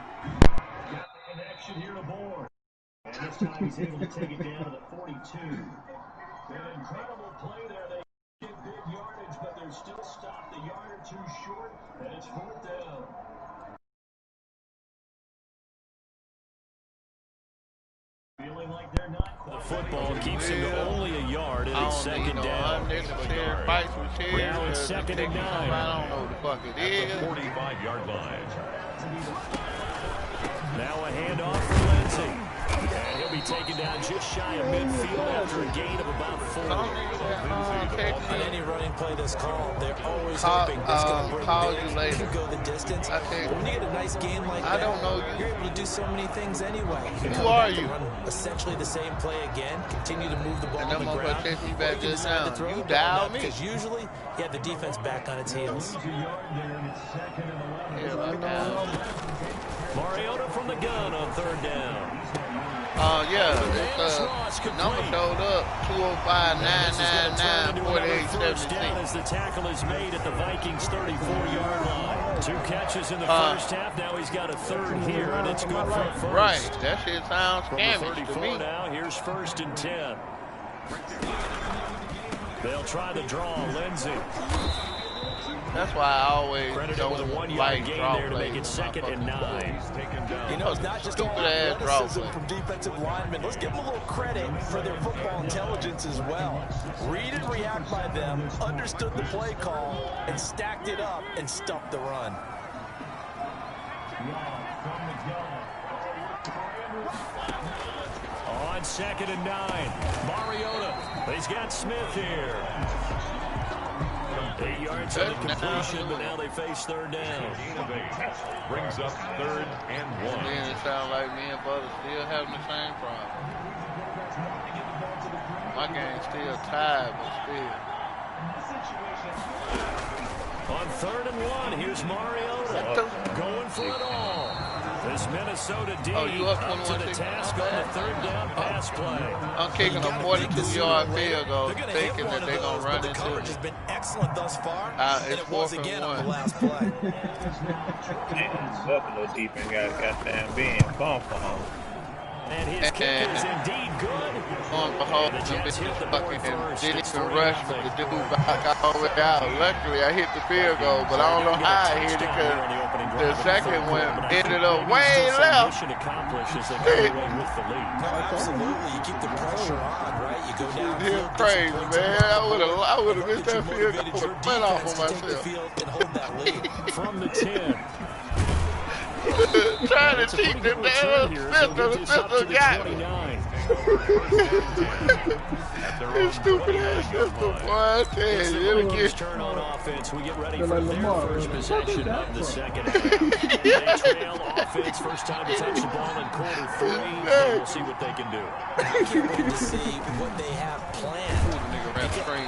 the connection here to board. And this time he's able to take it down to the 42. An incredible play there. They get big yardage, but they're still stopped the yard or 2 short, and it's 4th down. Feeling like they're not quite. The football keeps him to only a yard, and it's 2nd down. Now it's 2nd and 9. I don't know what the fuck it is. 45-yard line. Now a handoff for Lindsey. And he'll be taken down just shy of midfield after a gain of about 40. On any running play that's called, they're always hoping it's going to break big, go the distance. But when you get a nice game like that, you're able to do so many things anyway. Who are you? Run essentially the same play again, continue to move the ball on the ground. Take me back just now. You dial me. Because usually you have the defense back on its heels. Mariota from the gun on 3rd down. Number showed up, 205-999-4876. As the tackle is made at the Vikings 34-yard line. 2 catches in the first half. Now he's got a 3rd here, and it's good for a first. Right, that shit sounds scammy to me. Now here's 1st and 10. They'll try the draw, Lindsey. That's why I always Credited with a don't 1-yard like gain draw there to make plays. it 2nd and 9. You know, it's not just all athleticism from defensive linemen. Let's give them a little credit for their football intelligence as well. Read and react by them, understood the play call, and stacked it up and stuffed the run. On 2nd and 9, Mariota. He's got Smith here. 8 yards on the completion, but now they face 3rd down. Brings up 3rd and 1. Then it sounds like me and brother still having the same problem. My game's still tied, but still. On 3rd and 1, here's Mariota going for it all. This Minnesota D up to the task on the 3rd down pass play. I'm kicking a 42-yard field goal, thinking that they're going to run into it. Coverage has been excellent thus far, and it's it was again on the last play. Buffalo defense got goddamn being bumped on. And his kick is indeed good. On behold, didn't even rush me to do back all the way out. Luckily, I hit the field goal, but I don't know how I hit it because the second one ended up way left. Absolutely, you keep the pressure on, right? You go down. It's crazy, man. I would have missed that field goal. Went off on myself. From the 10. Trying to teach them that sister got me. This stupid ass system, boy. I tell you, it'll get turn on offense. We get ready for their first possession of the second half. They trail offense, first time to touch the ball in quarter 3. We'll see what they can do. I can't wait to see what they have planned.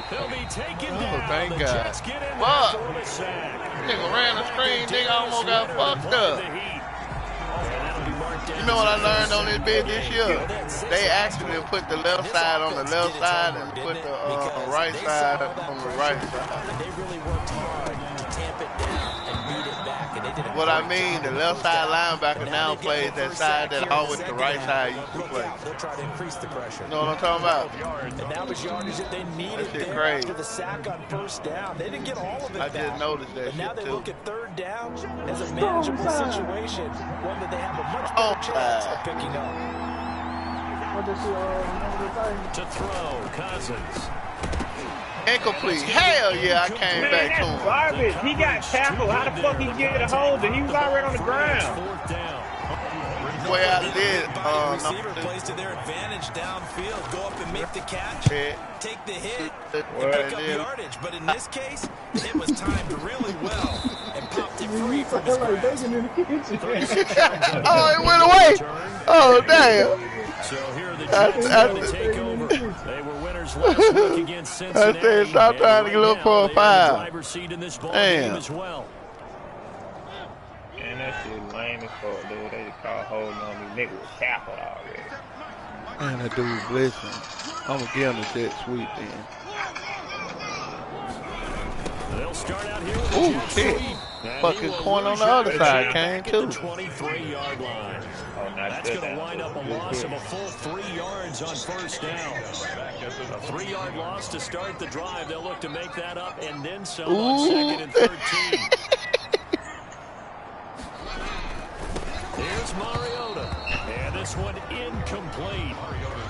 They'll be taken down. Thank the God. Jets get in Fuck. for the sack. Nigga ran the screen, nigga almost got fucked up. You know what I learned on this bit this year? They actually put the left side on the left side and put the right side on the right side. They really worked hard to tamp it down and beat it back. And they did What I mean, the left side linebacker now plays that side that always the right side used to play. They'll try to increase the pressure. You know what I'm talking about? And that was yardage that they needed there crazy. after the sack on 1st down. They didn't get all of it I back. just noticed that But now shit they too. look at 3rd down as a manageable situation, one that they have a much better chance of picking up. To throw, Cousins. Incomplete. Hell yeah, I came back to him. Garbage. He got tackled. How the fuck he get a hold of it? He was already on the ground. 4th down. The way I did, receiver plays to their advantage downfield. Go up and make the catch. Take the hit and pick up yardage. But in this case, the hit was timed really well and popped it free from his grasp. Oh, it went away. Oh, damn. So here are the Jets going to take over. They were winners last week against Cincinnati. I said, stop trying to look for a foul. Driver's seat in this ball game as well. Man, that shit lame as fuck, dude. They just call holding on me. Nigga was tackled already. Man, that dude blitzing. I'm going to give him the jet sweep then. They'll start out here with Ooh, shit. Fucking corner on the other side came too. 23-yard line. That's going to wind up a loss of a full 3 yards on 1st down. A 3-yard loss to start the drive. They'll look to make that up and then some on 2nd and 13. Here's Mariota. And this one incomplete.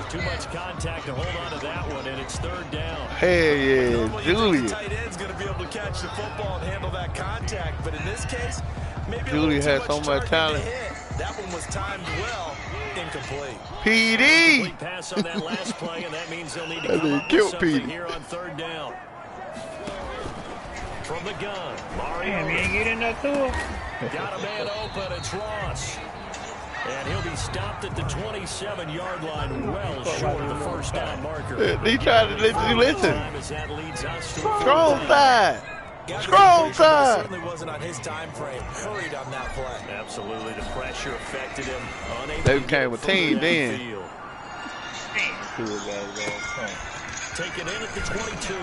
Too much contact to hold on to that one, and it's 3rd down. Hey, yeah, Julia. Tight end's going to be able to catch the football and handle that contact. But in this case, maybe Julia has so much talent. That one was timed well. Incomplete. PD. Pass on that last play, and that means they'll need to come up with something here on 3rd down. From the gun, Mario. Damn, he ain't getting that to him. Got a man open. It's Ross. And he'll be stopped at the 27-yard line, well short of the 1st down marker. He tried to let you listen. Strong side. Strong side. Certainly wasn't on his time frame. Hurried on that play. Absolutely, the pressure affected him. They became a team then. Taken in at the 22.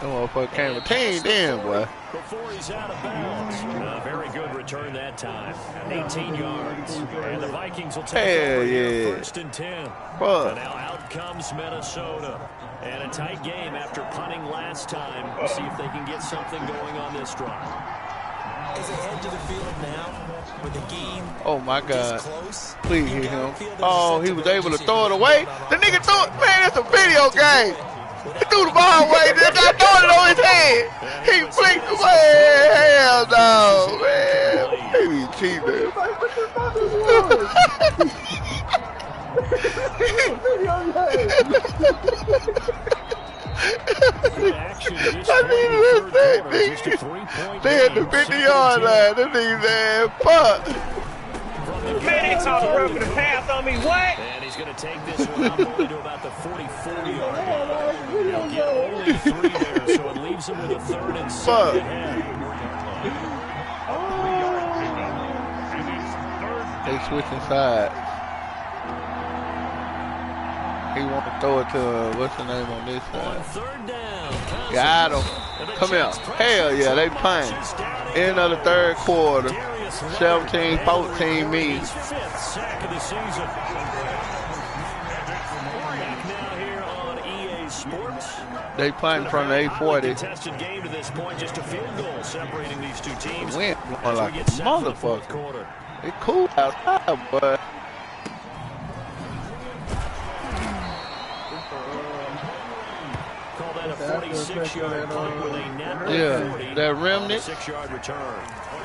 That motherfucker came a team then, boy. Before he's out of bounds. A very good return that time. 18 yards. And the Vikings will take over here 1st and 10. Fuck. And now out comes Minnesota. And a tight game after punting last time. We'll see if they can get something going on this drive. As they head to the field now, with the game oh my God. Please hit him. Oh, he was able to throw it away. The nigga threw it. Man, it's a video game. He threw the ball away. Then got throwing it on his head. He flicked away. Hell no, man. He be cheating. They had the 50-yard line. That nigga said, fuck. Man, they called a roughing the pass on me. What? And he's going to take this one up only to about the 44-yard line. He'll get only 3 there, so it leaves him with a 3rd and 7 ahead. They switching sides. He want to throw it to, what's the name on this side? On 3rd down. Got him. Come here. Hell yeah, they playing. End of the 3rd quarter. 17-14 me. 5th sack of the season. Back now here on EA Sports. They playing from the 840. Contested game to this point, just a field goal separating these two teams. Win like a motherfucker. It's cool outside, but call that a 46-yard punt with a net that remnant. 6-yard return.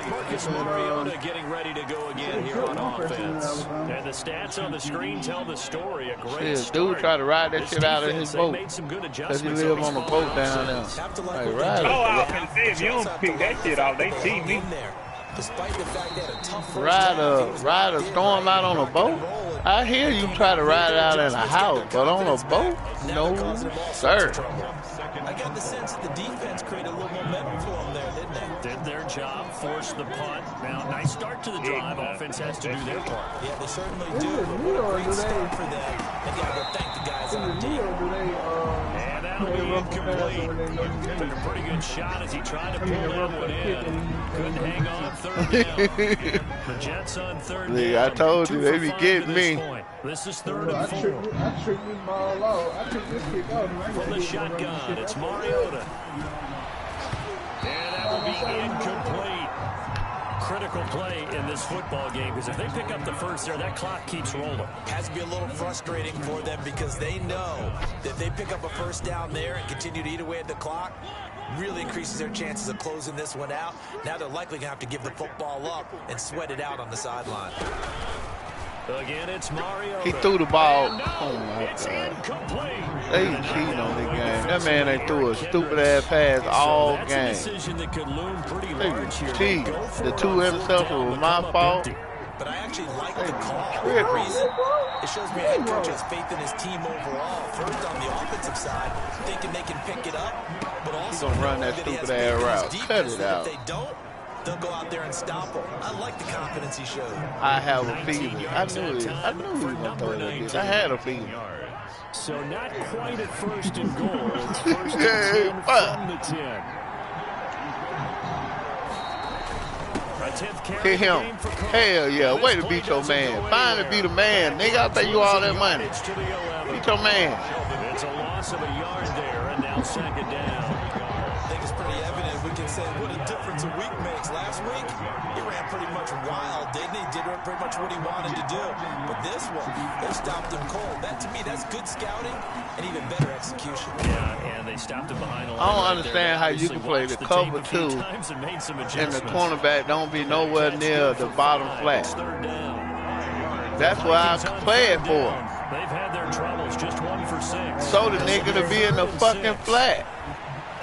Marcus Mariota getting ready to go again here on offense. And the stats on the screen tell the story. A great start. Dude tried to ride that shit out of his boat. Because he live on a boat down there. Like, right. Oh, I can see if you don't pick that shit off, they see me. Despite the fact that a tough ride a storm out on a boat? I hear you try to ride it out in a house, but on a boat? No, sir. I got the sense that the defense created a little momentum for them there, didn't they? Did their job, forced the punt. Now, nice start to the drive. Offense has to do their part. Yeah, they certainly do. What a great start for them. They got to thank the guys on the team. And that'll be incomplete. Took a pretty good shot as he tried to pull that one in. Couldn't hang on 3rd down. The Jets on 3rd down. I told you, they be getting me. This is 3rd and 4. I tricked this ball out. I tricked this kick out. From the shotgun, it's Mariota. And that will be incomplete. Critical play in this football game, because if they pick up the first there, that clock keeps rolling. Has to be a little frustrating for them because they know that if they pick up a first down there and continue to eat away at the clock, really increases their chances of closing this one out. Now they're likely going to have to give the football up and sweat it out on the sideline. Again, it's Mariota. He threw the ball. Oh my it's God. Incomplete. They cheating on the game. That man ain't threw a stupid ass pass all that's game. A decision that could loom pretty They large here. cheat. The 2 interceptions was my fault. But I actually like the call. For that reason, it shows me a head coach has faith in his team overall. First on the offensive side, thinking they can pick it up, but also gonna run that stupid ass route. Cut it out. If they don't, they'll go out there and stop them. I like the confidence he showed. I have a feeling. I knew he was gonna throw that bitch. I had a feeling. So not quite at 1st and goal. It's 1st and 10 from the 10. Hit him. Hell yeah. Way to beat your man. Finally beat a man. Nigga, I'll pay you all that money. Beat your man. It's a loss of a yard there, and now 2nd down. I think it's pretty evident. We can say what a difference a week makes. Last week, he ran pretty much wild, didn't he? Did pretty much what he wanted to do. But this one, they stopped him cold. That, to me, that's good scouting and even better execution. Yeah, and they stopped him behind a line. I don't understand how you can play the cover 2 and the cornerback don't be nowhere near the bottom flat. That's what I play it for. They've had their troubles, just 1 for 6. So the nigga to be in the fucking flat.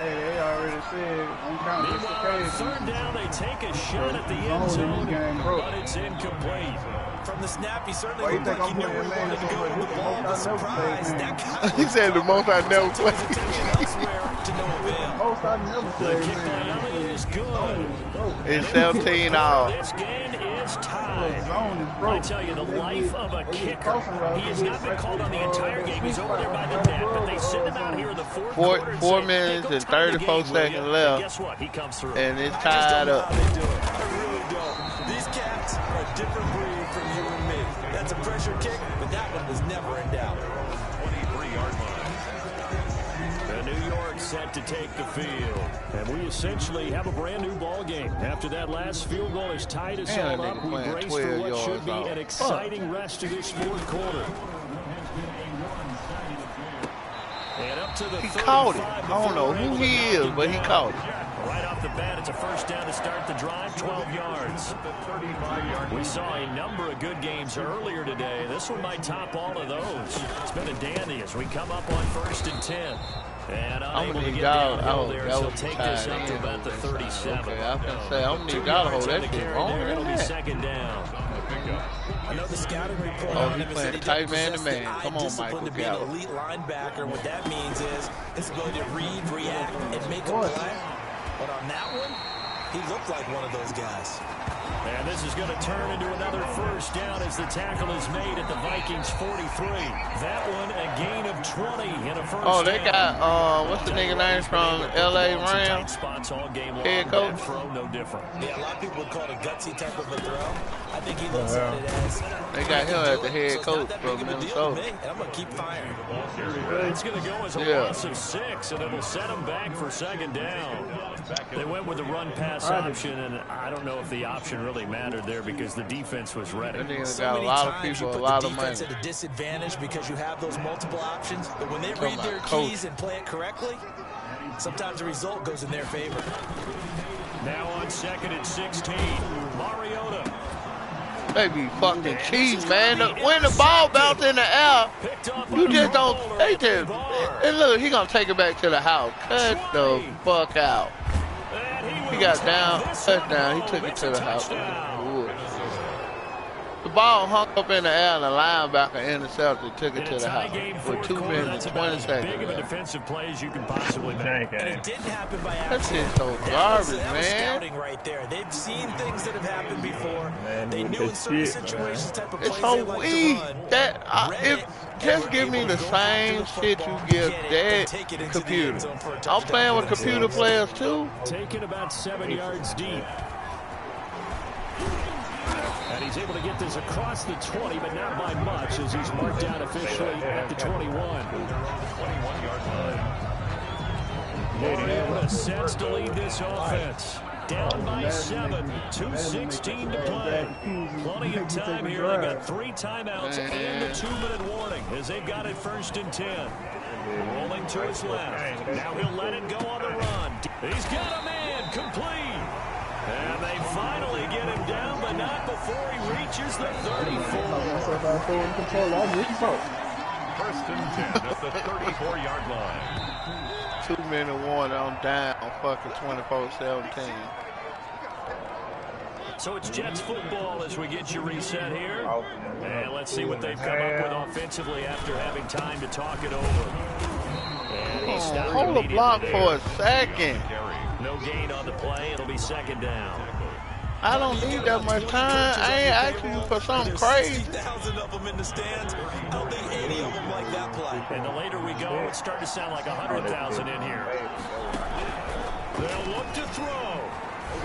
Hey, they already said on count this occasion. 3rd down, they take a shot at the end zone, but it's incomplete. From the snap, he certainly looked like he knew where he wanted to go with the ball. The surprise, that guy he said the most I never played. to no avail. Most I never played, man. Is good. It's 17 all. This game is tied. I tell you, the life of a kicker. He has not been called on the entire game. He's over there by the net, but they send him out here in the 4th quarter. 4 minutes and 34 seconds left. Guess what? He comes through. And it's tied up. I really don't. These cats are a different breed from you and me. That's a pressure kick, but that one was never in doubt. 23-yard line. New York set to take the field. And we essentially have a brand new ball game. After that last field goal is tied us all up, we brace for what should be an exciting rest of this fourth quarter. And up to the he caught it. I don't know who he is, but he caught it. Right off the bat, it's a first down to start the drive, 12 yards. We saw a number of good games earlier today. This one might top all of those. It's been a dandy as we come up on 1st and 10. And unable to get downhill there, so he'll take this up to about the 37. Okay, I was going to say, I'm going to need y'all to hold that shit longer It'll than be that. second down. I know the scouting report Oh, on he's him is playing that he tight doesn't man to possess man. the Come eye on, discipline Michael to be an Gallup. elite linebacker. What that means is his ability to read, react, and make a play. But on that one, he looked like one of those guys. And this is going to turn into another first down as the tackle is made at the Vikings 43. That one a gain of 20 in a first Oh, they down. got, what's the nigga name from L.A. Rams? Head coach? Throw no different. Yeah, a lot of people would call it a gutsy type of a throw. I think he looks at it as... They got him as the head coach from Minnesota. And I'm going to keep firing. It's going to go as a loss of 6, and it'll set them back for second down. They went with the run-pass option, and I don't know if the option really mattered there because the defense was ready. So got a lot of people, a lot of money. At a disadvantage because you have those multiple options, but when they read their keys and play it correctly, sometimes the result goes in their favor. Now on 2nd and 16, Mariota. They be fucking cheating, man. When the ball bounces in the air, you just don't. They just. And look, he gonna take it back to the house. Cut the fuck out. He got down, touchdown. He took it to the house. Ooh. The ball hung up in the air, and the linebacker intercepted, took it to the house with 2 minutes and 20 seconds. Big of a defensive play as you can possibly make. And it didn't happen by That accident. shit's so garbage, That was man. scouting right there. They've seen things that have happened before. They knew in certain situations type of It's plays so they like weak. to run. That if just give me the same shit you give that computer. I'm playing with computer players too. Taken about 7 yards deep. And he's able to get this across the 20, but not by much as he's marked down officially at the 21. 21-yard line. What a sense to lead this offense. Down by 7, 2:16 to play. Plenty of time here. They've got 3 timeouts and a 2-minute warning as they've got it 1st and 10. Rolling to his left. Now he'll let it go on the run. He's got a man complete. And they finally get him down, but not before he reaches the 34. 1st and 10 at the 34-yard line. 2-minute warning. I'm down. Fucking 24-17. So it's Jets football as we get you reset here. And let's see what they've come up with offensively after having time to talk it over. And he stopped Hold the block for a second. No gain on the play. It'll be 2nd down. I don't need that much time. I ain't asking you for something crazy. 60,000 of them in the stands. I don't think any of them like that play. And the later we go, it's starting to sound like 100,000 in here. They'll look to throw.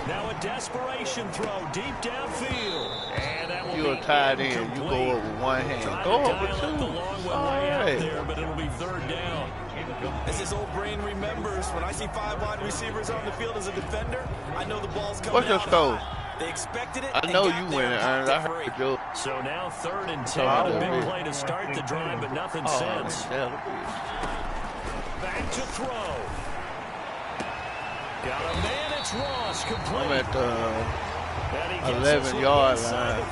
Now a desperation throw deep downfield. And that will You're be tied in. You go up with one hand. Go up with 2. All right. there, but it'll be 3rd down. As his old brain remembers, when I see 5 wide receivers on the field as a defender, I know the ball's coming What's your out score? high. They expected it. I know you winning, Ernest. I heard you. So now 3rd and 10. Oh, A big play to start the drive, but nothing since. Back to throw. Got a man, it's Ross, complete. I'm at the 11-yard line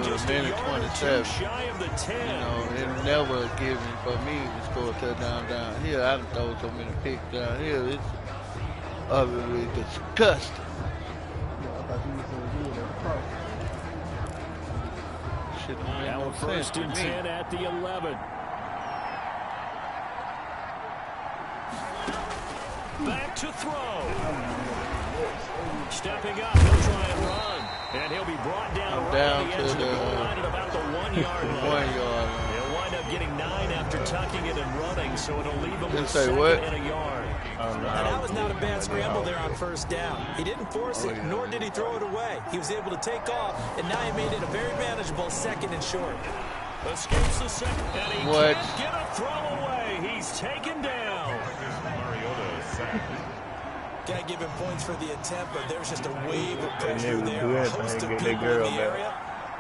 for a minute 27. Shy of the 10. You know, it never given for me to score a touchdown down here. I done throw so many picks down here. It's utterly disgusting. Now 1st and 10 at the 11. Back to throw. Stepping up, he'll try and run. And he'll be brought down around the edge of the goal line at about the 1-yard line. He'll wind up getting 9 after tucking it and running, so it'll leave him with 2nd and a yard. And that was not a bad scramble there on 1st down. He didn't force it, nor did he throw it away. He was able to take off, and now he made it a very manageable 2nd and short. Escapes the 2nd, and he can't get a throw away. He's taken down. Gotta give him points for the attempt, but there's just a wave of pressure there. A host of people in the area.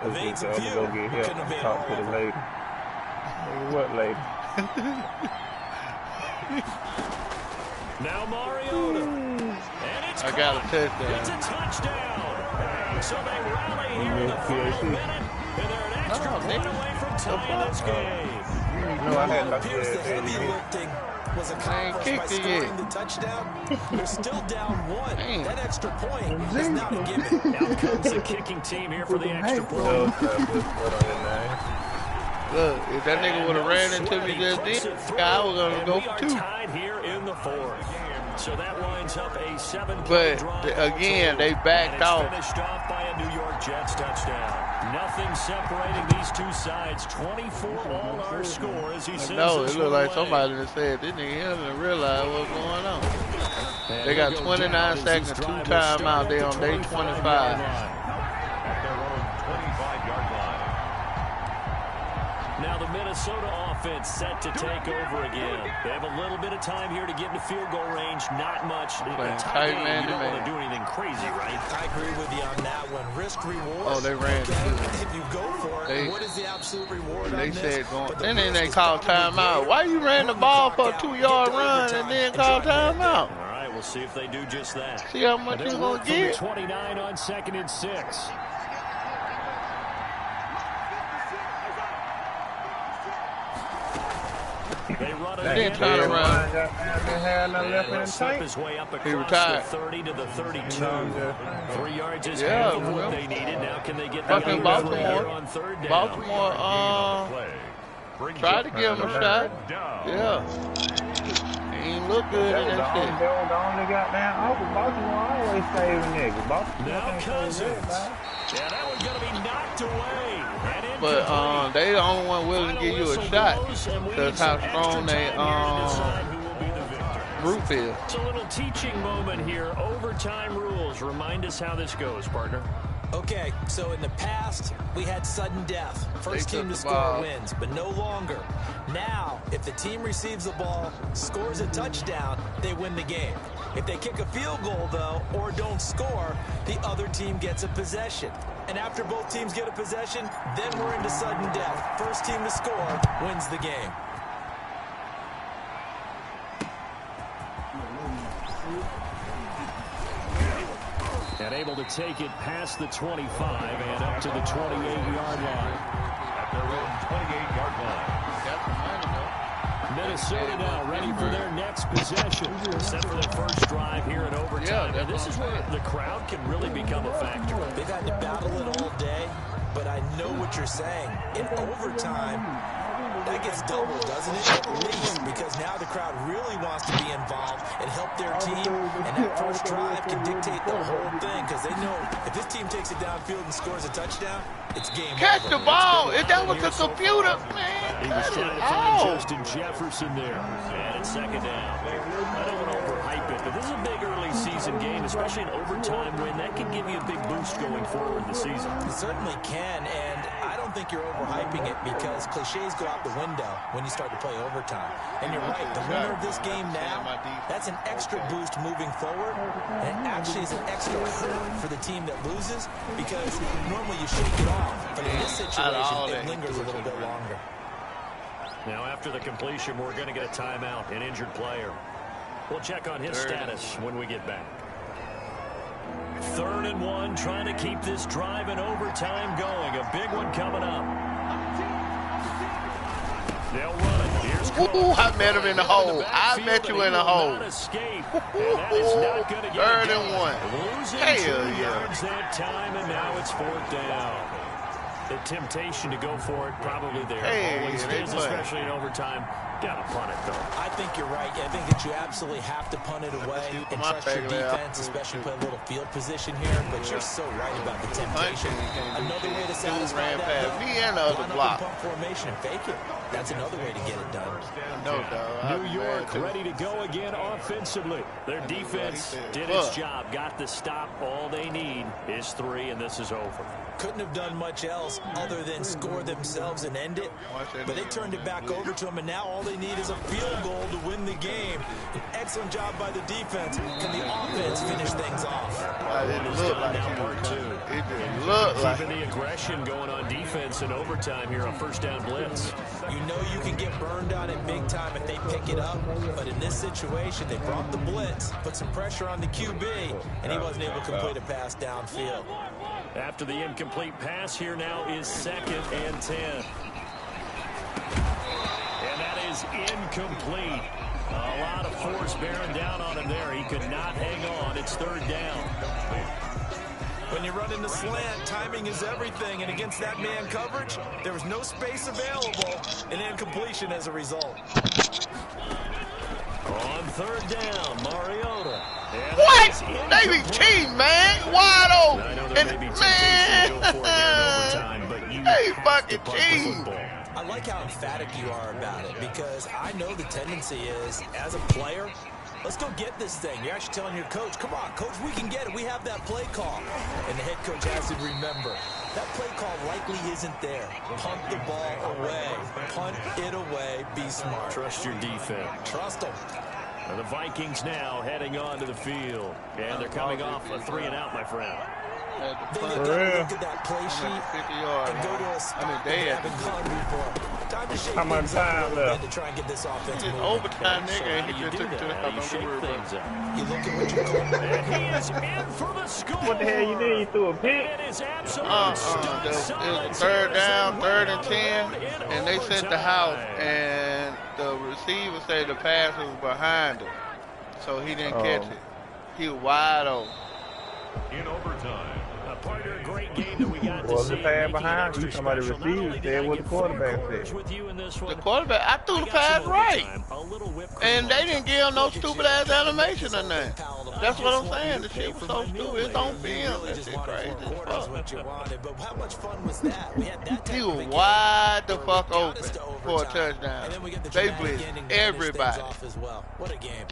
Evades a few. Couldn't evade all of them. What lady? Now Mariota. And it's I got a touchdown. It's a touchdown. So they rally here in the final minute, and they're an extra point away from tying this game. No, I had It appears the heavy lifting was accomplished by scoring the touchdown. They're still down one. That extra point is not a given. Out comes the kicking team here for the extra point. Look, if that nigga would have ran into me just then, I was going to go for 2. Tied here in the 4th. So that lines up a 7-play But drive. again, they backed off. Finished off by a New York Jets touchdown. Nothing separating these two sides. 24 all our score as he sends No, it looked like away. somebody that said this nigga didn't realize what's going on. They got 29 seconds, 2 timeouts. They on day 25. Now the Minnesota offense set to take over again. They have a little bit of time here to get into field goal range. Not much. Tight man You don't to want man. to do anything crazy, right? I agree with you on that one. Risk reward. Oh, they ran. If you go for it, what is the absolute reward They on this? said going. But the And then risk they is called probably timeout. great. Why you ran the ball for a Get 2-yard to run overtime and then and call try and win timeout? All right, we'll see if they do just that. See how much you gonna get? 29 on 2nd and 6. They run They didn't turn around. Slip his way up He across retired. the 30 to the 32. 3 yards is Yeah, half of well, what they needed. Now can they get the fucking other 3 Baltimore. here on 3rd down? Baltimore, tried to give him a shot. Yeah. He ain't look good in that shit. They were the only goddamn offer. Baltimore always saving niggas. Baltimore Now can't Cousins. save that, man. Yeah, that one's going to be knocked away. And But they the only one willing to give you a shot. That's how strong they group is. It's a little teaching moment here. Overtime rules. Remind us how this goes, partner. Okay, so in the past, we had sudden death. First team to score wins, but no longer. Now, if the team receives the ball, scores a touchdown, they win the game. If they kick a field goal, though, or don't score, the other team gets a possession. And after both teams get a possession, then we're into sudden death. First team to score wins the game. And able to take it past the 25 and up to the 28-yard line. At their own 28-yard line. Minnesota now ready for their next possession. Set for their first drive here in overtime. And this is where the crowd can really become a factor. They've had to battle it all day, but I know what you're saying. In overtime, that gets doubled, doesn't it? At least, because now the crowd really wants to be involved and help their team, and that first drive can dictate the whole thing, because they know if this team takes it downfield and scores a touchdown, it's game Catch over. the ball. If that was the computer, man. He was trying to find Justin Jefferson there. And it's 2nd down. I don't want to overhype it, but this is a big early season game, especially an overtime win. That can give you a big boost going forward this season. It certainly can, and I don't think you're overhyping it because cliches go out the window when you start to play overtime. And you're right, the winner of this game now, that's an extra boost moving forward, and it actually is an extra hurt for the team that loses because normally you shake it off, but in this situation, it lingers a little bit longer. Now after the completion, we're going to get a timeout, an injured player. We'll check on his status when we get back. 3rd and 1, trying to keep this drive in overtime going. A big one coming up. They'll run it. Here's Ooh, I met him in the hole. I met you in the hole. 3rd and 1. Losing Hell 2 yeah. yards that time, and now it's 4th down. The temptation to go for it probably there. Hey, Always they is, play. especially in overtime. Gotta punt it, though. I think you're right. I think that you absolutely have to punt it away and trust your defense, especially play a little field position here. But you're so right about the temptation. Another way to satisfy that, though, me and the other line block. up in pump formation and fake it. That's another way to get it done. No, dog. New York ready to go again offensively. Their defense did its job, got the stop. All they need is 3, and this is over. Couldn't have done much else other than score themselves and end it. But they turned it back over to them, and now all they need is a field goal to win the game. An excellent job by the defense. Can the offense finish things off? It looked like part two. It did look like keeping the aggression going on defense in overtime here on first down blitz. You know you can get burned on it big time if they pick it up, but in this situation, they brought the blitz, put some pressure on the QB, and he wasn't able to complete a pass downfield. After the incomplete pass, here now is 2nd and 10. And that is incomplete. A lot of force bearing down on him there. He could not hang on. It's 3rd down. When you run in the slant, timing is everything, and against that man coverage, there was no space available, and incompletion as a result. On 3rd down, Mariota. what? They be cheating, man. Wide open. I know there may be temptation to go for it here in overtime, but you they have fucking to punt the cheating. football. I like how emphatic you are about it, because I know the tendency is, as a player, let's go get this thing. You're actually telling your coach, come on, coach, we can get it. We have that play call. And the head coach has to remember, that play call likely isn't there. Punt the ball away. Punt it away. Be smart. Trust your defense. Trust them. And the Vikings now heading onto the field. And they're coming off a 3-and-out, my friend. Then you gotta look at that play sheet 50 yards. and go to a spot they they had haven't gone before. Time to shake How much things up a time little left? bit to try and get this offense moving. Overtime, So nigga. how He do you just do took it to the that? How do you house. shake things up? You look at what you're doing. And he is in for the score. What the hell you need? You threw a pick? It is absolute It was 3rd down, 3rd and 10, and they sent the house, and the receiver said the pass was behind him, so he didn't catch it. He was wide open. In overtime. A partner, a great game that we got to Was see. the pass behind you? Somebody received said what the quarterback said. The quarterback, I threw the pass right. And they didn't give him no stupid ass animation or nothing. That's what I'm saying. The shit was so stupid. It's on film. That shit crazy as fuck. He was wide the fuck open for a touchdown. They blitzed everybody. What a game.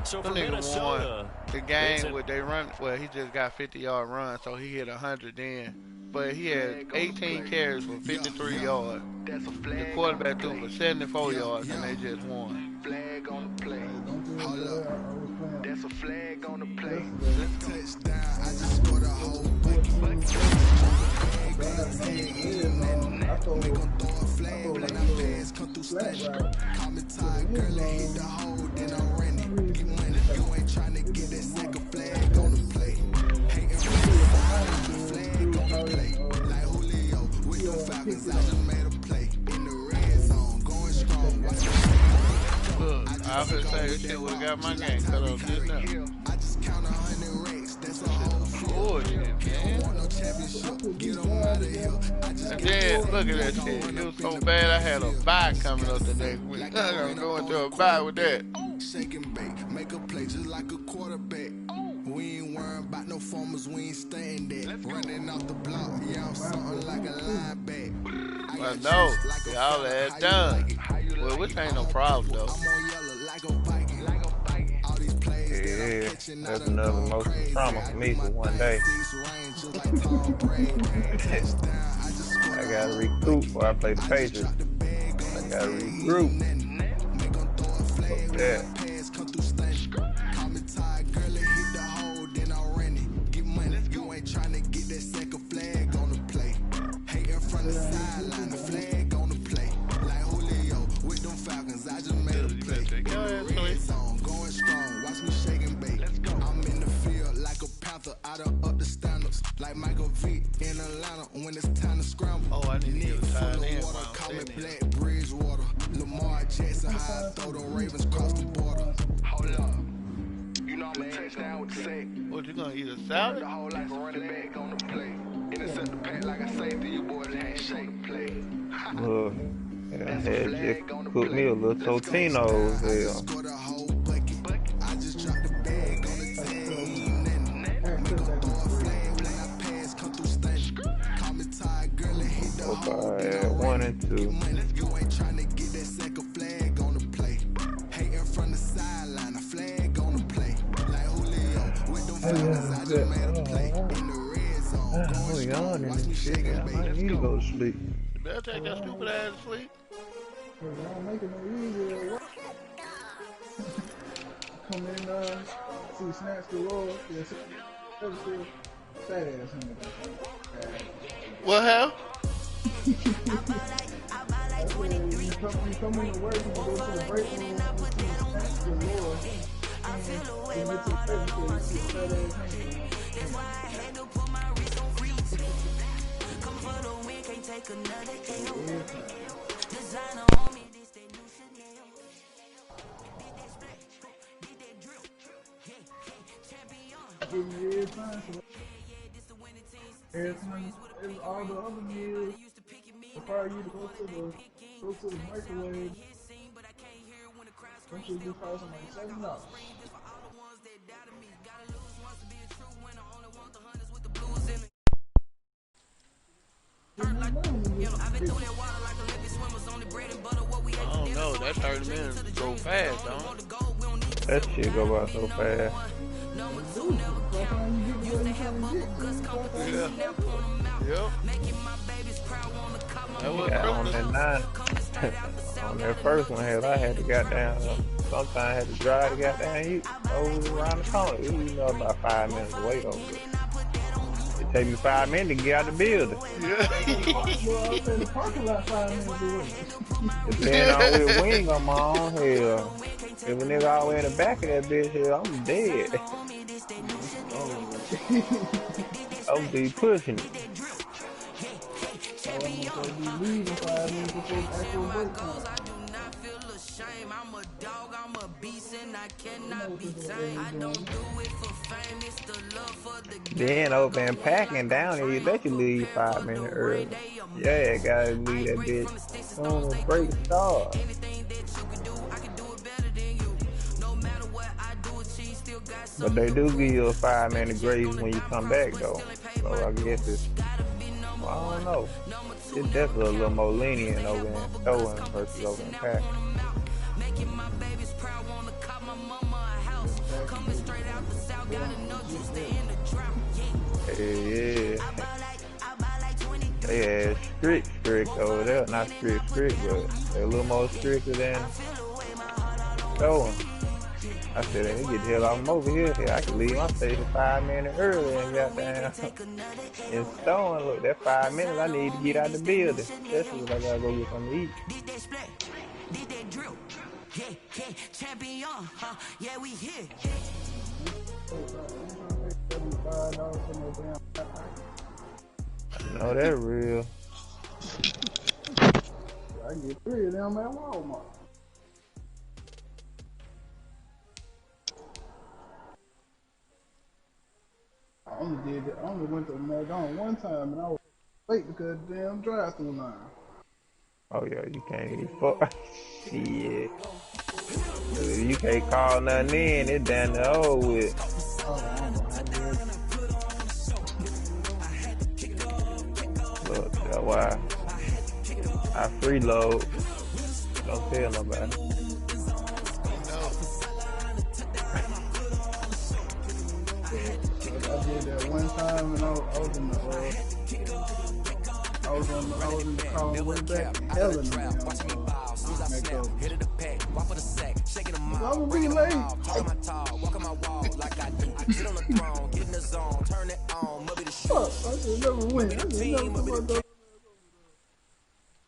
So The for nigga Minnesota, won the game where they run. Well, he just got 50-yard run, so he hit 100 then. But he had 18 carries for 53 yards. The quarterback threw for 74 yards, and they just won. Flag on the play. Hold up. That's a flag on the play. Touchdown. I just scored a whole bucket. We gon' throw a flag when our fans come through stash. Call me tired, girl, and hit the hole, then I'm running. Get money, you ain't tryna get that second flag on the play. Hating flag on the play. Like Julio, with the Falcons, I just made a play. In the red zone, going strong. Watch me. Look, I was gonna say this shit would've got my game cut off just now. I just count 100 racks, that's a whole Bullshit, man. want no championship, get on out of here. I just And then, look at that shit. It was so bad I had a bye coming up the next week. I'm gonna go into a bye with that. shake and bake, make a play just like a quarterback. We ain't worrying about no formers, we ain't staying there. Running off the block, yeah, I'm something like a linebacker. I know, y'all had done. Well, which ain't no problem though. I'm on yellow like a Viking, like a Viking. All these plays Yeah, that's another emotional trauma for me for one day. I gotta recoup before I play the Patriots. I gotta regroup. Fuck that. I done up the standards like Michael V in Atlanta when it's time to scramble. Oh, I need to get a tight end. Water, call me Black Bridgewater. Lamar Jackson, how I throw them Ravens cross the border. Hold up. You know I'm a touchdown with the sack. What, you gonna eat a salad? The whole life a running back on the play. Intercept the pack like a safety, you boys ain't shake play. Look, yeah, I had just cooked me a little Totino's there. I just dropped the bag on the team. Make a throw a flame like I pass, come through stank. Call me tired, girl, and hit the hole. I had 1 and 2. You ain't tryna get that second flag on the play. Hating from the sideline, a flag on the play. Like Julio, with them fellas, I just made a play. In the red zone, going strong, watch me shake and bake. I need to go to sleep. You better take that stupid ass to sleep. I don't make it no easier. Come in, see snacks galore. Yeah, fat ass nigga. What hell? You come into work and go to the break room and see snacks galore. And you get to the face because you see fat ass nigga. That's why I had to put my wrist on freeze. Come for the win, can't take another L. Designer on me, this that new Chanel. Did that splash, did that drill. Champion. Every time, it's all the other years require you to go to the microwave. Don't you just cost them like $7? I don't know, that 30 minutes go fast, don't it? That shit go by so fast. Yeah. Yep. That was on that 9. On that first one, hell, I had to goddamn. Sometimes I had to drive to goddamn over around the corner. It was about 5 minutes away though. It take me 5 minutes to get out the building. Yeah. Depending on which wing I'm on, hell. If a nigga all the way in the back of that bitch, hell, I'm dead. I'm be pushing it. I'm a dog, I'm a beast, and I cannot be tamed. I don't do it for fame, it's the love for the game. Then open packing down here, let you leave 5 minutes early. Yeah, gotta leave that bitch on the break start. But they do give you a 5 minute grace when you come back though. So I guess it's, well, I don't know. It's definitely a little more lenient over in Stolen versus over in Pack. Making my babies proud, wanna cop my mama a house. Coming straight out the south, gotta know you stay in the drought. Yeah. They had strict over there. Not strict, but they're a little more stricter than Stolen. I said, hey, get the hell off, I'm over here. I can leave my station 5 minutes early and goddamn. In Stone, look, that 5 minutes I need to get out the building. Especially if I gotta go get something to eat. Champion, yeah, we here. No, that real. I get 3 of them at Walmart. I only went to McDonald's one time and I was late because the damn drive-thru line. Oh yeah, you can't eat fuck. Shit. You can't call nothing in, it's down the hole with. Look, that's why I freeload. Don't tell nobody. I did that one time and I was in the car on the way back. Hell in the I'm gonna be late. Fuck, I just never win. I just never put my dog